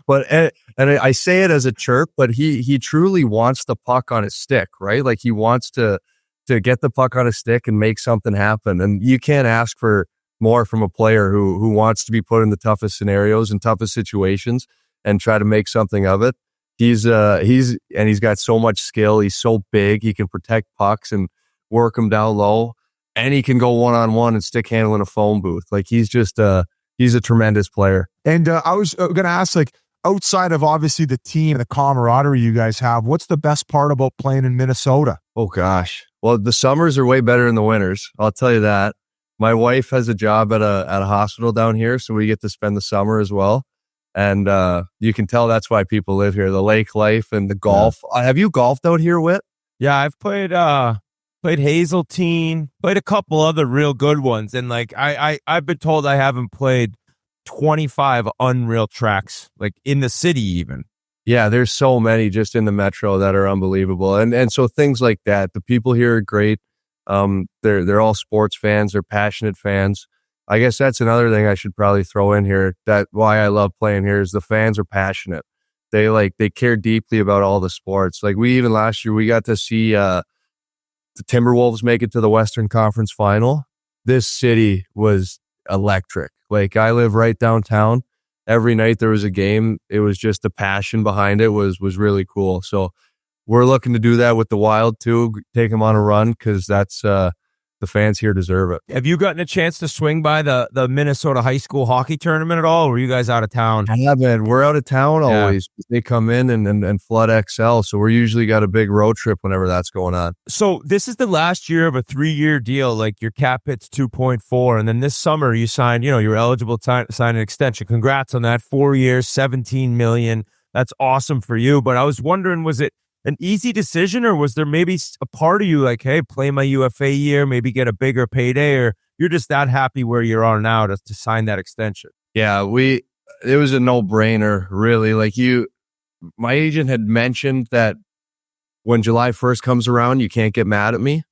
J: But and I say it as a chirp, but he truly wants the puck on his stick, right? Like, he wants to get the puck on his stick and make something happen. And you can't ask for more from a player who wants to be put in the toughest scenarios and toughest situations and try to make something of it. He's got so much skill. He's so big. He can protect pucks and work them down low. And he can go one-on-one and stick handle in a phone booth. Like, he's a tremendous player.
F: And I was going to ask, like, outside of obviously the team and the camaraderie you guys have, what's the best part about playing in Minnesota?
J: Oh gosh. Well, the summers are way better than the winters. I'll tell you that. My wife has a job at a hospital down here, so we get to spend the summer as well. And you can tell that's why people live here. The lake life and the golf. Yeah. Have you golfed out here, Whit?
B: Yeah, I've played Hazeltine, played a couple other real good ones, and like I've been told I haven't played 25 unreal tracks, like in the city even.
J: Yeah, there's so many just in the metro that are unbelievable, and so things like that. The people here are great. They're all sports fans. They're passionate fans. I guess that's another thing I should probably throw in here. That why I love playing here is the fans are passionate. They care deeply about all the sports. Like, even last year we got to see the Timberwolves make it to the Western Conference Final. This city was electric. Like, I live right downtown. Every night there was a game. It was just the passion behind it was really cool. So we're looking to do that with the Wild too. Take them on a run, because that's the fans here deserve it.
B: Have you gotten a chance to swing by the Minnesota high school hockey tournament at all? Or were you guys out of town?
J: Yeah, man, we're out of town always. They come in and flood XL, so we're usually got a big road trip whenever that's going on.
B: So this is the last year of a 3-year deal. Like, your cap hits 2.4, and then this summer you signed. You were eligible to sign an extension. Congrats on that. 4 years, $17 million. That's awesome for you. But I was wondering, was it an easy decision, or was there maybe a part of you like, hey, play my UFA year, maybe get a bigger payday, or you're just that happy where you are now to sign that extension?
J: Yeah, it was a no-brainer, really. My agent had mentioned that when July 1st comes around, you can't get mad at me.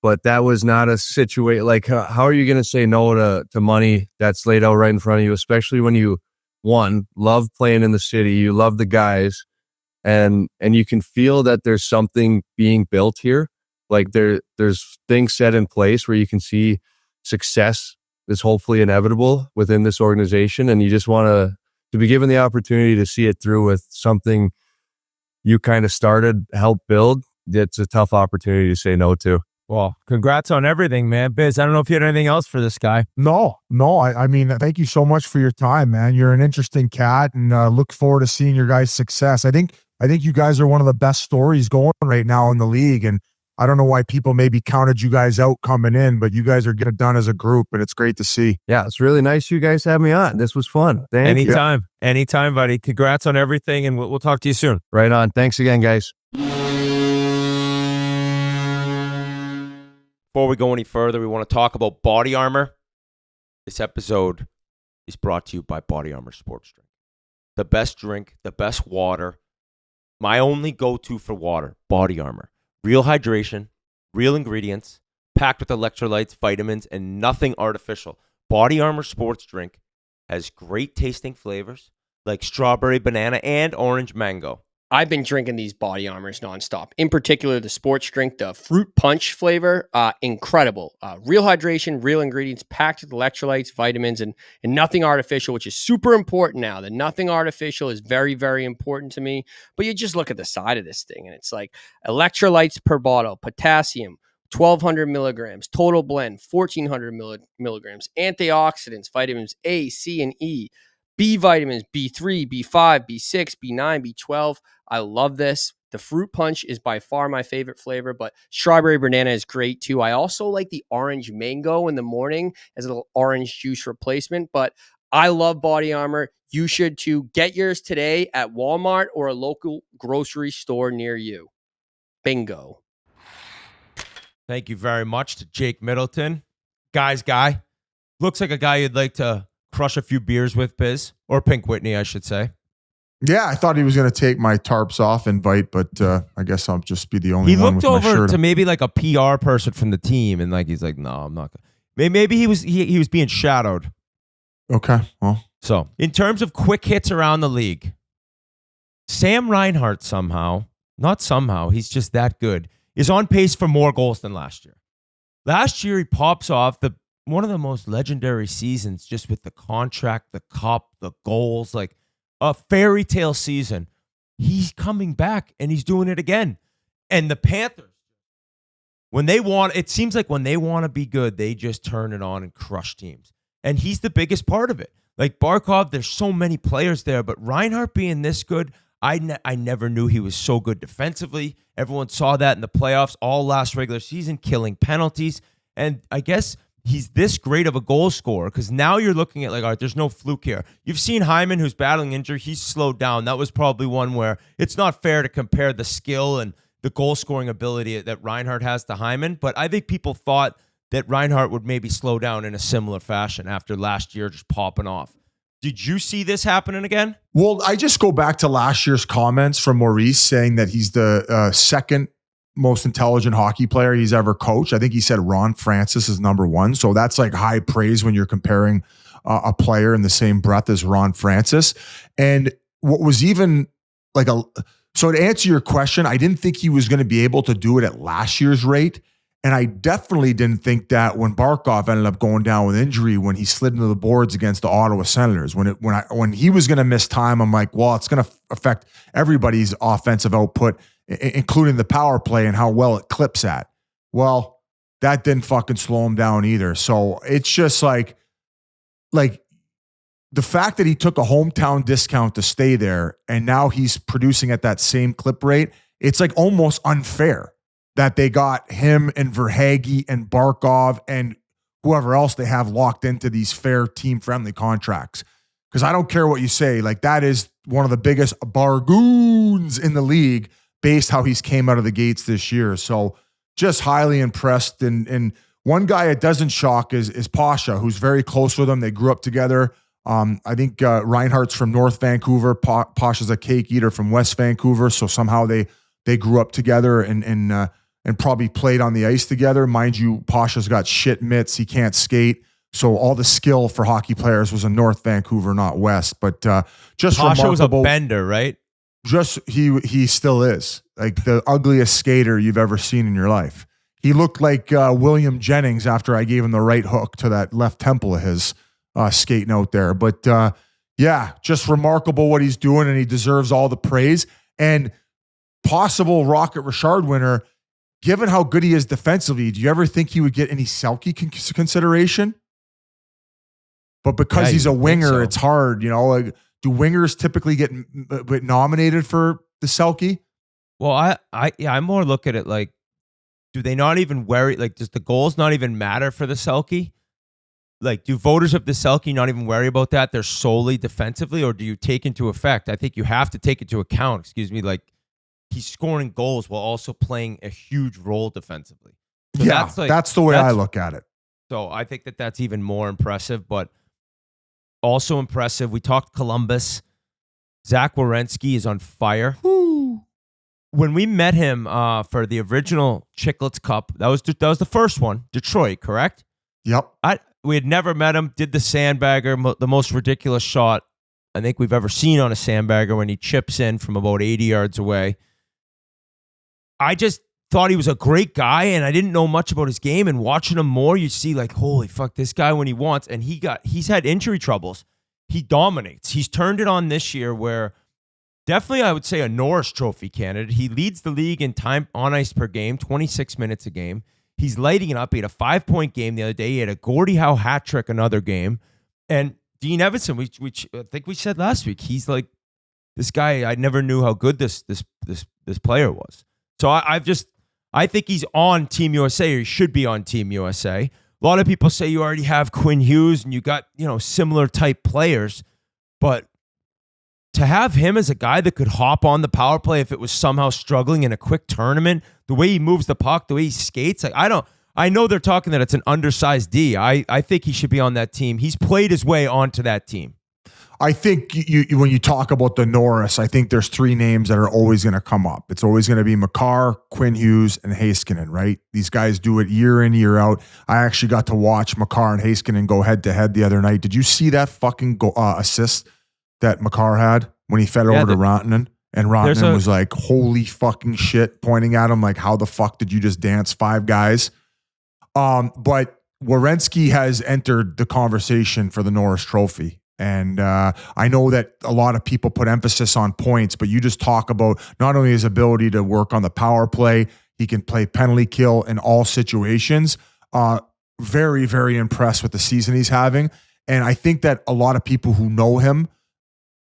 J: But that was not a situation. Like, how are you going to say no to money that's laid out right in front of you, especially when you, one, love playing in the city, you love the guys, and you can feel that there's something being built here. Like there's things set in place where you can see success is hopefully inevitable within this organization, and you just want to be given the opportunity to see it through with something you kind of started, helped build. It's a tough opportunity to say no to.
B: Well, congrats on everything, man. Biz, I don't know if you had anything else for this guy.
F: No. I mean, thank you so much for your time, man. You're an interesting cat, and look forward to seeing your guys' success. I think you guys are one of the best stories going right now in the league, and I don't know why people maybe counted you guys out coming in, but you guys are getting it done as a group, and it's great to see.
J: Yeah, it's really nice you guys have me on. This was fun. Thank you.
B: Anytime, buddy. Congrats on everything, and we'll talk to you soon.
J: Right on. Thanks again, guys.
E: Before we go any further, we want to talk about body armor. This episode is brought to you by Body Armor Sports Drink. The best drink, the best water. My only go-to for water, Body Armor. Real hydration, real ingredients, packed with electrolytes, vitamins, and nothing artificial. Body Armor Sports Drink has great tasting flavors like strawberry, banana, and orange mango.
H: I've been drinking these Body Armors nonstop. In particular, the sports drink, the fruit punch flavor, incredible. Real hydration, real ingredients, packed with electrolytes, vitamins, and nothing artificial, which is super important now. The nothing artificial is very, very important to me. But you just look at the side of this thing, and it's like electrolytes per bottle, potassium, 1,200 milligrams, total blend, 1,400 milligrams, antioxidants, vitamins A, C, and E, B vitamins, B3, B5, B6, B9, B12. I love this. The fruit punch is by far my favorite flavor, but strawberry banana is great too. I also like the orange mango in the morning as a little orange juice replacement, but I love Body Armor. You should too. Get yours today at Walmart or a local grocery store near you. Bingo.
E: Thank you very much to Jake Middleton. Guy's guy. Looks like a guy you'd like to crush a few beers with, Biz. Or Pink Whitney, I should say.
F: Yeah, I thought he was going to take my tarps off invite, but I guess I'll just be the only one with my shirt.
E: He looked over to maybe like a PR person from the team, and like he's like, no, I'm not gonna. Maybe he was being shadowed.
F: Okay, well.
E: So, in terms of quick hits around the league, Sam Reinhart he's just that good, is on pace for more goals than last year. Last year, he pops off one of the most legendary seasons just with the contract, the cup, the goals, like a fairy tale season. He's coming back and he's doing it again. And the Panthers, it seems like when they want to be good, they just turn it on and crush teams. And he's the biggest part of it. Like Barkov, there's so many players there, but Reinhart being this good, I never knew he was so good defensively. Everyone saw that in the playoffs, all last regular season, killing penalties. And I guess he's this great of a goal scorer because now you're looking at like, all right, there's no fluke here. You've seen Hyman, who's battling injury. He's slowed down. That was probably one where it's not fair to compare the skill and the goal scoring ability that Reinhart has to Hyman. But I think people thought that Reinhart would maybe slow down in a similar fashion after last year just popping off. Did you see this happening again?
F: Well, I just go back to last year's comments from Maurice saying that he's the second most intelligent hockey player he's ever coached. I think he said Ron Francis is number one. So that's like high praise when you're comparing a player in the same breath as Ron Francis. And what was even like so to answer your question, I didn't think he was going to be able to do it at last year's rate. And I definitely didn't think that when Barkov ended up going down with injury, when he slid into the boards against the Ottawa Senators, when he was going to miss time, I'm like, well, it's going to affect everybody's offensive output, including the power play and how well it clips at. Well, that didn't fucking slow him down either. So it's just like the fact that he took a hometown discount to stay there and now he's producing at that same clip rate, it's like almost unfair that they got him and Verhaeghe and Barkov and whoever else they have locked into these fair team-friendly contracts. because I don't care what you say. Like, that is one of the biggest bargoons in the league based how he's came out of the gates this year. So just highly impressed. And one guy it doesn't shock is Pasha, who's very close with him. They grew up together. I think Reinhardt's from North Vancouver. Pasha's a cake eater from West Vancouver. So somehow they grew up together and probably played on the ice together. Mind you, Pasha's got shit mitts. He can't skate. So all the skill for hockey players was in North Vancouver, not West. But just
E: Pasha was a
F: remarkable.
E: bender, right?
F: Just he still is like the ugliest skater you've ever seen in your life. He looked like William Jennings after I gave him the right hook to that left temple of his skating out there. But yeah, just remarkable what he's doing, and he deserves all the praise. And possible Rocket Richard winner, given how good he is defensively, do you ever think he would get any Selke consideration? But because he's a winger, it's hard, you know. Like, do wingers typically get nominated for the Selke?
E: Well, I more look at it like, do they not even worry? Like, does the goals not even matter for the Selke? Like, do voters of the Selke not even worry about that? They're solely defensively, or do you take into effect? I think you have to take into account, like, he's scoring goals while also playing a huge role defensively. So
F: yeah, that's the way I look at it.
E: So I think that's even more impressive, but also impressive. We talked Columbus. Zach Werenski is on fire. Woo. When we met him for the original Chiclets Cup, that was the first one, Detroit, correct?
F: Yep.
E: We had never met him, did the sandbagger, the most ridiculous shot I think we've ever seen on a sandbagger when he chips in from about 80 yards away. I just thought he was a great guy, and I didn't know much about his game. And watching him more, you see, like, holy fuck, this guy when he wants. And he's had injury troubles. He dominates. He's turned it on this year where definitely I would say a Norris Trophy candidate. He leads the league in time on ice per game, 26 minutes a game. He's lighting it up. He had a 5-point game the other day. He had a Gordie Howe hat trick another game. And Dean Evanson, which I think we said last week, he's like this guy. I never knew how good this player was. So I think he's on Team USA, or he should be on Team USA. A lot of people say you already have Quinn Hughes and you got, similar type players, but to have him as a guy that could hop on the power play if it was somehow struggling in a quick tournament, the way he moves the puck, the way he skates, like I know they're talking that it's an undersized D. I think he should be on that team. He's played his way onto that team.
F: I think when you talk about the Norris, I think there's three names that are always going to come up. It's always going to be Makar, Quinn Hughes, and Heiskanen, right? These guys do it year in, year out. I actually got to watch Makar and Heiskanen go head-to-head the other night. Did you see that fucking assist that Makar had when he fed over to Rantanen? And Rantanen was like, holy fucking shit, pointing at him like, how the fuck did you just dance 5 guys? But Werenski has entered the conversation for the Norris Trophy. And I know that a lot of people put emphasis on points, but you just talk about not only his ability to work on the power play, he can play penalty kill in all situations. Very, very impressed with the season he's having. And I think that a lot of people who know him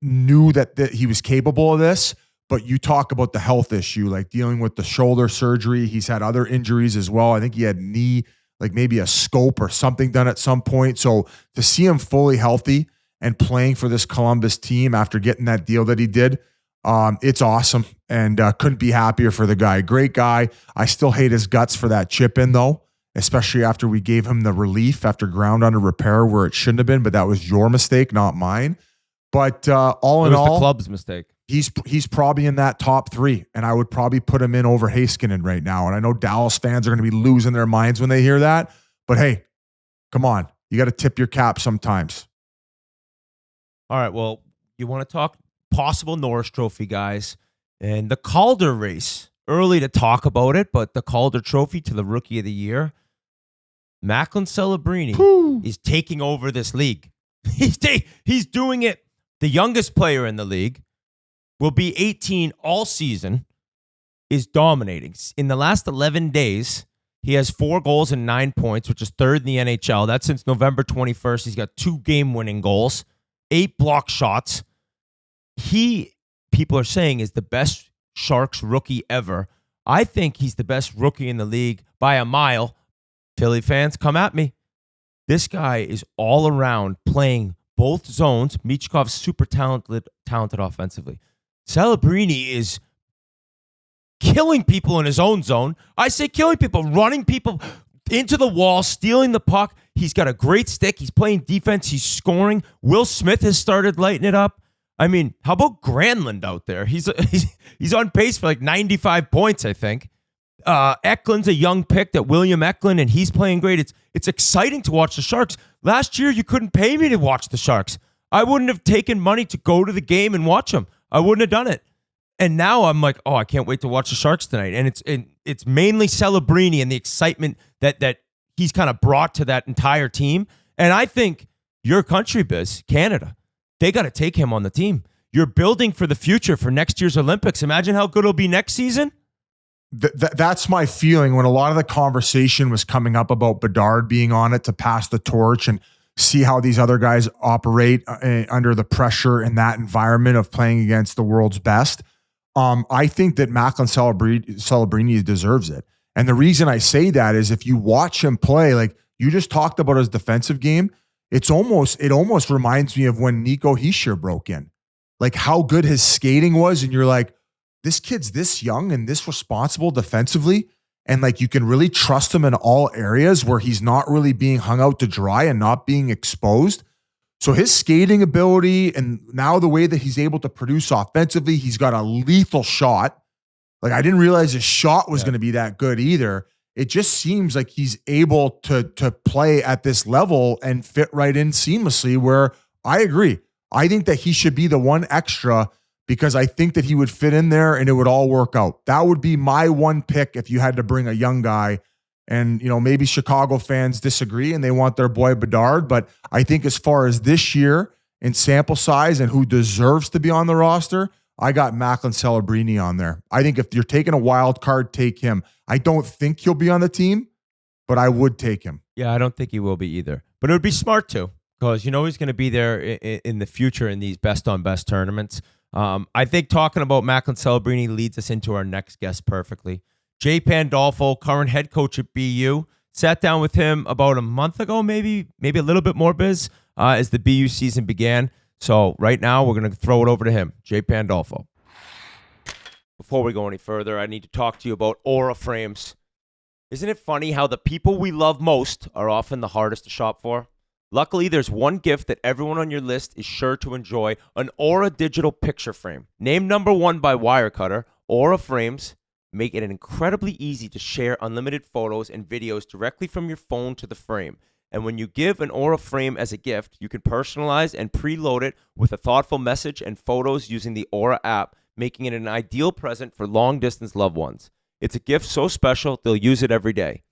F: knew that he was capable of this, but you talk about the health issue, like dealing with the shoulder surgery. He's had other injuries as well. I think he had knee, like maybe a scope or something done at some point. So to see him fully healthy and playing for this Columbus team after getting that deal that he did, it's awesome. And couldn't be happier for the guy. Great guy. I still hate his guts for that chip in though, especially after we gave him the relief after ground under repair where it shouldn't have been, but that was your mistake, not mine. But all in all, it was
E: the club's mistake.
F: He's probably in that top 3, and I would probably put him in over Heiskanen right now. And I know Dallas fans are going to be losing their minds when they hear that, but hey, come on. You got to tip your cap sometimes.
E: All right, well, you want to talk possible Norris Trophy, guys, and the Calder race. Early to talk about it, but the Calder Trophy to the Rookie of the Year. Macklin Celebrini is taking over this league. He's doing it. The youngest player in the league will be 18 all season, is dominating. In the last 11 days, he has 4 goals and 9 points, which is 3rd in the NHL. That's since November 21st. He's got 2 game-winning goals, 8 block shots. People are saying, is the best Sharks rookie ever. I think he's the best rookie in the league by a mile. Philly fans, come at me. This guy is all around playing both zones. Michkov's super talented offensively. Celebrini is killing people in his own zone. I say killing people, running people into the wall, stealing the puck. He's got a great stick. He's playing defense. He's scoring. Will Smith has started lighting it up. I mean, how about Granlund out there? He's on pace for like 95 points, I think. Eklund's a young pick, that William Eklund, and he's playing great. It's exciting to watch the Sharks. Last year, you couldn't pay me to watch the Sharks. I wouldn't have taken money to go to the game and watch them. I wouldn't have done it. And now I'm like, oh, I can't wait to watch the Sharks tonight. And it's mainly Celebrini and the excitement that he's kind of brought to that entire team. And I think your country, Biz, Canada, they got to take him on the team. You're building for the future for next year's Olympics. Imagine how good it'll be next season.
F: That's my feeling when a lot of the conversation was coming up about Bedard being on it to pass the torch and see how these other guys operate under the pressure in that environment of playing against the world's best. I think that Macklin Celebrini deserves it. And the reason I say that is if you watch him play, like you just talked about his defensive game, it almost reminds me of when Nico Hischier broke in. Like how good his skating was, and you're like, this kid's this young and this responsible defensively, and like you can really trust him in all areas where he's not really being hung out to dry and not being exposed. So his skating ability and now the way that he's able to produce offensively, he's got a lethal shot. Like I didn't realize his shot was going to be that good either. It just seems like he's able to play at this level and fit right in seamlessly, where I agree. I think that he should be the one extra because I think that he would fit in there and it would all work out. That would be my one pick if you had to bring a young guy. And, you know, maybe Chicago fans disagree and they want their boy Bedard. But I think as far as this year in sample size and who deserves to be on the roster, I got Macklin Celebrini on there. I think if you're taking a wild card, take him. I don't think he'll be on the team, but I would take him.
E: Yeah, I don't think he will be either. But it would be smart to, because you know he's going to be there in the future in these best-on-best tournaments. I think talking about Macklin Celebrini leads us into our next guest perfectly. Jay Pandolfo, current head coach at BU. Sat down with him about a month ago, maybe a little bit more, Biz, as the BU season began. So right now, we're going to throw it over to him, Jay Pandolfo. Before we go any further, I need to talk to you about Aura Frames. Isn't it funny how the people we love most are often the hardest to shop for? Luckily, there's one gift that everyone on your list is sure to enjoy, an Aura digital picture frame. Named number 1 by Wirecutter, Aura Frames make it incredibly easy to share unlimited photos and videos directly from your phone to the frame. And when you give an Aura frame as a gift, you can personalize and preload it with a thoughtful message and photos using the Aura app, making it an ideal present for long-distance loved ones. It's a gift so special, they'll use it every day.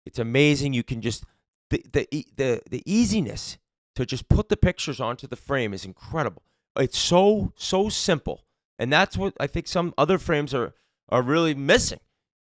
E: It's amazing. You can just, the easiness to just put the pictures onto the frame is incredible. It's so simple. And that's what I think some other frames are really missing.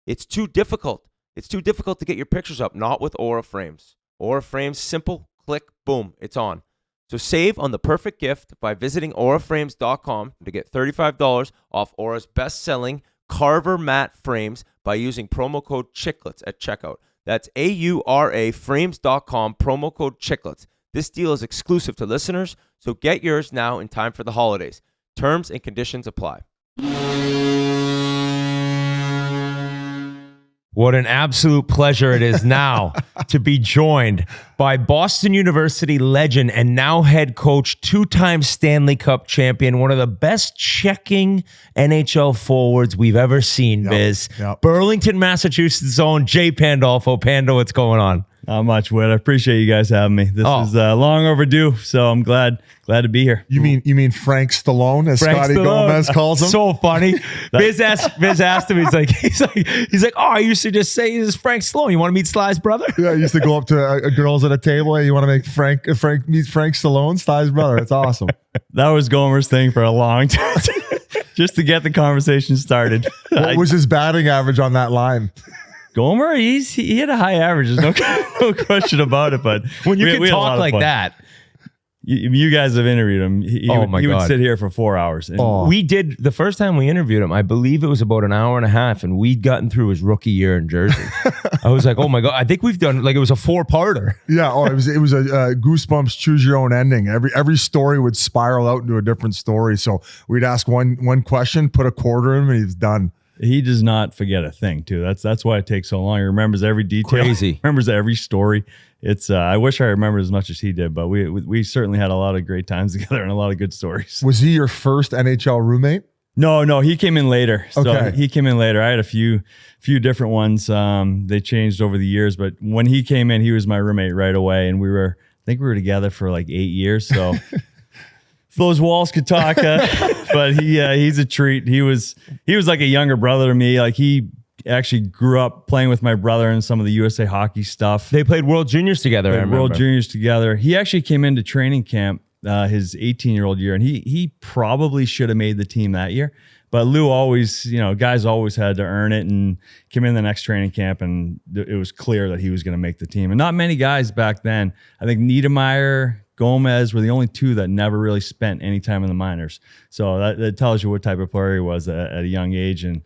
E: It's too difficult. It's too difficult to get your pictures up, not with Aura Frames. Aura Frames, simple, click, boom, it's on. So save on the perfect gift by visiting auraframes.com to get $35 off Aura's best-selling Carver matte frames by using promo code Chiclets at checkout. That's AURAFrames.com, promo code Chiclets. This deal is exclusive to listeners, so get yours now in time for the holidays. Terms and conditions apply. What an absolute pleasure it is now to be joined by Boston University legend and now head coach, 2-time Stanley Cup champion, one of the best checking NHL forwards we've ever seen, Biz. Burlington, Massachusetts' own Jay Pandolfo. Pando, what's going on?
K: Not much, Whit. I appreciate you guys having me. This is long overdue, so I'm glad to be here.
F: You mean Frank Stallone, as Scotty Gomez calls him?
E: So funny. Biz asked him. He's like, oh, I used to just say this is Frank Stallone. You want to meet Sly's brother?
F: Yeah, I used to go up to girls at a table. Hey, you want to make Frank meet Frank Stallone, Sly's brother? It's awesome.
K: That was Gomer's thing for a long time, just to get the conversation started.
F: What was his batting average on that line?
K: Gomer, he had a high average. There's no question about it. But
E: when you can talk like that,
K: You guys have interviewed him. He would sit here for 4 hours. And
E: We did the first time we interviewed him. I believe it was about an hour and a half, and we'd gotten through his rookie year in Jersey. I was like, oh my god! I think we've done it was a 4-parter.
F: Yeah. Oh, it was a goosebumps, choose your own ending. Every story would spiral out into a different story. So we'd ask one question, put a quarter in him, and he's done.
K: He does not forget a thing, too. That's why it takes so long. He remembers every detail.
E: Crazy.
K: Remembers every story. It's I wish I remembered as much as he did, but we certainly had a lot of great times together and a lot of good stories.
F: Was he your first NHL roommate?
K: No, he came in later. So
F: Okay.
K: he came in later. I had a few different ones. They changed over the years, but when he came in, he was my roommate right away, and I think we were together for like 8 years. So those walls could talk, but he's a treat. He was like a younger brother to me. Like he actually grew up playing with my brother in some of the USA hockey stuff.
E: They played World Juniors together. I remember.
K: World Juniors together. He actually came into training camp his 18-year-old year, and he probably should have made the team that year. But Lou always, guys always had to earn it, and came in the next training camp, and it was clear that he was going to make the team. And not many guys back then. I think Niedermeyer, Gomez were the only two that never really spent any time in the minors. So that tells you what type of player he was at a young age. And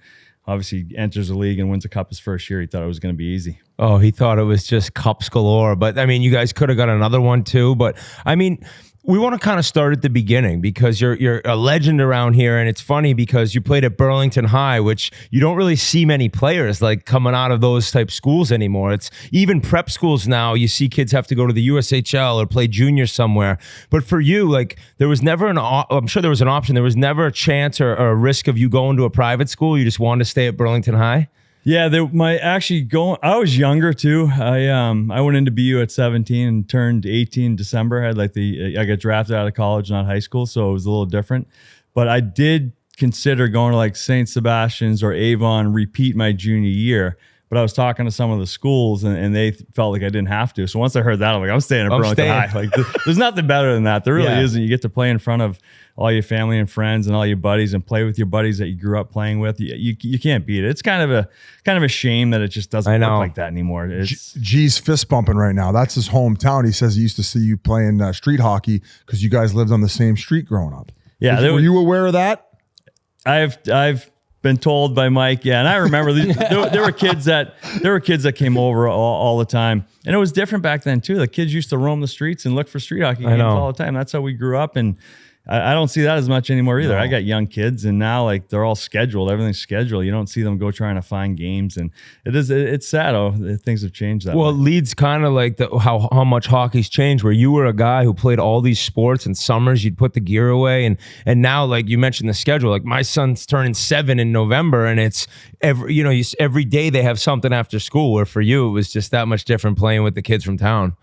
K: obviously enters the league and wins a cup his first year. He thought it was going to be easy.
E: Oh, he thought it was just cups galore. But I mean, you guys could have got another one too. But I mean, we want to kind of start at the beginning because you're a legend around here, and it's funny because you played at Burlington High, which you don't really see many players like coming out of those type schools anymore. It's even prep schools now. You see kids have to go to the USHL or play junior somewhere. But for you, like there was never I'm sure there was an option. There was never a chance or a risk of you going to a private school. You just wanted to stay at Burlington High.
K: Yeah, I was younger too. I went into BU at 17 and turned 18 in December. I got drafted out of college, not high school, so it was a little different. But I did consider going to like St. Sebastian's or Avon, repeat my junior year. But I was talking to some of the schools, and they felt like I didn't have to. So once I heard that, I'm like, I'm staying at Burlington High. Like, there's nothing better than that. There really isn't. You get to play in front of all your family and friends and all your buddies, and play with your buddies that you grew up playing with. You can't beat it. It's kind of a shame that it just doesn't work like that anymore.
F: G's fist bumping right now. That's his hometown. He says he used to see you playing street hockey because you guys lived on the same street growing up.
K: Yeah,
F: were you aware of that?
K: I've been told by Mike, and I remember there were kids that came over all the time, and it was different back then too. The kids used to roam the streets and look for street hockey games all the time. That's how we grew up, and I don't see that as much anymore either. I got young kids, and now like they're all scheduled. Everything's scheduled. You don't see them go trying to find games, and it's sad. Things have changed that way.
E: It leads kind of like how much hockey's changed. Where you were a guy who played all these sports, and summers you'd put the gear away, and now like you mentioned the schedule. Like my son's turning 7 in November, and it's every day they have something after school. Where for you it was just that much different playing with the kids from town.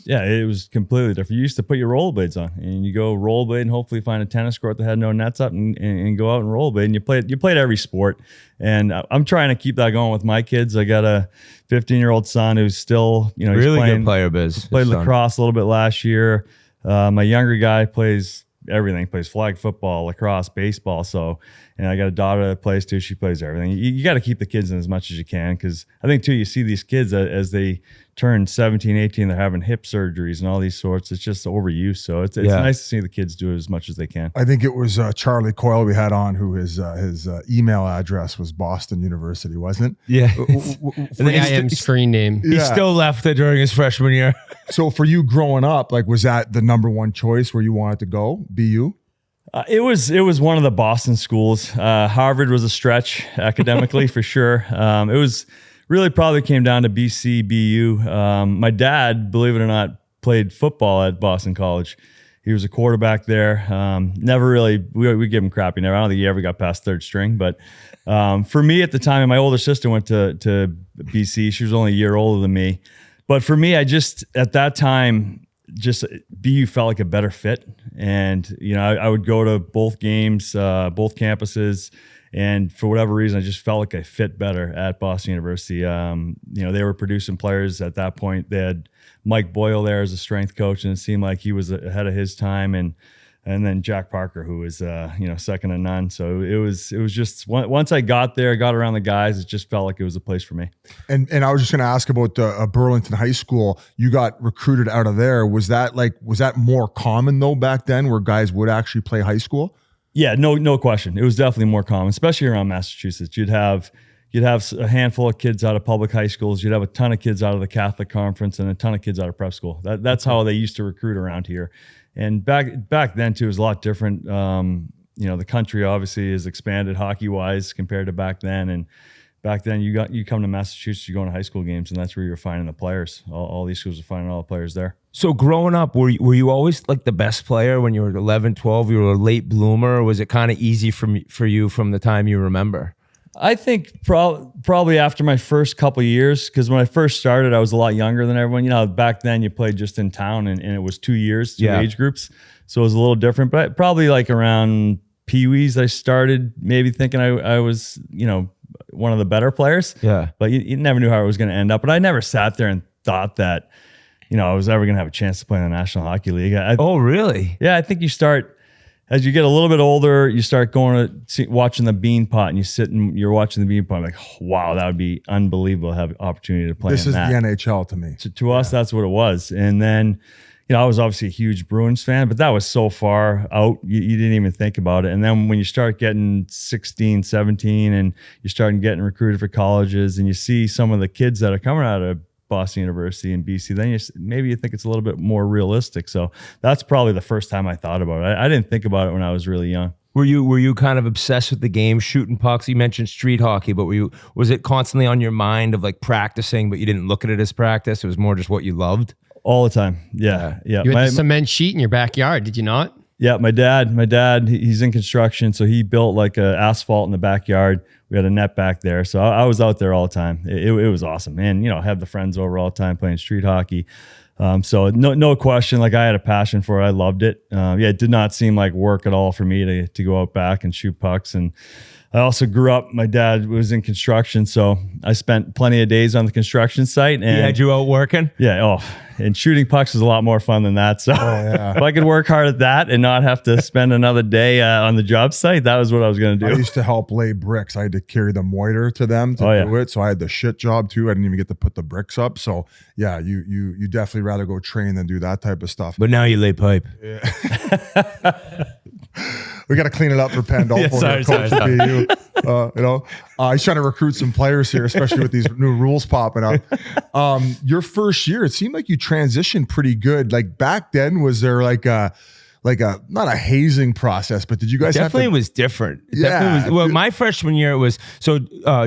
K: Yeah, it was completely different. You used to put your rollerblades on, and you go rollerblade and hopefully find a tennis court that had no nets up and go out and rollerblade. And you played every sport. And I'm trying to keep that going with my kids. I got a 15-year-old son who's still, he's
E: really
K: playing,
E: good player, Biz.
K: Played lacrosse a little bit last year. My younger guy plays everything. Plays flag football, lacrosse, baseball. So, and I got a daughter that plays too. She plays everything. You got to keep the kids in as much as you can, because I think too, you see these kids as they turn 17, 18, they're having hip surgeries and all these sorts. It's just overuse. So it's nice to see the kids do it as much as they can.
F: I think it was Charlie Coyle we had on, who his email address was Boston University, wasn't it?
E: Yeah.
H: The IM screen name.
E: He still left it during his freshman year.
F: So for you growing up, like, was that the number one choice where you wanted to go, BU?
K: It was one of the Boston schools. Harvard was a stretch academically for sure. It was really probably came down to BC, BU. My dad, believe it or not, played football at Boston College. He was a quarterback there. Never really, we give him crap. I don't think he ever got past third string. But for me at the time, and my older sister went to BC. She was only a year older than me. But for me, at that time, just BU felt like a better fit. And, I would go to both games, both campuses. And for whatever reason, I just felt like I fit better at Boston University. They were producing players at that point. They had Mike Boyle there as a strength coach, and it seemed like he was ahead of his time. And and then Jack Parker, who was second to none. So it was just once I got there, I got around the guys, it just felt like it was a place for me.
F: And I was just going to ask about the Burlington High School. You got recruited out of there. Was that more common though back then, where guys would actually play high school?
K: Yeah, no question. It was definitely more common, especially around Massachusetts. You'd have a handful of kids out of public high schools. You'd have a ton of kids out of the Catholic Conference and a ton of kids out of prep school. That's how they used to recruit around here. And back then too, it was a lot different. The country obviously has expanded hockey wise compared to back then. And back then you come to Massachusetts, you go to high school games, and that's where you're finding the players. All these schools are finding all the players there.
E: So growing up, were you always like the best player when you were 11, 12? You were a late bloomer, or was it kind of easy for you from the time you remember?
K: I think probably after my first couple of years, because when I first started, I was a lot younger than everyone. Back then you played just in town, and it was 2 years, two age groups. So it was a little different. But probably like around Pee-wees, I started maybe thinking I was, one of the better players. Yeah. But you never knew how it was going to end up. But I never sat there and thought that, I was ever going to have a chance to play in the National Hockey League.
E: Oh, really?
K: Yeah, I think you start... As you get a little bit older, you start watching the Bean Pot, and you're watching the Bean Pot, like, wow, that would be unbelievable to have the opportunity to play.
F: This
K: in
F: is
K: that.
F: the NHL to me.
K: To us, that's what it was. And then, I was obviously a huge Bruins fan, but that was so far out, you didn't even think about it. And then when you start getting 16, 17, and you're starting getting recruited for colleges, and you see some of the kids that are coming out of Boston University in BC, then maybe you think it's a little bit more realistic. So that's probably the first time I thought about it. I didn't think about it when I was really young.
E: Were you kind of obsessed with the game, shooting pucks? You mentioned street hockey, but was it constantly on your mind of like practicing, but you didn't look at it as practice? It was more just what you loved?
K: All the time. Yeah.
H: You had the cement sheet in your backyard, did you not?
K: Yeah, my dad, he's in construction, so he built like a asphalt in the backyard. We had a net back there, so I was out there all the time. It was awesome, man. Have the friends over all the time playing street hockey. So no question, like I had a passion for it. I loved it. It did not seem like work at all for me to go out back and shoot pucks. And I also grew up, my dad was in construction, so I spent plenty of days on the construction site. And
E: he had you out working?
K: Yeah. And shooting pucks is a lot more fun than that. So if I could work hard at that and not have to spend another day on the job site, that was what I was going to do.
F: I used to help lay bricks. I had to carry the moiter to them to do it. So I had the shit job too. I didn't even get to put the bricks up. So yeah, you definitely rather go train than do that type of stuff.
E: But now you lay pipe.
F: Yeah. We got to clean it up for Pandolfo. He's trying to recruit some players here, especially with these new rules popping up. Your first year, it seemed like you transitioned pretty good. Like back then, was there like a not a hazing process, but did you guys
E: definitely was different?
F: Yeah.
E: Well, my freshman year it was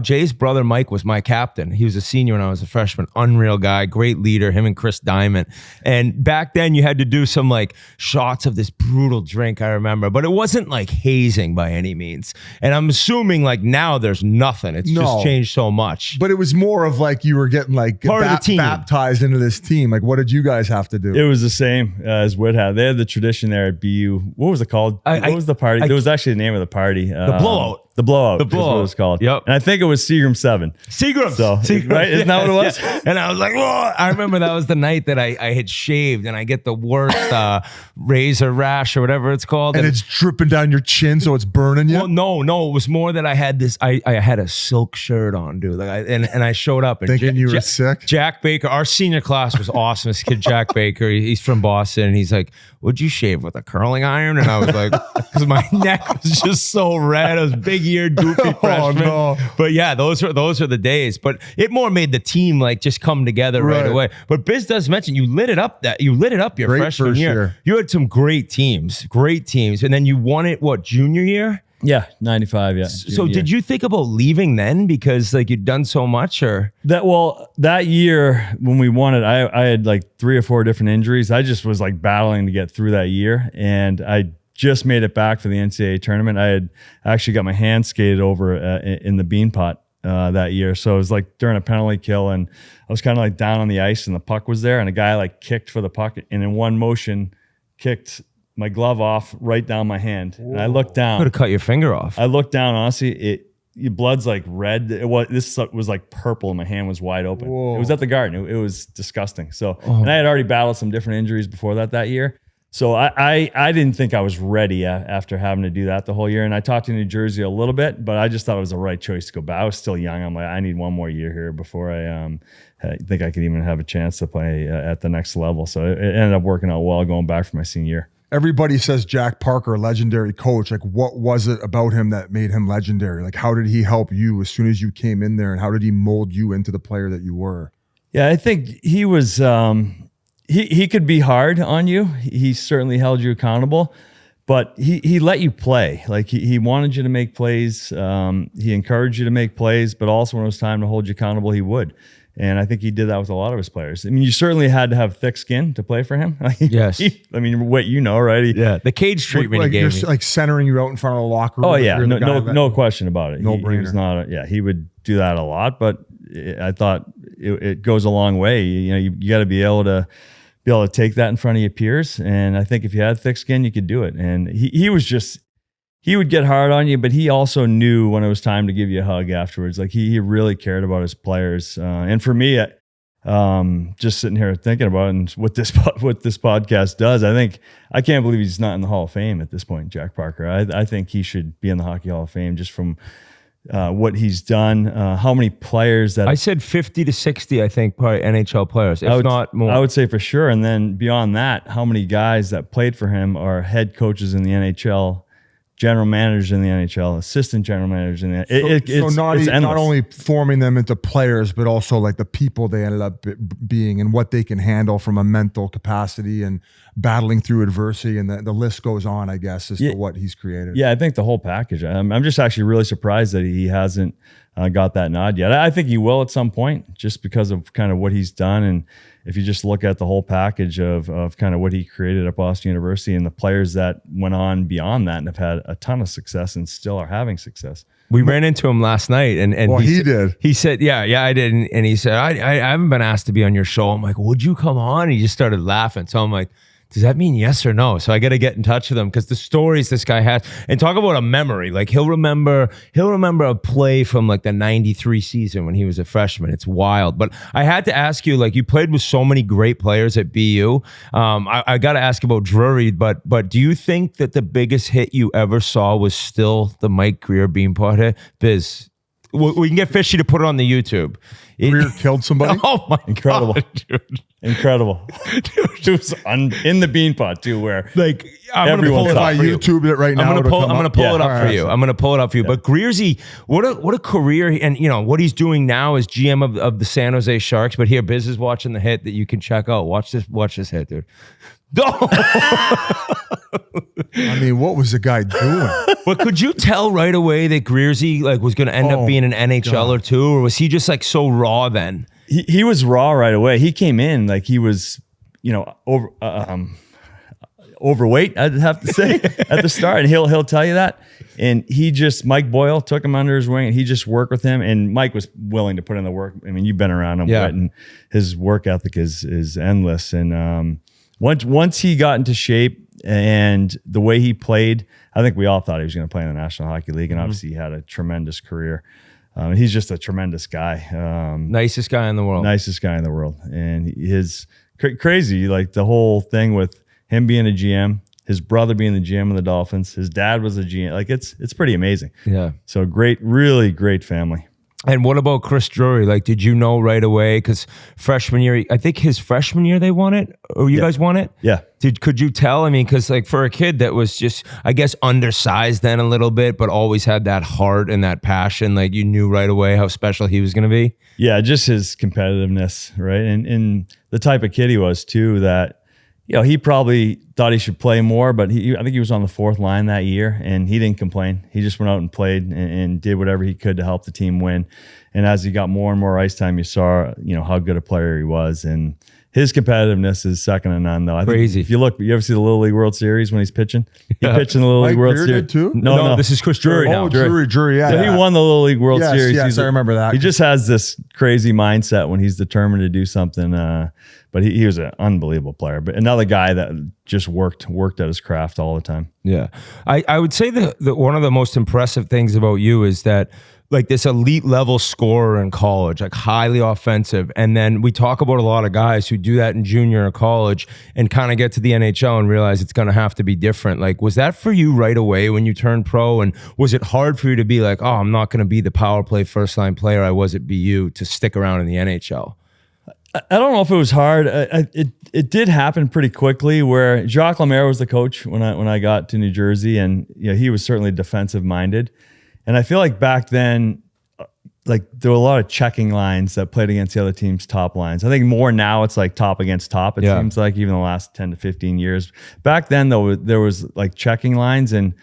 E: Jay's brother Mike was my captain. He was a senior when I was a freshman. Unreal guy, great leader. Him and Chris Diamond. And back then you had to do some like shots of this brutal drink. I remember, but it wasn't like hazing by any means. And I'm assuming like now there's nothing. It's just changed so much.
F: But it was more of like you were getting like
E: part of the team.
F: Baptized into this team. Like what did you guys have to do?
K: It was the same as Whit had. They had the tradition there at BU. What was it called? What was the party? There was actually the name of the party.
E: The blowout.
K: The blowout. Is what it was called.
E: Yep.
K: And I think it was Seagram 7.
E: Seagram.
K: So, right? Isn't that what it was?
E: Yeah. And I was like, whoa. I remember that was the night that I had shaved and I get the worst razor rash or whatever it's called.
F: And it's dripping down your chin so it's burning you?
E: Well, no. It was more that I had this, I had a silk shirt on, dude. Like and I showed up. And
F: thinking you were sick?
E: Jack Baker, our senior class was awesome. This kid, Jack Baker, he's from Boston. And he's like, would you shave with a curling iron? And I was like, because my neck was just so red. I was big-eared, goofy freshman.
F: Oh, no.
E: But yeah, those are the days. But it more made the team like just come together right away. But Biz does mention you lit it up your
F: Great
E: freshman year. You had some great teams, and then you won it junior year?
K: Yeah, 95. Yeah.
E: So did you think about leaving then because like you'd done so much, or
K: that year when we won it, I had like 3 or 4 different injuries. I just was like battling to get through that year, and I just made it back for the NCAA tournament. I had actually got my hand skated over in the bean pot that year. So it was like during a penalty kill, and I was kind of like down on the ice, and the puck was there, and a guy like kicked for the puck, and in one motion kicked my glove off right down my hand. Whoa. And I looked down.
E: Could have cut your finger off.
K: I looked down, honestly, your blood's like red. This was like purple, and my hand was wide open. Whoa. It was at the Garden. It was disgusting. So, and I had already battled some different injuries before that year. So I didn't think I was ready after having to do that the whole year. And I talked to New Jersey a little bit, but I just thought it was the right choice to go back. I was still young. I'm like, I need one more year here before I think I could even have a chance to play at the next level. So it ended up working out well going back for my senior year.
F: Everybody says Jack Parker, legendary coach. Like, what was it about him that made him legendary? Like, how did he help you as soon as you came in there, and how did he mold you into the player that you were?
K: Yeah, I think he was he could be hard on you. He certainly held you accountable, but he let you play. Like he wanted you to make plays. He encouraged you to make plays, but also when it was time to hold you accountable, he would. And I think he did that with a lot of his players. I mean, you certainly had to have thick skin to play for him.
E: Yes.
K: I mean, what you know, right?
E: The cage treatment he gave me.
F: Like centering you out in front of the locker room.
K: Oh yeah, no question about it.
F: No
K: He
F: brainer.
K: was not. He would do that a lot, but I thought it goes a long way. You know, you got to be able to take that in front of your peers. And I think if you had thick skin, you could do it. And he would get hard on you, but he also knew when it was time to give you a hug afterwards. Like he really cared about his players. And for me, just sitting here thinking about it and what this podcast does, I can't believe he's not in the Hall of Fame at this point, Jack Parker. I think he should be in the Hockey Hall of Fame just from what he's done, how many players that
E: I said 50 to 60, I think, probably NHL players, if not more.
K: I would say for sure. And then beyond that, how many guys that played for him are head coaches in the NHL, general managers in the NHL, assistant general managers in the NHL. It's
F: not only forming them into players, but also like the people they ended up being and what they can handle from a mental capacity and battling through adversity. And the list goes on, I guess, as to what he's created.
K: Yeah, I think the whole package. I'm just actually really surprised that he hasn't got that nod yet. I think he will at some point just because of kind of what he's done. And if you just look at the whole package of kind of what he created at Boston University and the players that went on beyond that and have had a ton of success and still are having success.
E: We ran into him last night, and
F: he did.
E: He said, "Yeah, I did," and he said, "I haven't been asked to be on your show." I'm like, "Would you come on?" And he just started laughing. So I'm like, does that mean yes or no? So I got to get in touch with him because the stories this guy has, and talk about a memory. Like he'll remember a play from like the '93 season when he was a freshman. It's wild. But I had to ask you, like you played with so many great players at BU. I got to ask about Drury, but do you think that the biggest hit you ever saw was still the Mike Greer beanpot hit? Biz, we can get Fishy to put it on the YouTube.
F: Greer killed somebody?
E: Oh my
K: Incredible.
E: God, dude.
K: Incredible. It was in the beanpot too, where
E: like I'm gonna pull it up for you.
F: YouTube it right now.
E: I'm gonna pull it up for you. I'm gonna pull it up for you.
K: Yeah.
E: But Greersy, what a career, and you know what he's doing now as GM of the San Jose Sharks. But here, Biz is watching the hit that you can check out. Watch this hit, dude.
F: I mean, what was the guy doing?
E: But could you tell right away that Greersy like was going to end up being an NHL or two, or was he just like so raw then?
K: He was raw right away. He came in like he was, overweight, I'd have to say at the start, and he'll tell you that. And Mike Boyle took him under his wing, and he just worked with him. And Mike was willing to put in the work. I mean, you've been around him,
E: yeah.
K: Whit, and his work ethic is endless. And once he got into shape and the way he played, I think we all thought he was going to play in the National Hockey League, and obviously he had a tremendous career. He's just a tremendous guy.
E: Nicest guy in the world.
K: And his crazy, like the whole thing with him being a GM, his brother being the GM of the Dolphins, his dad was a GM. Like it's pretty amazing.
E: Yeah.
K: So really great family.
E: And what about Chris Drury? Like, did you know right away? Because freshman year, I think his freshman year they won it, or you guys won it?
K: Yeah.
E: Could you tell? I mean, because like for a kid that was just, I guess, undersized then a little bit, but always had that heart and that passion, like you knew right away how special he was going to be.
K: Yeah, just his competitiveness, right? And the type of kid he was too, that, he probably thought he should play more, but I think he was on the fourth line that year, and he didn't complain. He just went out and played and did whatever he could to help the team win. And as he got more and more ice time, you saw, how good a player he was. And his competitiveness is second to none, though. I think
E: crazy.
K: If you look, you ever see the Little League World Series when he's pitching? He pitched in the Little League World
F: Greer
K: Series
F: did too?
K: No,
E: this is Chris Drury now.
F: Oh, Drury, yeah.
K: So he won the Little League World Series.
F: Yes, I remember that.
K: He just has this crazy mindset when he's determined to do something. But he was an unbelievable player. But another guy that just worked at his craft all the time.
E: Yeah. I would say that one of the most impressive things about you is that like this elite level scorer in college, like highly offensive. And then we talk about a lot of guys who do that in junior or college and kind of get to the NHL and realize it's going to have to be different. Like, was that for you right away when you turned pro? And was it hard for you to be like, oh, I'm not going to be the power play first line player I was at BU to stick around in the NHL?
K: I don't know if it was hard. It did happen pretty quickly where Jacques Lemaire was the coach when I got to New Jersey, and he was certainly defensive minded. And I feel like back then, like there were a lot of checking lines that played against the other team's top lines. I think more now it's like top against top. It seems like even the last 10 to 15 years. Back then though, there was like checking lines, and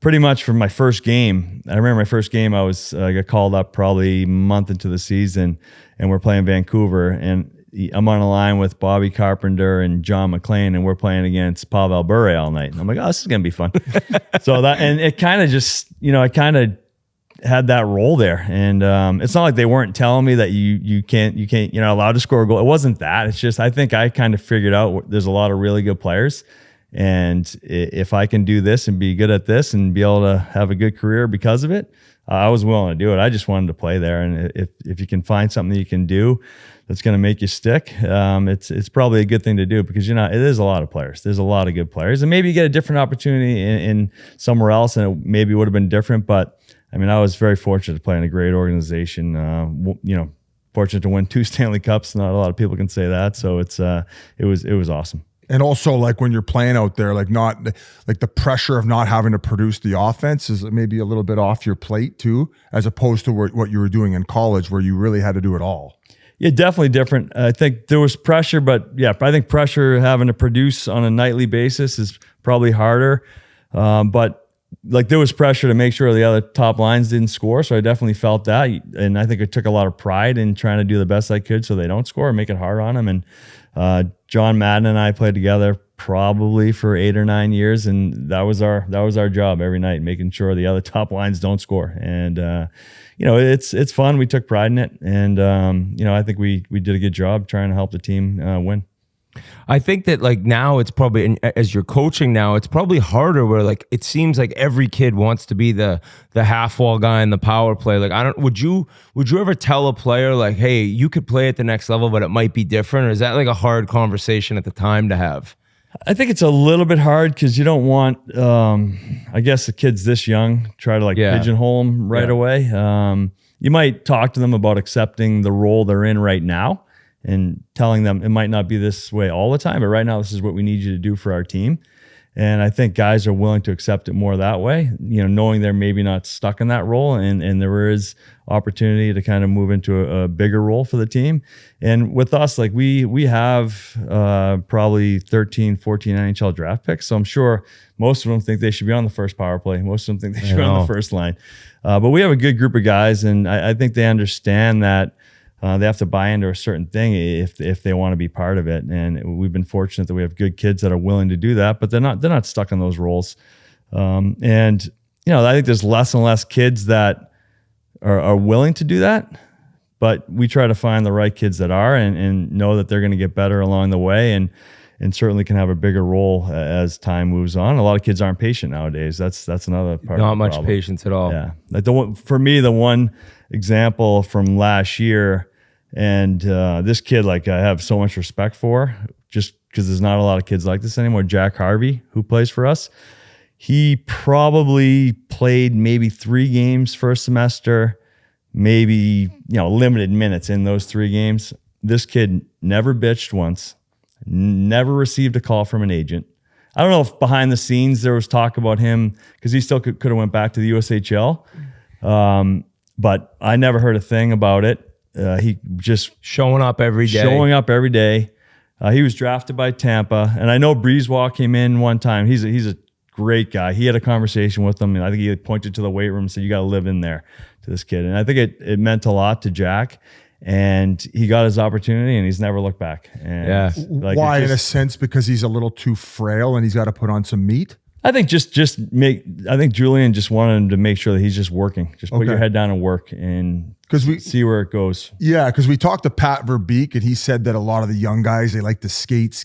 K: pretty much from my first game, I remember my first game, I got called up probably a month into the season, and we're playing Vancouver, and I'm on a line with Bobby Carpenter and John McLean, and we're playing against Pavel Bure all night. And I'm like, oh, this is going to be fun. So that, and it kind of just, I kind of had that role there. And it's not like they weren't telling me that you can't, you're not allowed to score a goal. It wasn't that. It's just, I think I kind of figured out there's a lot of really good players. And if I can do this and be good at this and be able to have a good career because of it, I was willing to do it. I just wanted to play there. And if you can find something that you can do that's going to make you stick, it's probably a good thing to do, because it is a lot of players. There's a lot of good players, and maybe you get a different opportunity in somewhere else, and it maybe would have been different. But I mean, I was very fortunate to play in a great organization. Fortunate to win 2 Stanley Cups. Not a lot of people can say that. So it was awesome.
F: And also, like when you're playing out there, like not like the pressure of not having to produce the offense is maybe a little bit off your plate too, as opposed to what you were doing in college, where you really had to do it all.
K: Yeah, definitely different. I think there was pressure, but yeah, I think pressure having to produce on a nightly basis is probably harder. But like there was pressure to make sure the other top lines didn't score. So I definitely felt that. And I think I took a lot of pride in trying to do the best I could so they don't score and make it hard on them. And John Madden and I played together probably for 8 or 9 years, and that was our job every night, making sure the other top lines don't score. And it's fun. We took pride in it, and I think we did a good job trying to help the team win.
E: I think that like now it's probably, as you're coaching now, it's probably harder where like it seems like every kid wants to be the half wall guy in the power play. Like would you ever tell a player like, hey, you could play at the next level, but it might be different? Or is that like a hard conversation at the time to have?
K: I think it's a little bit hard because you don't want, I guess the kids this young try to pigeonhole them right away. You might talk to them about accepting the role they're in right now and telling them it might not be this way all the time, but right now this is what we need you to do for our team. And I think guys are willing to accept it more that way, knowing they're maybe not stuck in that role, and there is opportunity to kind of move into a bigger role for the team. And with us, like we have probably 13, 14 NHL draft picks. So I'm sure most of them think they should be on the first power play. Most of them think they should be on the first line. But we have a good group of guys, and I think they understand that they have to buy into a certain thing if they want to be part of it. And we've been fortunate that we have good kids that are willing to do that, but they're not stuck in those roles. I think there's less and less kids that are willing to do that, but we try to find the right kids that are and know that they're going to get better along the way and certainly can have a bigger role as time moves on. A lot of kids aren't patient nowadays. That's another part.
E: Not
K: of the
E: much
K: problem.
E: patience at all.
K: Yeah. Like for me, the one example from last year, and this kid, like I have so much respect for, just because there's not a lot of kids like this anymore. Jack Harvey, who plays for us, he probably played maybe 3 games first semester, maybe limited minutes in those 3 games. This kid never bitched once, never received a call from an agent. I don't know if behind the scenes there was talk about him because he still could have went back to the USHL. But I never heard a thing about it. He just
E: showing up every day.
K: He was drafted by Tampa, and I know Breezewalk came in one time. He's a great guy. He had a conversation with him, and I think he pointed to the weight room and said, "You got to live in there," to this kid. And I think it meant a lot to Jack, and he got his opportunity, and he's never looked back. And
F: why? In a sense, because he's a little too frail, and he's got to put on some meat.
K: I think I think Julian just wanted him to make sure that he's just working. Just put your head down and work and see where it goes.
F: Yeah, because we talked to Pat Verbeek, and he said that a lot of the young guys, they like to skate,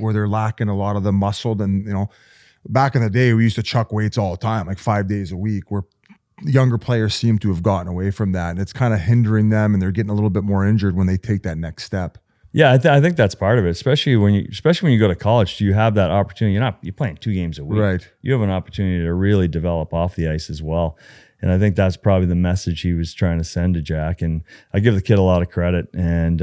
F: where they're lacking a lot of the muscle. And back in the day, we used to chuck weights all the time, like 5 days a week. Where younger players seem to have gotten away from that, and it's kind of hindering them, and they're getting a little bit more injured when they take that next step.
K: Yeah, I think that's part of it, especially when you go to college. Do you have that opportunity? You're playing 2 games a week.
F: Right.
K: You have an opportunity to really develop off the ice as well. And I think that's probably the message he was trying to send to Jack. And I give the kid a lot of credit. And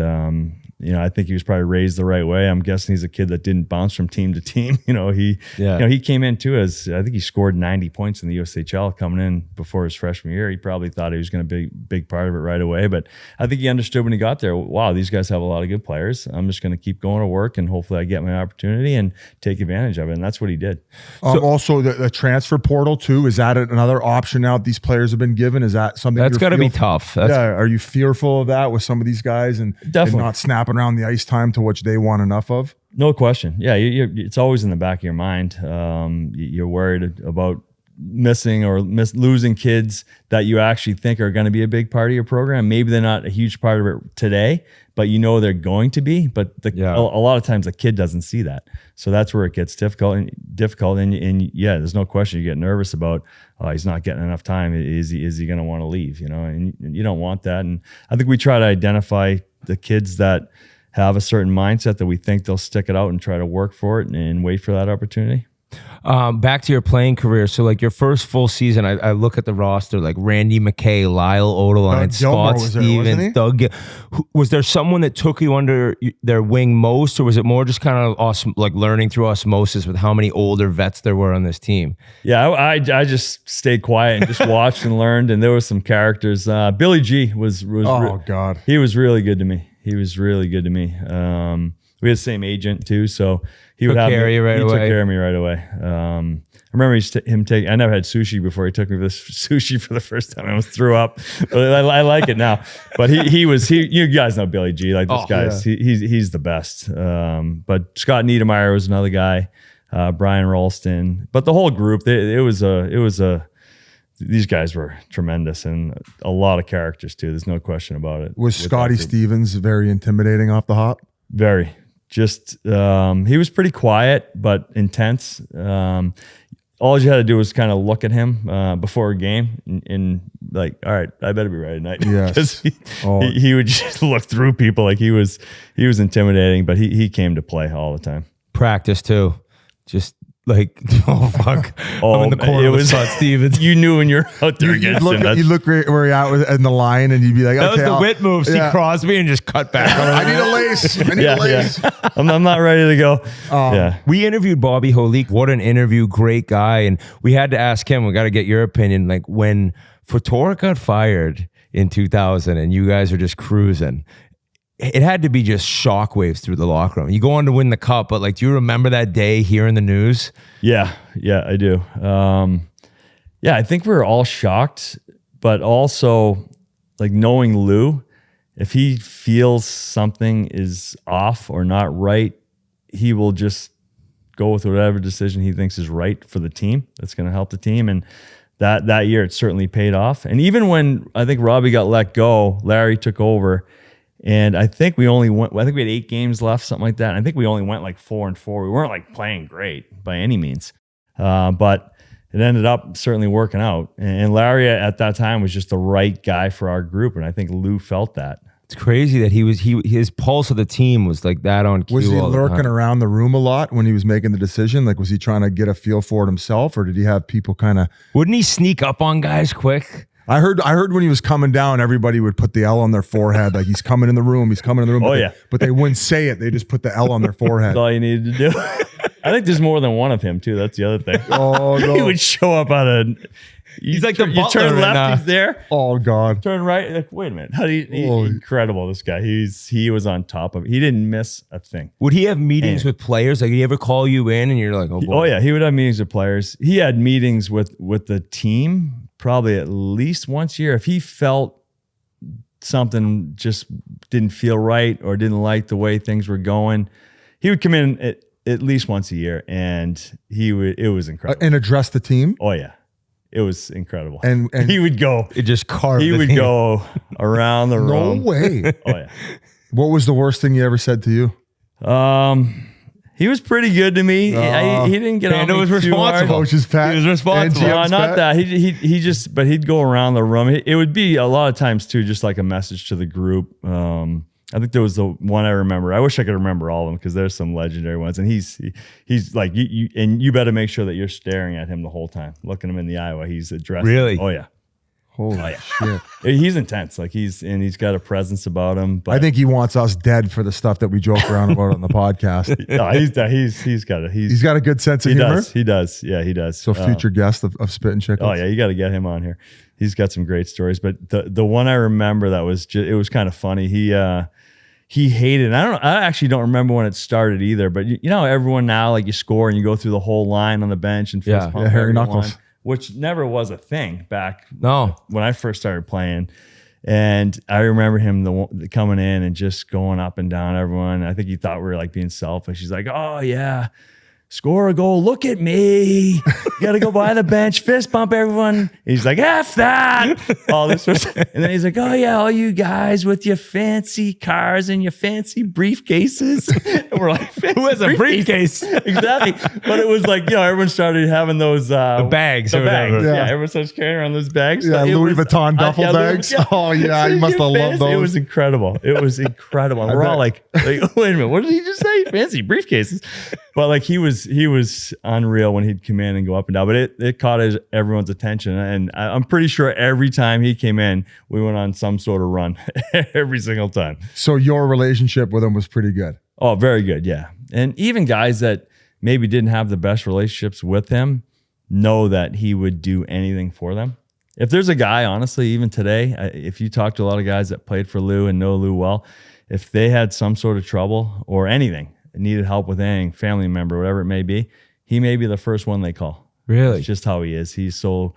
K: I think he was probably raised the right way. I'm guessing he's a kid that didn't bounce from team to team. He came in too as, I think he scored 90 points in the USHL coming in before his freshman year. He probably thought he was going to be a big part of it right away. But I think he understood when he got there, wow, these guys have a lot of good players. I'm just going to keep going to work, and hopefully I get my opportunity and take advantage of it. And that's what he did.
F: Also, the transfer portal too, is that another option now that these players have been given? Is that something
E: That's got to be tough.
F: Are you fearful of that with some of these guys and not snapping around the ice time to which they want enough of?
K: No question. Yeah, it's always in the back of your mind. You're worried about missing or losing kids that you actually think are going to be a big part of your program. Maybe they're not a huge part of it today, but they're going to be. But a lot of times the kid doesn't see that, so that's where it gets difficult. And there's no question you get nervous about. He's not getting enough time. Is he going to want to leave? And you don't want that. And I think we try to identify the kids that have a certain mindset that we think they'll stick it out and try to work for it and wait for that opportunity.
E: Back to your playing career. So like your first full season, I look at the roster, like Randy McKay, Lyle Odeline, Scott Stevens, Doug. Was there someone that took you under their wing most, or was it more just kind of like learning through osmosis with how many older vets there were on this team?
K: Yeah, I just stayed quiet and just watched and learned, and there were some characters. Billy G was
F: God.
K: He was really good to me. We had the same agent too, so he would have me, he took care of me right away. I remember I never had sushi before. He took me for this sushi for the first time. I almost threw up, but I like it now. But you guys know Billy G, like this guy's, he's the best. But Scott Niedermeyer was another guy, Brian Ralston, but the whole group, these guys were tremendous, and a lot of characters too. There's no question about it.
F: Was Scotty Stevens very intimidating off the hop?
K: Very. Just he was pretty quiet but intense. All you had to do was kind of look at him before a game and like, all right, I better be ready tonight.
F: Yes.
K: he would just look through people like he was intimidating, but he came to play all the time.
E: Practice too. Just like, oh fuck, I'm in the corner with Scott Stevens.
K: You knew when you're out there against him.
F: You look where you're at in the line, and you'd be like,
E: that was the whit move. See Crosby and just cut back.
F: I need a lace. I need a lace.
K: Yeah. I'm not ready to go.
E: We interviewed Bobby Holik. What an interview. Great guy. And we had to ask him, we got to get your opinion. Like when Fedoruk got fired in 2000 and you guys are just cruising, it had to be just shockwaves through the locker room. You go on to win the cup, but like, do you remember that day hearing the news?
K: Yeah, I do. I think we were all shocked, but also like knowing Lou, if he feels something is off or not right, he will just go with whatever decision he thinks is right for the team. That's going to help the team. And that year, it certainly paid off. And even when I think Robbie got let go, Larry took over. And I think we had 8 games left, something like that. And I think we only went like 4-4. We weren't like playing great by any means. But it ended up certainly working out. And Larry at that time was just the right guy for our group. And I think Lou felt that.
E: It's crazy that his pulse of the team was like that on cue.
F: Was he lurking around the room a lot when he was making the decision? Like, was he trying to get a feel for it himself, or did he have people kind of...
E: Wouldn't he sneak up on guys quick?
F: I heard when he was coming down, everybody would put the L on their forehead. Like, he's coming in the room. He's coming in the room. But they wouldn't say it. They just put the L on their forehead.
K: That's all you needed to do. I think there's more than one of him too. That's the other thing.
F: Oh, no.
K: He would show up out of...
E: He's like the
K: you turn left, he's there.
F: Oh God!
K: Turn right. Like, wait a minute. How do you? Incredible. This guy. He was on top of it. He didn't miss a thing.
E: Would he have meetings with players? Like, did he ever call you in and you're like, oh boy.
K: Oh yeah, he would have meetings with players. He had meetings with the team probably at least once a year. If he felt something just didn't feel right or didn't like the way things were going, he would come in at least once a year, and it was incredible.
F: And address the team.
K: Oh yeah. It was incredible.
F: And
K: he would go.
E: It just carved.
K: He would go around the room.
F: No way.
K: Oh yeah.
F: What was the worst thing he ever said to you?
K: He was pretty good to me. He didn't get on me
E: was
K: too
E: responsible.
K: hard.
F: Coach's pet.
E: He was responsible.
F: And
K: No,
F: GM's
K: not
F: pet.
K: that. He just, but he'd go around the room. It would be a lot of times too, just like a message to the group. I think there was the one I remember. I wish I could remember all of them because there's some legendary ones. And he's like you better make sure that you're staring at him the whole time, looking him in the eye while he's addressing.
E: Really?
K: Oh yeah.
F: Holy shit.
K: He's intense. Like he's got a presence about him. But
F: I think he wants us dead for the stuff that we joke around about on the podcast.
K: no, he's
F: Got a good sense of humor.
K: He does. Yeah, he does.
F: So future guest of Spittin Chiclets.
K: Oh yeah, you got to get him on here. He's got some great stories. But the one I remember that was it was kind of funny. He hated. I actually don't remember when it started either. But you know, everyone now like you score and you go through the whole line on the bench and fist pump
F: Harry
K: everyone,
F: Knuckles.
K: which never was a thing back
E: No.
K: when I first started playing. And I remember him coming in and just going up and down everyone. I think he thought we were like being selfish. He's like, "Oh yeah, score a goal. Look at me. You got to go by the bench, fist bump everyone." He's like, "F that." All this was, and then he's like, "Oh yeah, all you guys with your fancy cars and your fancy briefcases." And we're like,
E: Who has a briefcase?
K: Exactly. But it was like, everyone started having those
E: The bags
K: the
E: or whatever.
K: bags.
F: Yeah.
K: Yeah, everyone starts carrying around those bags.
F: Yeah,
K: It
F: Louis
K: was-
F: Vuitton duffel bags. Oh, yeah, you must have loved those.
K: It was incredible. It was incredible. And we're all like, wait a minute, what did he just say? Fancy briefcases. But like he was unreal when he'd come in and go up and down. But it caught everyone's attention. And I'm pretty sure every time he came in, we went on some sort of run every single time.
F: So your relationship with him was pretty good.
K: Oh, very good. Yeah. And even guys that maybe didn't have the best relationships with him know that he would do anything for them. If there's a guy, honestly, even today, if you talk to a lot of guys that played for Lou and know Lou well, if they had some sort of trouble or anything, needed help with anything, family member, whatever it may be, he may be the first one they call.
E: Really?
K: It's just how he is. He's so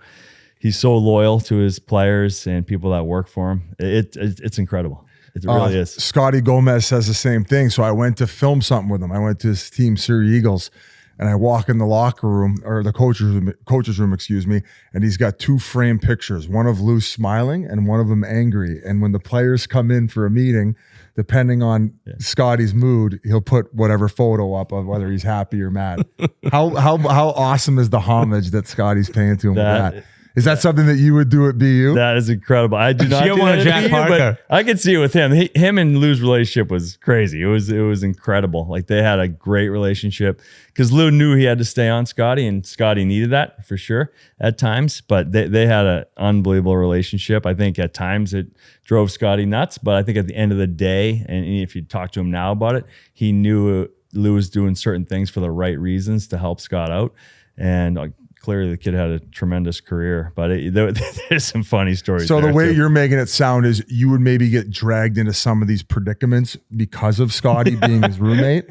K: loyal to his players and people that work for him. It's incredible. It really is.
F: Scotty Gomez says the same thing. So I went to film something with him. I went to his team, Surrey Eagles, and I walk in the locker room or the coach's room, excuse me, and he's got two framed pictures, one of Lou smiling and one of him angry. And when the players come in for a meeting, depending on Scotty's mood, he'll put whatever photo up of whether he's happy or mad. How awesome is the homage that Scotty's paying to him with that? Is that something that you would do at BU?
K: That is incredible. I do not
E: You
K: do
E: want
K: that
E: Jack
K: at BU,
E: Parker.
K: but I could see it with him. Him and Lou's relationship was crazy. It was incredible. Like they had a great relationship because Lou knew he had to stay on Scotty, and Scotty needed that for sure at times. But they had an unbelievable relationship. I think at times it drove Scotty nuts, but I think at the end of the day, and if you talk to him now about it, he knew Lou was doing certain things for the right reasons to help Scott out, and clearly the kid had a tremendous career, but there's some funny stories.
F: So the
K: there
F: way
K: too.
F: you're making it sound is you would maybe get dragged into some of these predicaments because of Scotty being his roommate.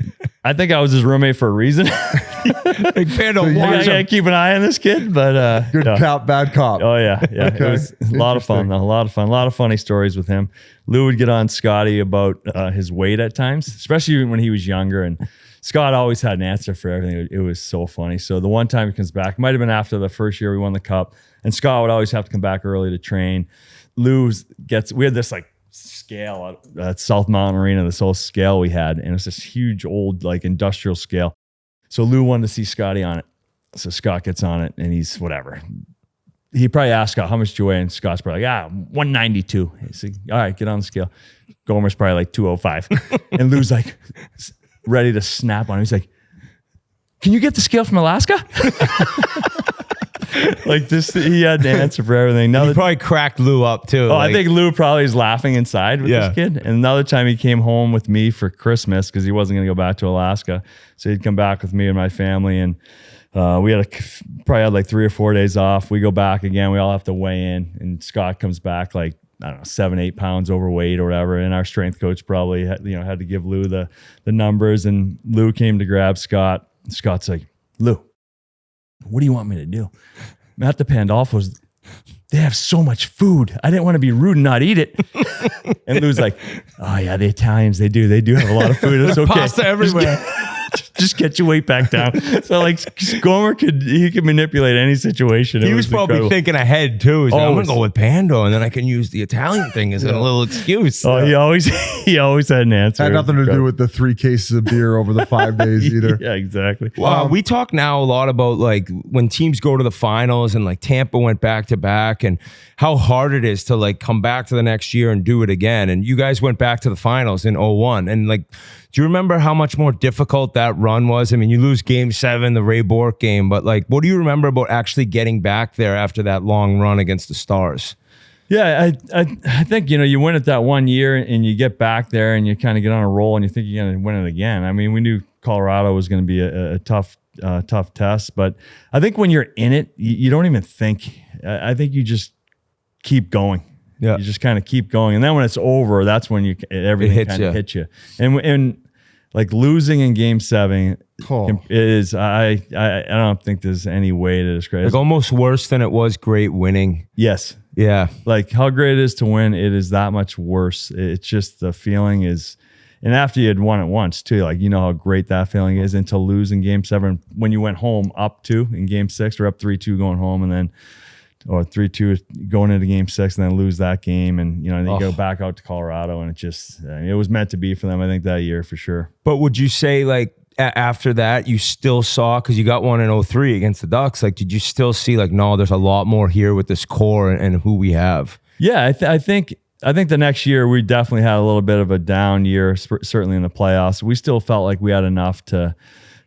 K: I think I was his roommate for a reason.
E: Big fan of
K: I gotta keep an eye on this kid, but
F: Good
K: yeah.
F: cop, bad cop.
K: Oh yeah. It was a lot of fun. A lot of funny stories with him. Lou would get on Scotty about his weight at times, especially when he was younger, and Scott always had an answer for everything. It was so funny. So the one time he comes back, might have been after the first year we won the cup, and Scott would always have to come back early to train. We had this like scale at South Mountain Arena, this whole scale we had, and it was this huge old like industrial scale. So Lou wanted to see Scotty on it. So Scott gets on it, and he's whatever. He probably asked Scott, "How much do you weigh?" And Scott's probably like, 192. He's like, "All right, get on the scale." Gomer's probably like 205. And Lou's like ready to snap on him. He's like, "Can you get the scale from Alaska?" Like this, he had an answer for everything.
E: You probably cracked Lou up too.
K: I think Lou probably is laughing inside with this kid. And another time he came home with me for Christmas because he wasn't going to go back to Alaska. So he'd come back with me and my family. And we probably had like 3 or 4 days off. We go back again. We all have to weigh in. And Scott comes back like, I don't know, 7-8 pounds overweight or whatever. And our strength coach probably had to give Lou the numbers. And Lou came to grab Scott. Scott's like, "Lou, what do you want me to do? At the Pandolfos, they have so much food. I didn't want to be rude and not eat it." And Lou's like, "Oh yeah, the Italians, they do have a lot of food. It's okay.
E: Pasta everywhere."
K: just get your weight back down. So like Gomer could manipulate any situation.
E: He
K: It
E: was probably
K: incredible.
E: thinking ahead too. He's like, I'm
K: Always.
E: gonna go with Pando, and then I can use the Italian thing as a little excuse.
K: Oh, he always had an answer.
F: Had nothing to do with the 3 cases of beer over the 5 days either.
K: Yeah, exactly.
E: We talk now a lot about like when teams go to the finals, and like Tampa went back to back, and how hard it is to like come back to the next year and do it again. And you guys went back to the finals in 01. And like, do you remember how much more difficult that run was? I mean, you lose game 7, the Ray Bork game, but like, what do you remember about actually getting back there after that long run against the Stars?
K: Yeah, I think, you win it that one year and you get back there and you kind of get on a roll and you think you're going to win it again. I mean, we knew Colorado was going to be a tough test, but I think when you're in it, you don't even think. I think you just keep going.
E: Yeah.
K: You just kind of keep going. And then when it's over, that's when everything kind of hits you. And like losing in game 7 is, I don't think there's any way to describe it.
E: Like almost worse than it was great winning.
K: Yes.
E: Yeah.
K: Like how great it is to win, it is that much worse. It's just the feeling is, and after you had won it once too, like how great that feeling is. And to lose in game 7, when you went home up 2 in game 6, or up 3-2 going home, and then, or 3-2 going into game 6, and then lose that game, and then you go back out to Colorado, and it was meant to be for them, I think, that year for sure.
E: But would you say like after that you still saw, because you got one in 03 against the Ducks, like did you still see like, no, there's a lot more here with this core and who we have? Yeah,
K: I think the next year we definitely had a little bit of a down year, certainly in the playoffs. We still felt like we had enough to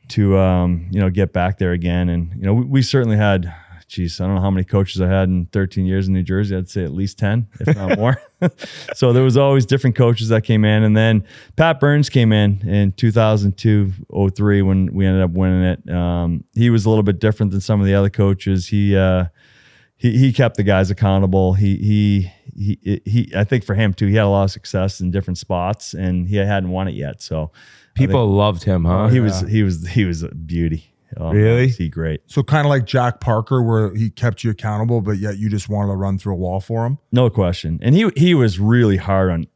K: get back there again, and we certainly had. Geez, I don't know how many coaches I had in 13 years in New Jersey. I'd say at least 10, if not more. So there was always different coaches that came in. And then Pat Burns came in 2002-03 when we ended up winning it. He was a little bit different than some of the other coaches. He kept the guys accountable. He I think for him too, he had a lot of success in different spots, and he hadn't won it yet. So
E: people loved him, huh?
K: He was a beauty. Oh,
E: really?
K: Man, he great.
F: So kind of like Jack Parker, where he kept you accountable, but yet you just wanted to run through a wall for him?
K: No question. And he was really hard on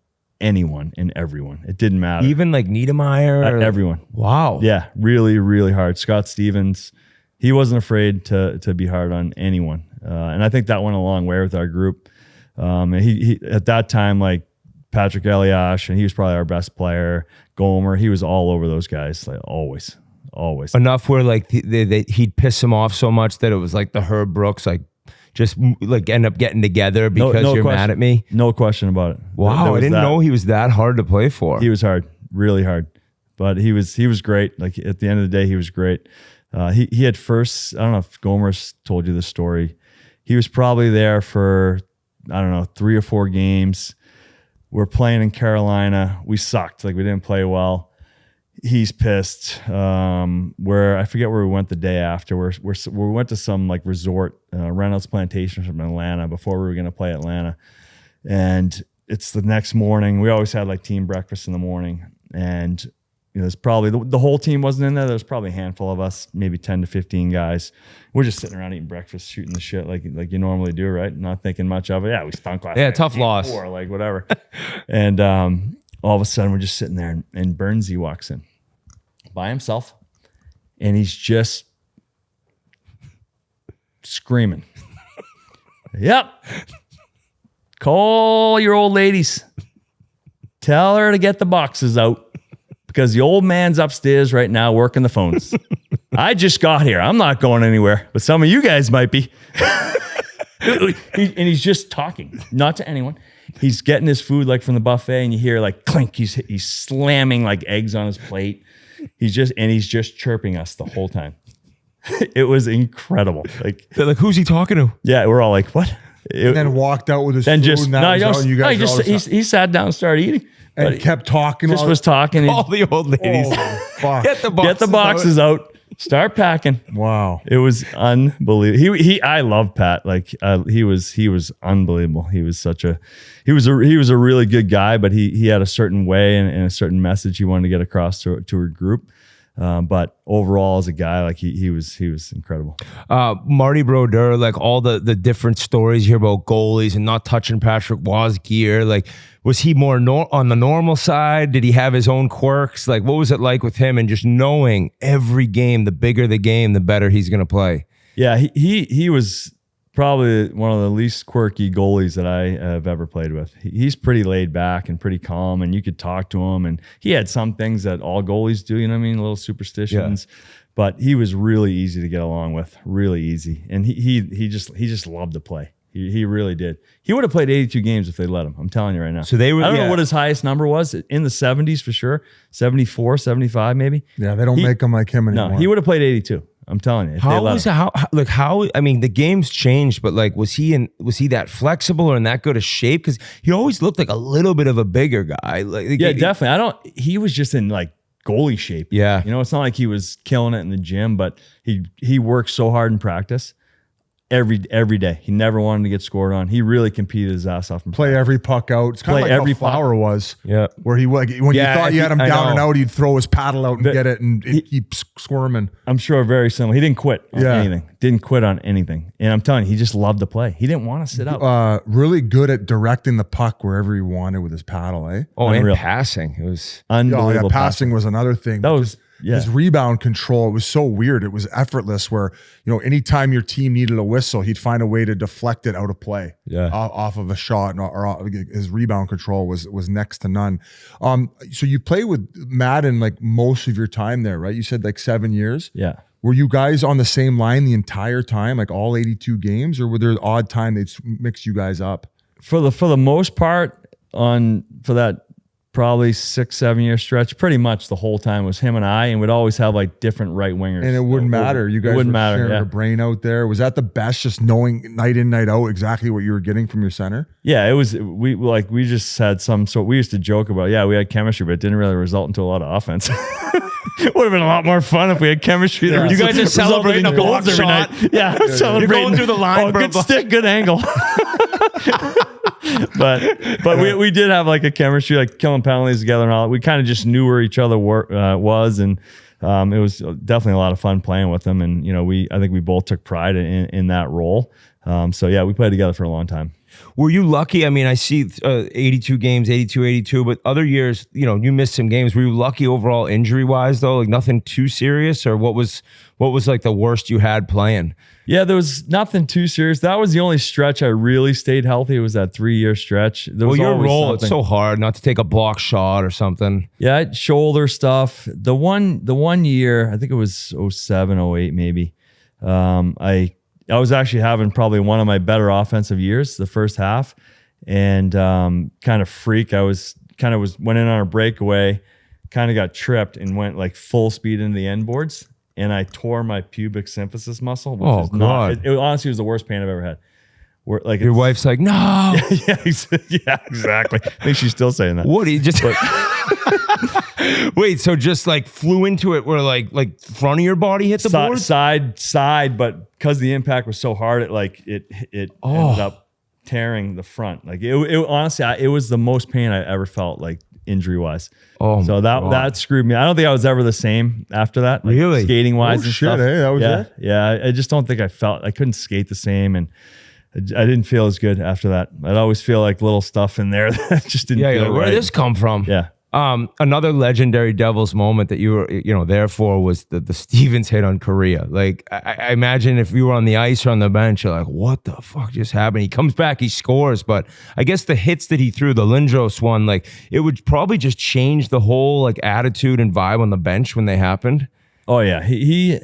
K: anyone and everyone. It didn't matter.
E: Even like Niedermeyer?
K: Everyone.
E: Wow.
K: Yeah, really, really hard. Scott Stevens, he wasn't afraid to be hard on anyone. And I think that went a long way with our group. He at that time, like Patrick Eliash, and he was probably our best player. Gomer, he was all over those guys, like always.
E: Enough where like he'd piss him off so much that it was like the Herb Brooks, like just like end up getting together because you're mad at me.
K: No question about it.
E: Wow, I didn't know he was that hard to play for.
K: He was hard, really hard, but he was great. Like at the end of the day, he was great. He had first. I don't know if Gomer's told you this story. He was probably there for 3 or 4 games. We're playing in Carolina. We sucked. Like we didn't play well. He's pissed. Where I forget where we went the day after. We went to some like resort, Reynolds Plantation from Atlanta before we were going to play Atlanta. And it's the next morning. We always had like team breakfast in the morning. And there's probably the whole team wasn't in there. There's probably a handful of us, maybe 10 to 15 guys. We're just sitting around eating breakfast, shooting the shit like you normally do, right? Not thinking much of it. Yeah, we stunk last night.
E: Yeah, tough loss.
K: Like whatever. And all of a sudden we're just sitting there, and Burnsy walks in by himself, and he's just screaming, "Yep, call your old ladies. Tell her to get the boxes out because the old man's upstairs right now working the phones. I just got here. I'm not going anywhere, but some of you guys might be." And he's just talking, not to anyone. He's getting his food like from the buffet, and you hear like clink. He's slamming like eggs on his plate. He's just chirping us the whole time. It was incredible. Like
E: they're like, who's he talking to?
K: Yeah, we're all like, what?
F: And then walked out with his
K: then
F: food.
K: just
F: And that was out, and you guys
K: he sat down and started eating.
F: and kept talking.
K: Just was talking.
E: All the old ladies.
F: Oh, fuck.
E: Get the
K: boxes out. Start packing.
F: Wow.
K: It was unbelievable. I love Pat. Like he was unbelievable. He was a really good guy, but he had a certain way and a certain message he wanted to get across to a group. But overall, as a guy, like he was incredible.
E: Marty Brodeur, like all the different stories you hear about goalies and not touching Patrick Waugh's gear. Like, was he more on the normal side? Did he have his own quirks? Like, what was it like with him? And just knowing every game, the bigger the game, the better he's going to play.
K: Yeah, he was probably one of the least quirky goalies that I have ever played with. He's pretty laid back and pretty calm, and you could talk to him. And he had some things that all goalies do, you know what I mean? Little superstitions. Yeah. But he was really easy to get along with, really easy. And he just loved to play. He really did. He would have played 82 games if they let him. I'm telling you right now.
E: So they would.
K: I don't know what his highest number was, in the 70s for sure. 74, 75 maybe.
F: Yeah, they don't make him like him anymore.
K: No, he would have played 82. I'm telling you.
E: How I mean, the game's changed, but like, was he that flexible or in that good a shape? Because he always looked like a little bit of a bigger guy. Like,
K: yeah, definitely. He was just in like goalie shape.
E: Yeah.
K: You know, it's not like he was killing it in the gym, but he worked so hard in practice every day. He never wanted to get scored on. He really competed his ass off and
F: play every puck out. It's kind of like how Flower was.
E: Yeah.
F: Where he when you thought you had him down and out, he'd throw his paddle out and get it and keep squirming.
K: I'm sure very similar. He didn't quit on anything. Didn't quit on anything. And I'm telling you, he just loved to play. He didn't want to sit out.
F: Really good at directing the puck wherever he wanted with his paddle, eh?
E: Oh, and passing. It was
F: unbelievable. Yeah, passing was another thing.
K: That was
F: his rebound control. It was so weird. It was effortless where, anytime your team needed a whistle, he'd find a way to deflect it out of play.
E: Yeah.
F: Off of a shot, or his rebound control was next to none. So you played with Madden like most of your time there, right? You said like 7 years.
K: Yeah.
F: Were you guys on the same line the entire time, like all 82 games, or were there odd time they'd mix you guys up?
K: For the most part, for that probably 6-7 year stretch, pretty much the whole time was him and I, and we'd always have like different right wingers.
F: And it wouldn't matter. You guys were sharing a brain out there. Was that the best, just knowing night in, night out exactly what you were getting from your center?
K: Yeah, it was. We just had some sort. We used to joke about, we had chemistry, but it didn't really result into a lot of offense. It would have been a lot more fun if we had chemistry.
E: Yeah. You guys are celebrating a goals every night.
K: Yeah,
E: celebrating. You're going through the line.
K: Good stick, good angle. But we did have like a chemistry, like killing penalties together and all. We kind of just knew where each other was, and it was definitely a lot of fun playing with them. And I think we both took pride in that role. So yeah, we played together for a long time.
E: Were you lucky? I mean, I see 82 games, 82, but other years, you missed some games. Were you lucky overall injury wise though? Like nothing too serious, or what was like the worst you had playing?
K: Yeah, there was nothing too serious. That was the only stretch I really stayed healthy. It was that 3-year stretch.
E: Your role, it's so hard not to take a block shot or something.
K: Yeah, shoulder stuff. The one year, I think it was 07, 08 maybe. I was actually having probably one of my better offensive years, the first half, and kind of freak. I went in on a breakaway, kind of got tripped and went like full speed into the end boards, and I tore my pubic symphysis muscle. Which it honestly was the worst pain I've ever had. Like
E: your wife's like, no.
K: yeah, exactly. I think she's still saying that.
E: What? He just wait. So just like flew into it where like front of your body hit the board?
K: Side, but because the impact was so hard, it ended up tearing the front. Like it honestly, it was the most pain I ever felt, like injury wise. So that screwed me. I don't think I was ever the same after that. Like,
E: really?
K: Skating wise and stuff.
F: That was it?
K: Yeah. I just don't think I couldn't skate the same, and I didn't feel as good after that. I'd always feel like little stuff in there that just didn't feel right.
E: Where did this come from?
K: Yeah.
E: Another legendary Devils moment that you were there for was the Stevens hit on Korea. Like I imagine if you were on the ice or on the bench, you're like, what the fuck just happened? He comes back, he scores, but I guess the hits that he threw, the Lindros one, like it would probably just change the whole like attitude and vibe on the bench when they happened.
K: Oh yeah, he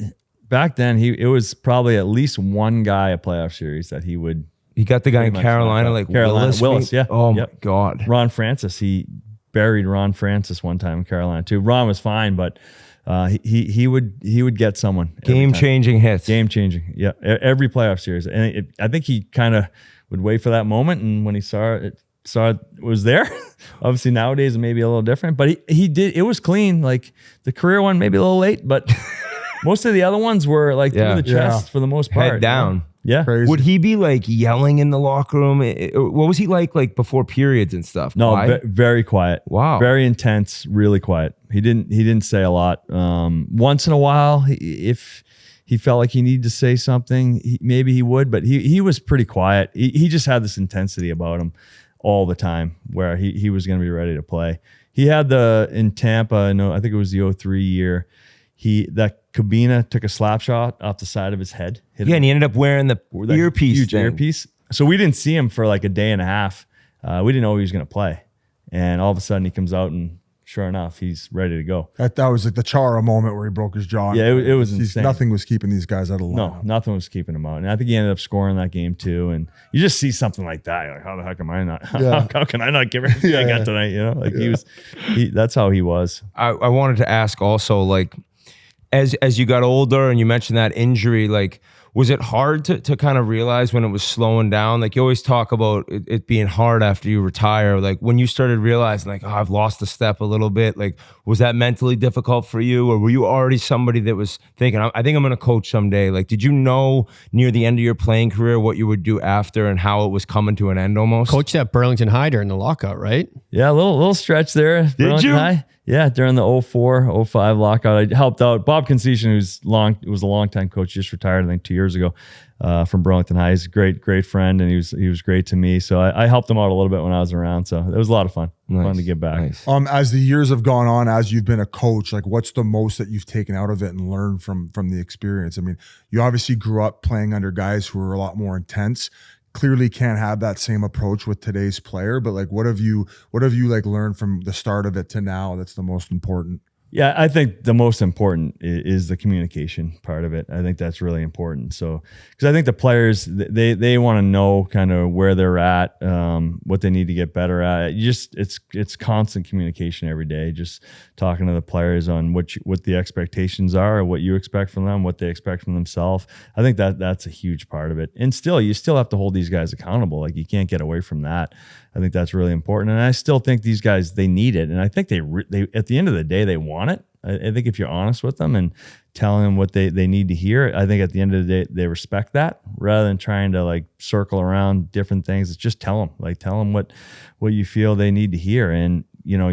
K: back then it was probably at least one guy a playoff series that he would.
E: He got the guy in Carolina, like
K: Willis. Yeah.
E: Oh my God.
K: Ron Francis. He buried Ron Francis one time in Carolina too. Ron was fine, but he would get someone.
E: Game-changing hits.
K: Game-changing. Yeah. Every playoff series. And I think he kind of would wait for that moment, and when he saw it was there. Obviously nowadays it may be a little different, but he did. It was clean. Like the career one maybe a little late, but most of the other ones were like through the chest for the most part.
E: Head down.
K: Yeah.
F: Crazy.
E: Would he be like yelling in the locker room? What was he like before periods and stuff?
K: No,
E: Quiet?
K: very quiet.
E: Wow.
K: Very intense, really quiet. He didn't say a lot. Once in a while, if he felt like he needed to say something, maybe he would, but he was pretty quiet. He just had this intensity about him all the time where he was going to be ready to play. He had in Tampa, no, I think it was the 03 year, that Cabina took a slap shot off the side of his head.
E: Yeah, and he ended up wearing the earpiece
K: huge
E: thing.
K: earpiece. So we didn't see him for like a day and a half. We didn't know he was going to play. And all of a sudden he comes out and sure enough, he's ready to go.
F: That was like the Chara moment where he broke his jaw.
K: Yeah, it was insane.
F: Nothing was keeping these guys out of the
K: No,
F: lineup.
K: nothing was keeping him out. And I think he ended up scoring that game too. And you just see something like that. You're like, how the heck am I not?
F: Yeah.
K: How can I not give everything I got tonight? You know, like that's how he was.
E: I wanted to ask also, like, as you got older and you mentioned that injury, like, was it hard to kind of realize when it was slowing down? Like, you always talk about it being hard after you retire. Like, when you started realizing, like, oh, I've lost a step a little bit, like, was that mentally difficult for you? Or were you already somebody that was thinking, I think I'm going to coach someday? Like, did you know near the end of your playing career what you would do after and how it was coming to an end almost?
H: Coached at Burlington High during the lockout, right?
K: Yeah, a little stretch there.
E: Did
K: Burlington
E: you?
K: High. Yeah, during the 04, 05 lockout, I helped out. Bob Concession, who was a longtime coach, just retired, I think 2 years ago, from Burlington High. He's a great friend, and he was great to me. So I helped him out a little bit when I was around. So it was a lot of fun.
E: Nice.
K: Fun to give back.
E: Nice.
F: As the years have gone on, as you've been a coach, like what's the most that you've taken out of it and learned from the experience? I mean, you obviously grew up playing under guys who are a lot more intense. Clearly can't have that same approach with today's player, but like what have you like learned from the start of it to now that's the most important?
K: Yeah, I think the most important is the communication part of it. I think that's really important. So, because I think the players, they want to know kind of where they're at, what they need to get better at. It's constant communication every day. Just talking to the players on what the expectations are, what you expect from them, what they expect from themselves. I think that's a huge part of it. And you still have to hold these guys accountable. Like, you can't get away from that. I think that's really important. And I still think these guys, they need it. And I think they at the end of the day, they want it. I think if you're honest with them and telling them what they need to hear, I think at the end of the day, they respect that rather than trying to like circle around different things. It's just tell them what you feel they need to hear. And, you know,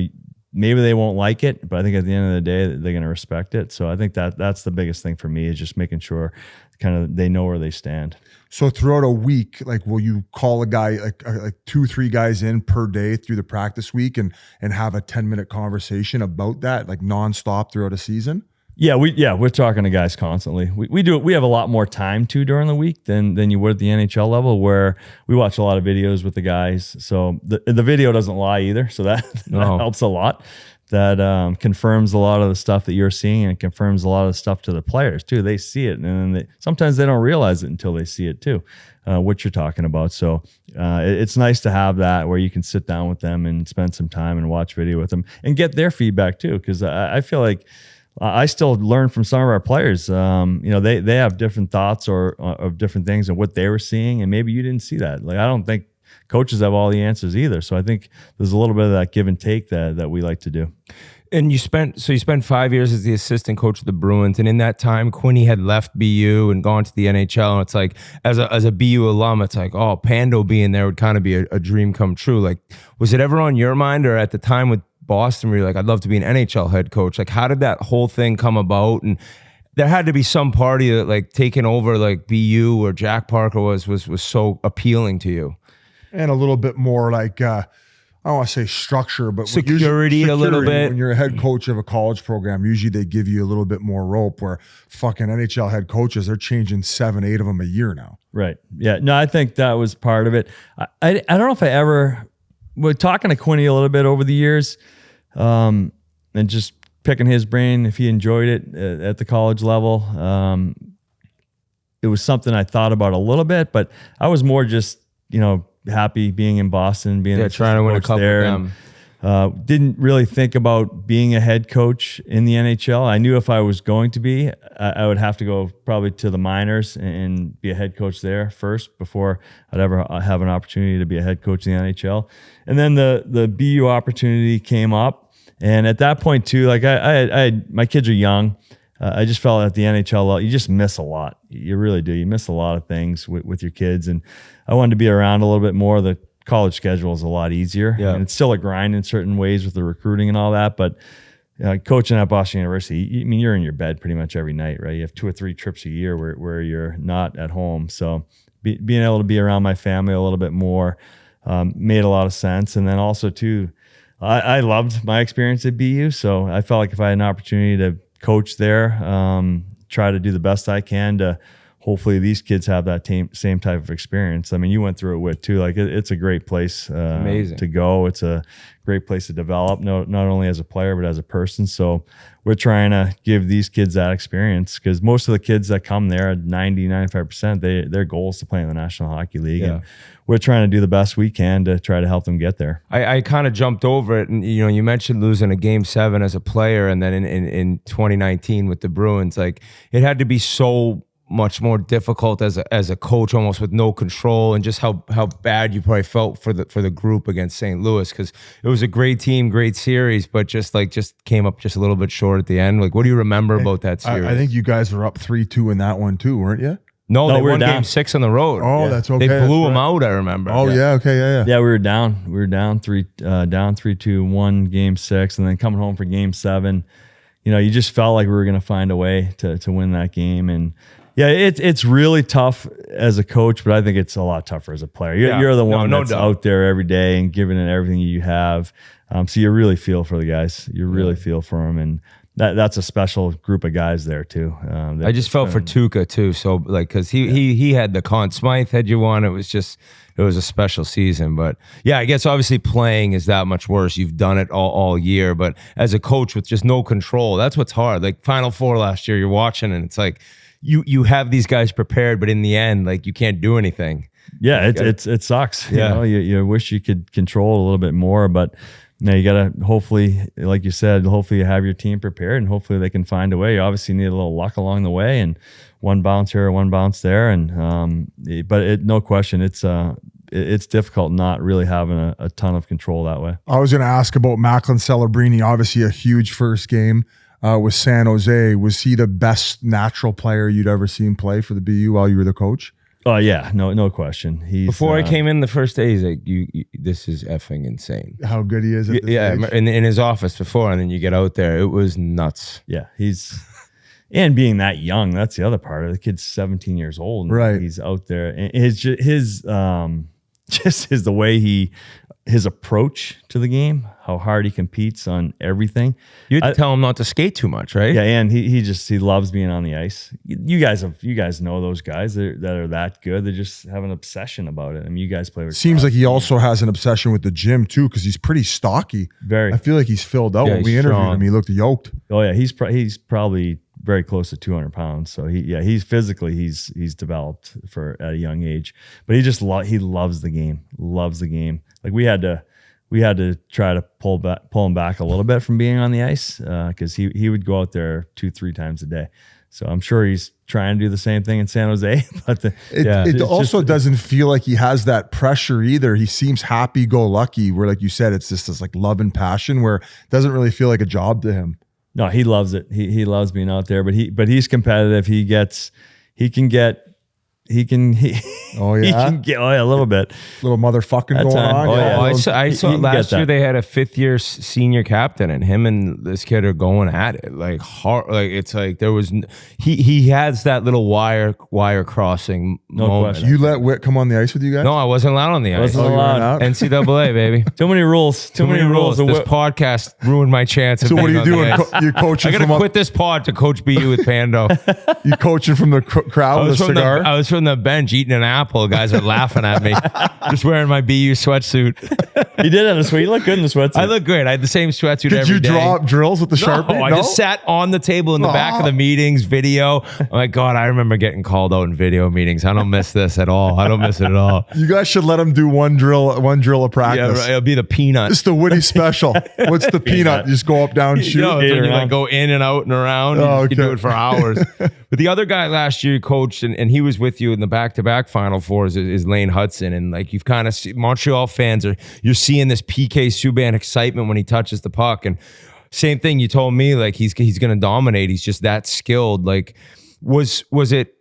K: maybe they won't like it, but I think at the end of the day, they're going to respect it. So I think that's the biggest thing for me, is just making sure kind of they know where they stand.
F: So throughout a week, like, will you call a guy like 2-3 guys in per day through the practice week and have a 10-minute conversation about that, like nonstop throughout a season?
K: Yeah, we're talking to guys constantly. We do. We have a lot more time too during the week than you would at the NHL level, where we watch a lot of videos with the guys. So the video doesn't lie either. So that helps a lot. That confirms a lot of the stuff that you're seeing, and it confirms a lot of the stuff to the players too. They see it, and then sometimes they don't realize it until they see it too, what you're talking about. So it's nice to have that where you can sit down with them and spend some time and watch video with them and get their feedback too. Because I feel like I still learn from some of our players. They have different thoughts or of different things and what they were seeing, and maybe you didn't see that. Like, I don't think coaches have all the answers either. So I think there's a little bit of that give and take that we like to do.
E: And you spent 5 years as the assistant coach of the Bruins, and in that time, Quinny had left BU and gone to the NHL. And it's like, as a BU alum, it's like, oh, Pando being there would kind of be a dream come true. Like, was it ever on your mind, or at the time with Boston, where you're like, I'd love to be an NHL head coach? Like, how did that whole thing come about? And there had to be some party that, like, taking over like BU or Jack Parker was so appealing to you.
F: And a little bit more like, I don't want to say structure, but
E: security a little bit.
F: When you're a head coach of a college program, usually they give you a little bit more rope, where fucking NHL head coaches, they're changing 7-8 of them a year now.
K: Right. Yeah. No, I think that was part of it. I don't know if I ever, we're talking to Quinny a little bit over the years, and just picking his brain if he enjoyed it at the college level. It was something I thought about a little bit, but I was more just, happy being in Boston,
E: trying to win a couple
K: there,
E: of them.
K: and didn't really think about being a head coach in the NHL. I knew if I was going to be, I would have to go probably to the minors and be a head coach there first before I'd ever have an opportunity to be a head coach in the NHL. And then the BU opportunity came up, and at that point too, like I my kids are young. I just felt at the NHL level, you just miss a lot. You really do. You miss a lot of things with your kids. And I wanted to be around a little bit more. The college schedule is a lot easier.
E: Yeah.
K: And it's still a grind in certain ways with the recruiting and all that. But coaching at Boston University, I mean, you're in your bed pretty much every night, right? You have 2 or 3 trips a year where you're not at home. So being able to be around my family a little bit more made a lot of sense. And then also too, I loved my experience at BU. So I felt like if I had an opportunity to coach there, try to do the best I can to hopefully these kids have that same type of experience. I mean, you went through it with too. Like it's a great place to go. It's a great place to develop, not only as a player, but as a person. So we're trying to give these kids that experience because most of the kids that come there, 90, 95%, their goal is to play in the National Hockey League.
E: Yeah.
K: And we're trying to do the best we can to try to help them get there.
E: I kind of jumped over it, and you mentioned losing a Game 7 as a player, and then in 2019 with the Bruins, like it had to be so much more difficult as a coach, almost with no control, and just how bad you probably felt for the group against St. Louis, because it was a great team, great series, but just came up just a little bit short at the end. Like, what do you remember about that series?
F: I think you guys were up 3-2 in that one too, weren't you?
E: No, they
K: we were
E: won
K: down.
E: Game 6 on the road.
F: Oh, that's okay.
E: They blew
F: That's
E: them
F: right.
E: out, I remember.
F: Oh yeah, okay, yeah.
K: Yeah, we were down. We were down 3-2, won Game 6, and then coming home for Game 7. You just felt like we were going to find a way to win that game. And yeah, it's really tough as a coach, but I think it's a lot tougher as a player. You're the one that's out there every day and giving it everything you have. So you really feel for the guys. You really feel for them, and that's a special group of guys there too.
E: I just felt for Tuukka too. So like, cause he had the Conn Smythe had you won. It was a special season, but yeah, I guess obviously playing is that much worse. You've done it all year, but as a coach with just no control, that's what's hard. Like Final Four last year, you're watching and it's like, you have these guys prepared, but in the end, like you can't do anything.
K: Yeah, it sucks.
E: Yeah.
K: You wish you could control a little bit more, but you got to hopefully, like you said, hopefully you have your team prepared and hopefully they can find a way. You obviously need a little luck along the way and one bounce here, one bounce there. And but no question, it's difficult not really having a ton of control that way.
F: I was going to ask about Macklin Celebrini. Obviously, a huge first game with San Jose. Was he the best natural player you'd ever seen play for the BU while you were the coach?
K: Oh yeah, no question.
E: Before I came in the first day, he's like, this is effing insane.
F: How good he is at this age.
E: in his office before, and then you get out there, it was nuts.
K: Yeah, and being that young, that's the other part. The kid's 17 years old, and
F: right?
K: He's out there, and his the way his approach to the game, how hard he competes on everything.
E: You had to tell him not to skate too much, right?
K: Yeah, and he loves being on the ice. You guys know those guys that are that good. They just have an obsession about it. I mean, you guys play with.
F: Seems like he also has an obsession with the gym too, because he's pretty stocky.
K: Very.
F: I feel like he's filled out. When we interviewed him, he looked yoked.
K: Oh yeah, he's probably very close to 200 pounds. So he's physically he's developed at a young age, but he just he loves the game. Like we had to try to pull him back a little bit from being on the ice because he would go out there 2-3 times a day. So I'm sure he's trying to do the same thing in San Jose. But
F: it also doesn't feel like he has that pressure either. He seems happy-go-lucky, where like you said, it's just this like love and passion where it doesn't really feel like a job to him.
K: No, he loves it. He loves being out there, but he's competitive. He can get a little bit.
F: Little motherfucking
K: That's
F: going on.
K: Oh, yeah.
E: I saw last year they had a 5th-year senior captain, and him and this kid are going at it like hard. Like it's like there was he has that little wire crossing moment.
K: question.
F: You let Whit come on the ice with you guys?
E: No, I wasn't allowed on the ice.
K: Wasn't allowed.
E: NCAA, baby.
K: Too many rules. Too many rules.
E: This podcast ruined my chance.
F: So what are you doing? You're coaching.
E: I gotta quit this pod to coach BU with Pando.
F: You coaching from the crowd with a cigar?
E: I was from the bench eating an apple. Guys are laughing at me. Just wearing my BU sweatsuit.
K: You did have a sweat. You look good in the sweatsuit.
E: I look great. I had the same sweatsuit
F: Did
E: every
F: you
E: day.
F: draw up drills with the Sharpie?
E: I just sat on the table in the back of the meetings, video. Oh my God, I remember getting called out in video meetings. I don't miss this at all. I don't miss it at all.
F: You guys should let him do one drill of practice.
E: Yeah, right. It'll be the peanut.
F: It's the Woody special. What's the peanut? You just go up, down, shoot.
E: No, it's when you like go in and out and around.
F: Oh,
E: You can do
F: okay.
E: it for hours. But the other guy last year coached, and he was with you in the back-to-back Final Fours is Lane Hudson. And like you've kind of Montreal fans you're seeing this PK Subban excitement when he touches the puck. And same thing. You told me like he's going to dominate. He's just that skilled. Like, was it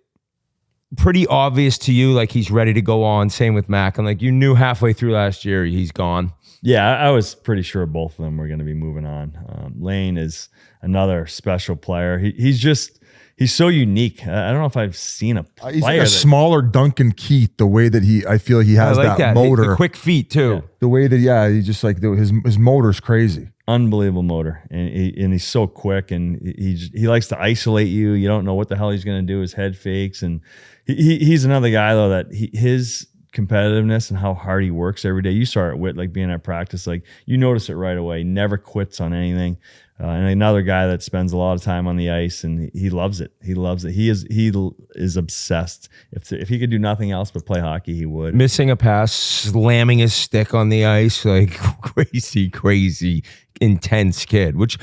E: pretty obvious to you like he's ready to go on? Same with Mac, and like you knew halfway through last year he's gone.
K: Yeah, I was pretty sure both of them were going to be moving on. Lane is another special player. He's so unique. I don't know if I've seen a player.
F: He's like a smaller Duncan Keith. The way that I feel he has that motor,
E: the quick feet too.
K: Yeah.
F: The way that he just like his motor's crazy.
K: Unbelievable motor, and he's so quick, and he likes to isolate you. You don't know what the hell he's going to do. His head fakes, and he's another guy though that his competitiveness and how hard he works every day. You saw it with like being at practice, like you notice it right away. He never quits on anything. And another guy that spends a lot of time on the ice, and he loves it. He loves it. He is obsessed. If he could do nothing else but play hockey, he would.
E: Missing a pass, slamming his stick on the ice, like crazy intense kid, which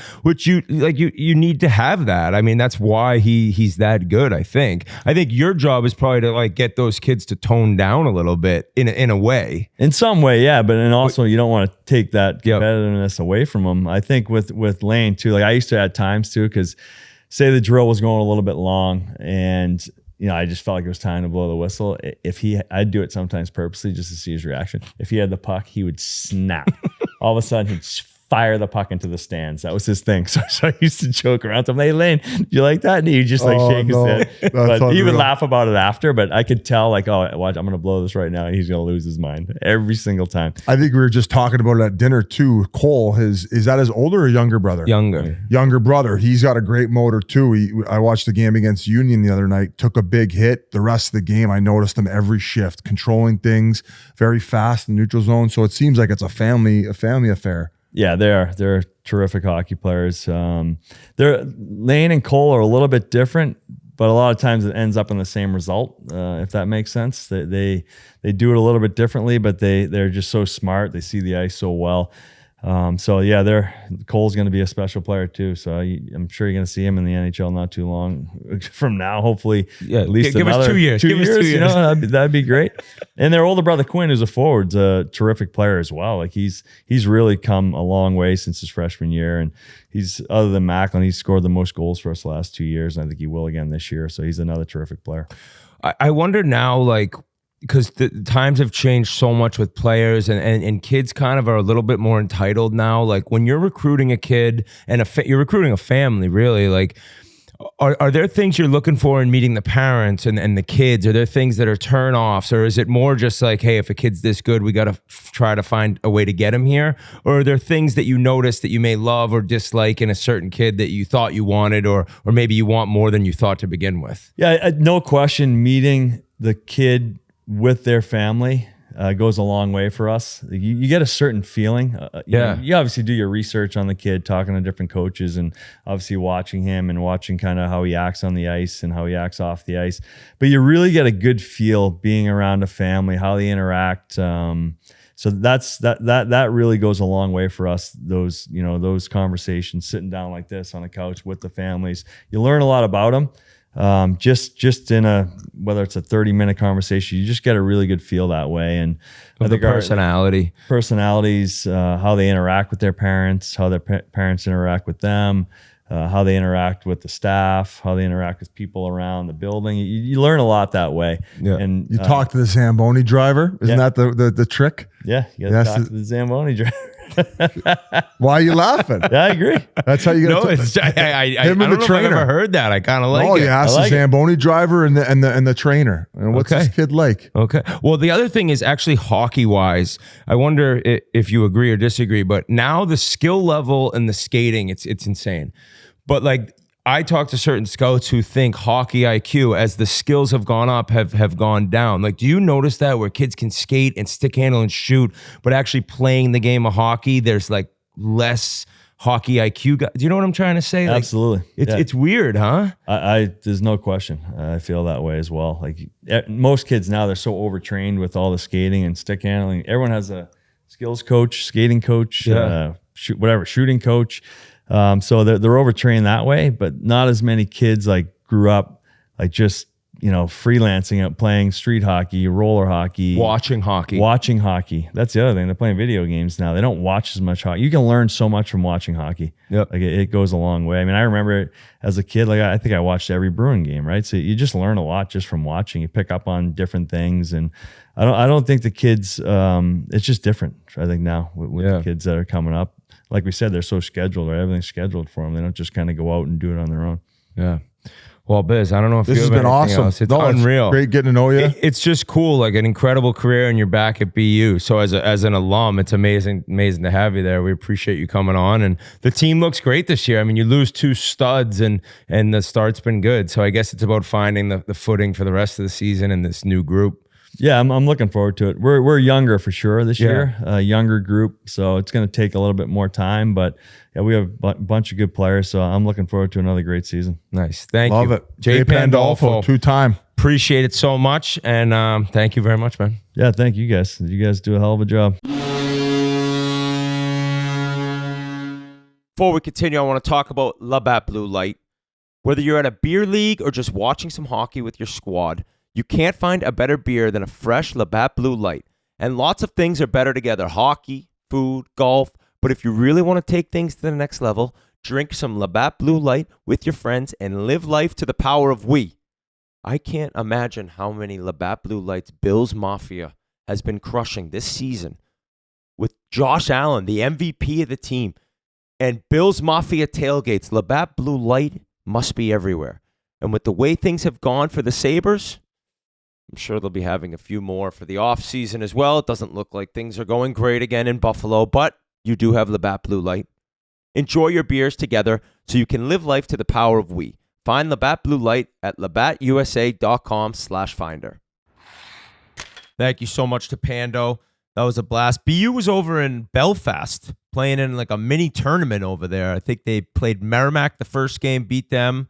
E: you need to have that. I mean, that's why he's that good. I think your job is probably to like get those kids to tone down a little bit in a way.
K: In some way, yeah, but also you don't want to take that competitiveness away from them. I think with Lane too, like I used to at times too, because say the drill was going a little bit long and I just felt like it was time to blow the whistle. I'd do it sometimes purposely just to see his reaction. If he had the puck, he would snap. All of a sudden he'd fire the puck into the stands. That was his thing. So I used to joke around. So I'm like, hey, Lane, do you like that? And he just like shake his head. But he would laugh about it after, but I could tell like, oh, watch, I'm going to blow this right now. And he's going to lose his mind every single time.
F: I think we were just talking about it at dinner too. Cole, is that his older or younger brother? Younger brother. He's got a great motor too. I watched the game against Union the other night, took a big hit. The rest of the game, I noticed him every shift, controlling things very fast in neutral zone. So it seems like it's a family affair.
K: Yeah, they're terrific hockey players. Lane and Cole are a little bit different, but a lot of times it ends up in the same result. If that makes sense, they do it a little bit differently, but they're just so smart. They see the ice so well. So yeah, Cole's going to be a special player too. So I'm sure you're going to see him in the NHL not too long from now. Hopefully, at least
E: give us 2 years.
K: Give us 2 years. That'd be great. And their older brother Quinn, who's a forward's a terrific player as well. Like he's really come a long way since his freshman year, and he's other than Macklin, he's scored the most goals for us the last 2 years, and I think he will again this year. So he's another terrific player.
E: I wonder now, like, because the times have changed so much with players, and kids kind of are a little bit more entitled now. Like when you're recruiting a kid and you're recruiting a family, really, like are there things you're looking for in meeting the parents and the kids? Are there things that are turn-offs, or is it more just like, hey, if a kid's this good, we got to try to find a way to get him here? Or are there things that you notice that you may love or dislike in a certain kid that you thought you wanted, or maybe you want more than you thought to begin with?
K: Yeah, no question, meeting the kid with their family goes a long way for us. You get a certain feeling. You obviously do your research on the kid, talking to different coaches, and obviously watching him and watching kind of how he acts on the ice and how he acts off the ice. But you really get a good feel being around a family, how they interact. So that really goes a long way for us. Those conversations, sitting down like this on a couch with the families, you learn a lot about them. Just in whether it's a 30-minute conversation, you just get a really good feel that way. And I think personalities, how they interact with their parents, how their parents interact with them, how they interact with the staff, how they interact with people around the building. You learn a lot that way.
F: Yeah.
K: And
F: you talk to the Zamboni driver. Isn't that the trick?
K: Yeah. You got to talk to the Zamboni driver.
F: Why are you laughing?
K: Yeah, I agree.
F: That's how you get.
E: No, I don't know if I've ever heard that. I kind of like it.
F: Oh, you ask the Zamboni driver and the trainer. And what's this kid like?
E: Okay. Well, the other thing is actually hockey-wise. I wonder if you agree or disagree, but now the skill level and the skating, it's insane. But like, I talk to certain scouts who think hockey IQ, as the skills have gone up, have gone down. Like, do you notice that where kids can skate and stick handle and shoot, but actually playing the game of hockey, there's like less hockey IQ? Do you know what I'm trying to say? Like,
K: absolutely.
E: It's weird, huh?
K: There's no question. I feel that way as well. Like most kids now, they're so overtrained with all the skating and stick handling. Everyone has a skills coach, skating coach, shooting coach. So they're overtrained that way, but not as many kids like grew up like just freelancing out playing street hockey, roller hockey,
E: Watching hockey.
K: Watching hockey. That's the other thing. They're playing video games now. They don't watch as much hockey. You can learn so much from watching hockey.
E: Yep.
K: Like it goes a long way. I mean, I remember as a kid, like I think I watched every Bruin game, right? So you just learn a lot just from watching. You pick up on different things, and I don't think the kids. It's just different. I think now with the kids that are coming up, like we said, they're so scheduled, right? Everything's scheduled for them. They don't just kind of go out and do it on their own.
E: Yeah. Well, Biz, I don't know if
F: This
E: you
F: has
E: have
F: been
E: anything
F: awesome.
E: else. It's
F: No,
E: unreal.
F: great getting to know you.
E: It's just cool, like an incredible career, and you're back at BU. So as an alum, it's amazing to have you there. We appreciate you coming on, and the team looks great this year. I mean, you lose 2 studs, and the start's been good. So I guess it's about finding the footing for the rest of the season in this new group.
K: Yeah, I'm looking forward to it. We're younger for sure this year, a younger group, so it's going to take a little bit more time. But yeah, we have a bunch of good players, so I'm looking forward to another great season.
E: Nice, thank you.
F: Love it.
E: Jay Pandolfo,
F: 2-time.
E: appreciate it so much, and thank you very much, man.
K: Yeah, thank you guys. You guys do a hell of a job.
E: Before we continue, I want to talk about Labatt Blue Light. Whether you're at a beer league or just watching some hockey with your squad, you can't find a better beer than a fresh Labatt Blue Light. And lots of things are better together: hockey, food, golf. But if you really want to take things to the next level, drink some Labatt Blue Light with your friends and live life to the power of we. I can't imagine how many Labatt Blue Lights Bills Mafia has been crushing this season with Josh Allen, the MVP of the team, and Bills Mafia tailgates. Labatt Blue Light must be everywhere. And with the way things have gone for the Sabres, I'm sure they'll be having a few more for the offseason as well. It doesn't look like things are going great again in Buffalo, but you do have Labatt Blue Light. Enjoy your beers together so you can live life to the power of we. Find Labatt Blue Light at labattusa.com/finder. Thank you so much to Pando. That was a blast. BU was over in Belfast playing in like a mini tournament over there. I think they played Merrimack the first game, beat them.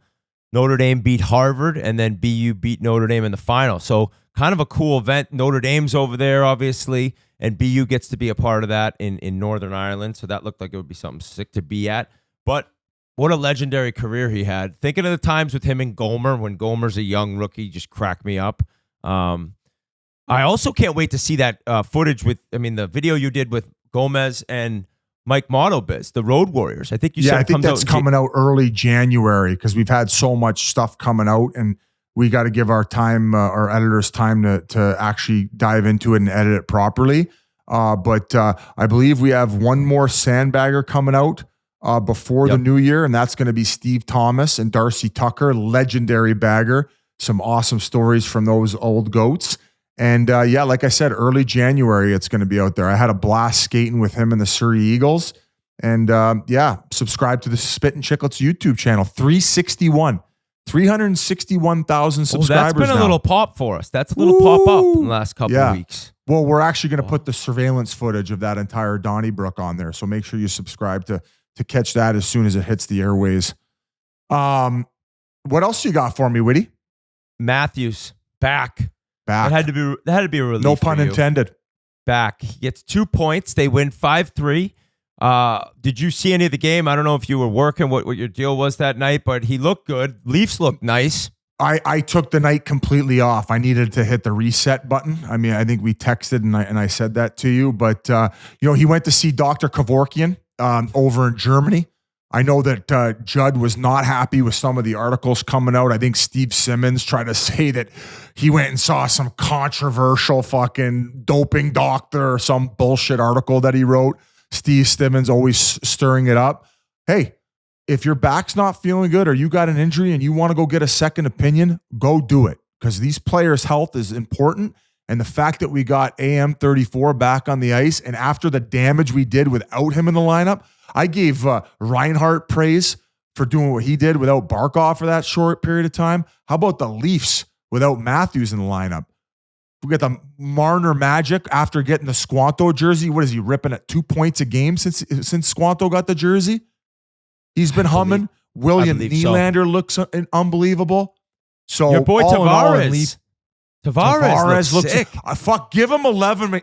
E: Notre Dame beat Harvard, and then BU beat Notre Dame in the final. So kind of a cool event. Notre Dame's over there, obviously, and BU gets to be a part of that in Northern Ireland. So that looked like it would be something sick to be at. But what a legendary career he had. Thinking of the times with him and Gomer, when Gomer's a young rookie, just cracked me up. I also can't wait to see that footage the video you did with Gomez and Mike Monobiz, the Road Warriors. I think you said
F: I think that's coming out early January because we've had so much stuff coming out, and we got to give our editors time to actually dive into it and edit it properly. But I believe we have one more sandbagger coming out before the new year, and that's going to be Steve Thomas and Darcy Tucker, legendary bagger. Some awesome stories from those old goats. And like I said, early January, it's going to be out there. I had a blast skating with him and the Surrey Eagles. And subscribe to the Spittin Chiclets YouTube channel. 361,000 subscribers.
E: That's been a
F: now.
E: little pop for us. That's a little pop up in the last couple of weeks.
F: Well, we're actually going to put the surveillance footage of that entire Donnybrook on there. So make sure you subscribe to catch that as soon as it hits the airways. What else you got for me, Whitty?
E: Matthews back.
F: Back.
E: That had to be a relief.
F: No pun intended.
E: Back. He gets 2 points. They win 5-3. Did you see any of the game? I don't know if you were working, what your deal was that night, but he looked good. Leafs looked nice.
F: I took the night completely off. I needed to hit the reset button. I mean, I think we texted and I said that to you, but he went to see Dr. Kevorkian over in Germany. I know that Judd was not happy with some of the articles coming out. I think Steve Simmons tried to say that he went and saw some controversial fucking doping doctor or some bullshit article that he wrote. Steve Simmons always stirring it up. Hey, if your back's not feeling good or you got an injury and you want to go get a second opinion, go do it, because these players' health is important. And the fact that we got AM34 back on the ice, and after the damage we did without him in the lineup, I gave Reinhart praise for doing what he did without Barkov for that short period of time. How about the Leafs without Matthews in the lineup? We got the Marner Magic after getting the Squanto jersey. What is he ripping at 2 points a game since Squanto got the jersey? He's been humming. William Nylander looks unbelievable. So
E: your boy Tavares.
F: Tavares looks
E: sick.
F: Fuck, give him 11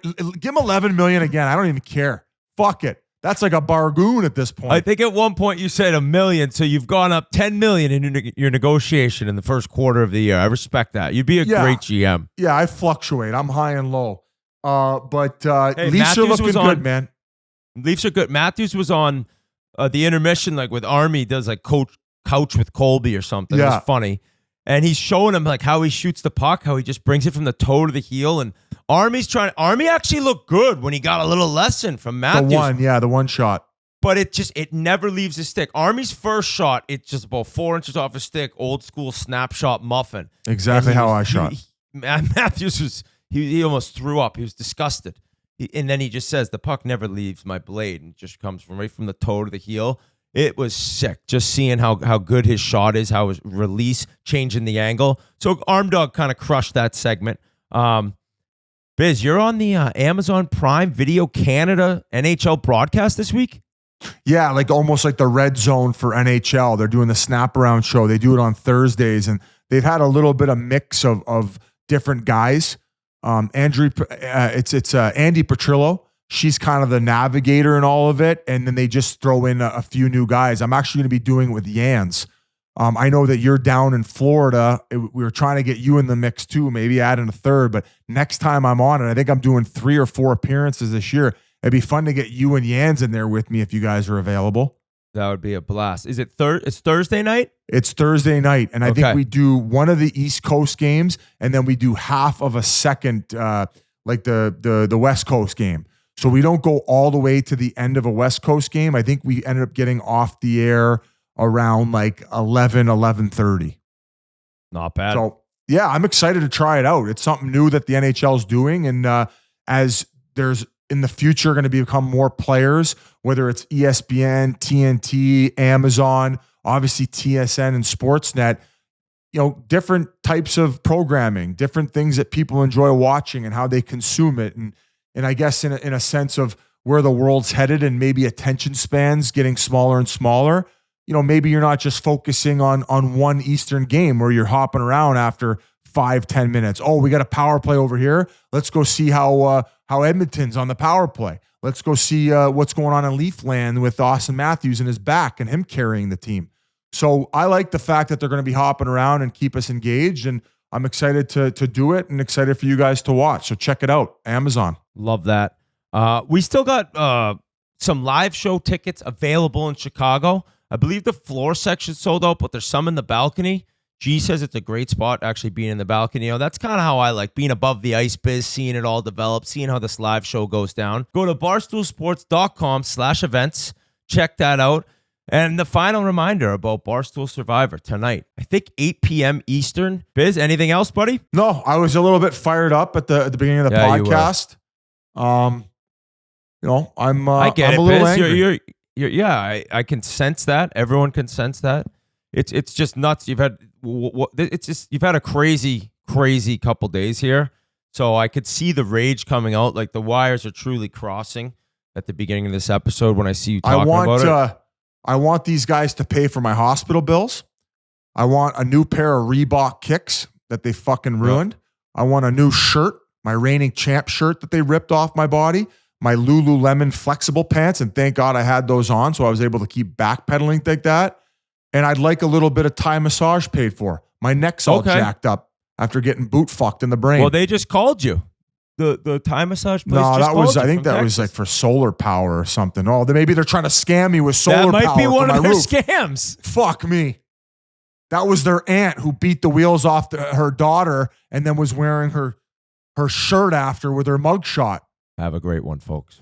F: million again. I don't even care. Fuck it. That's like a bargoon at this point.
E: I think at one point you said $1 million, so you've gone up $10 million in your negotiation in the first quarter of the year. I respect that. You'd be a great GM.
F: Yeah, I fluctuate. I'm high and low. But
E: Hey,
F: Leafs are
E: Matthews
F: looking
E: was
F: good,
E: on-
F: man.
E: Leafs are good. Matthews was on the intermission, like with Army, does like couch with Colby or something. It
F: Yeah.
E: was funny. And he's showing him like how he shoots the puck, how he just brings it from the toe to the heel. And Army actually looked good when he got a little lesson from Matthews.
F: The one shot.
E: But it never leaves his stick. Army's first shot, it's just about 4 inches off his stick, old school snapshot muffin.
F: Exactly how I shot.
E: Matthews he almost threw up. He was disgusted. And then he just says, the puck never leaves my blade, and it just comes right from the toe to the heel. It was sick just seeing how good his shot is, how his release, changing the angle. So Arm Dog kind of crushed that segment. Biz, you're on the Amazon Prime Video Canada NHL broadcast this week?
F: Yeah, like almost like the red zone for NHL. They're doing the snap around show. They do it on Thursdays, and they've had a little bit of mix of different guys. Andy Petrillo. She's kind of the navigator in all of it, and then they just throw in a few new guys. I'm actually going to be doing it with Yans. I know that you're down in Florida. We were trying to get you in the mix too, maybe add in a third. But next time I'm on it, I think I'm doing 3 or 4 appearances this year. It'd be fun to get you and Yans in there with me if you guys are available.
E: That would be a blast. Is it It's Thursday night?
F: It's Thursday night, and I think we do one of the East Coast games, and then we do half of a second, like the West Coast game. So we don't go all the way to the end of a West Coast game. I think we ended up getting off the air around like 11:30.
E: Not bad.
F: So yeah, I'm excited to try it out. It's something new that the NHL is doing, and as there's in the future going to become more players, whether it's ESPN, TNT, Amazon, obviously TSN and Sportsnet, different types of programming, different things that people enjoy watching and how they consume it. And I guess in a sense of where the world's headed and maybe attention spans getting smaller and smaller, maybe you're not just focusing on one Eastern game where you're hopping around after 5-10 minutes. Oh, we got a power play over here. Let's go see how Edmonton's on the power play. Let's go see what's going on in Leafland with Austin Matthews and his back and him carrying the team. So I like the fact that they're going to be hopping around and keep us engaged, and I'm excited to do it and excited for you guys to watch. So check it out, Amazon.
E: Love that. We still got some live show tickets available in Chicago. I believe the floor section sold out, but there's some in the balcony. G says it's a great spot actually being in the balcony. That's kind of how I like being above the ice, Biz, seeing it all develop, seeing how this live show goes down. Go to barstoolsports.com/events. Check that out. And the final reminder about Barstool Survivor tonight, I think 8 p.m. Eastern. Biz, anything else, buddy?
F: No, I was a little bit fired up at the beginning of the podcast. I'm
E: I get
F: I'm
E: it,
F: a little
E: Biz.
F: angry.
E: I can sense that. Everyone can sense that. It's just nuts. You've had a crazy couple days here. So I could see the rage coming out. Like the wires are truly crossing at the beginning of this episode when I see you talking about it.
F: I want these guys to pay for my hospital bills. I want a new pair of Reebok kicks that they fucking ruined. I want a new shirt, my reigning champ shirt that they ripped off my body, my Lululemon flexible pants, and thank God I had those on, so I was able to keep backpedaling like that. And I'd like a little bit of Thai massage paid for. My neck's all jacked up after getting boot fucked in the brain.
E: Well, they just called you. The Thai massage place.
F: No,
E: just
F: that was.
E: called
F: I
E: you
F: think
E: from
F: that was
E: Texas.
F: like for solar power or something. Oh, maybe they're trying to scam me with solar power.
E: That might be one
F: for
E: of
F: my
E: their
F: roof.
E: scams.
F: Fuck me. That was their aunt who beat the wheels off her daughter and then was wearing her shirt after with her mugshot.
E: Have a great one, folks.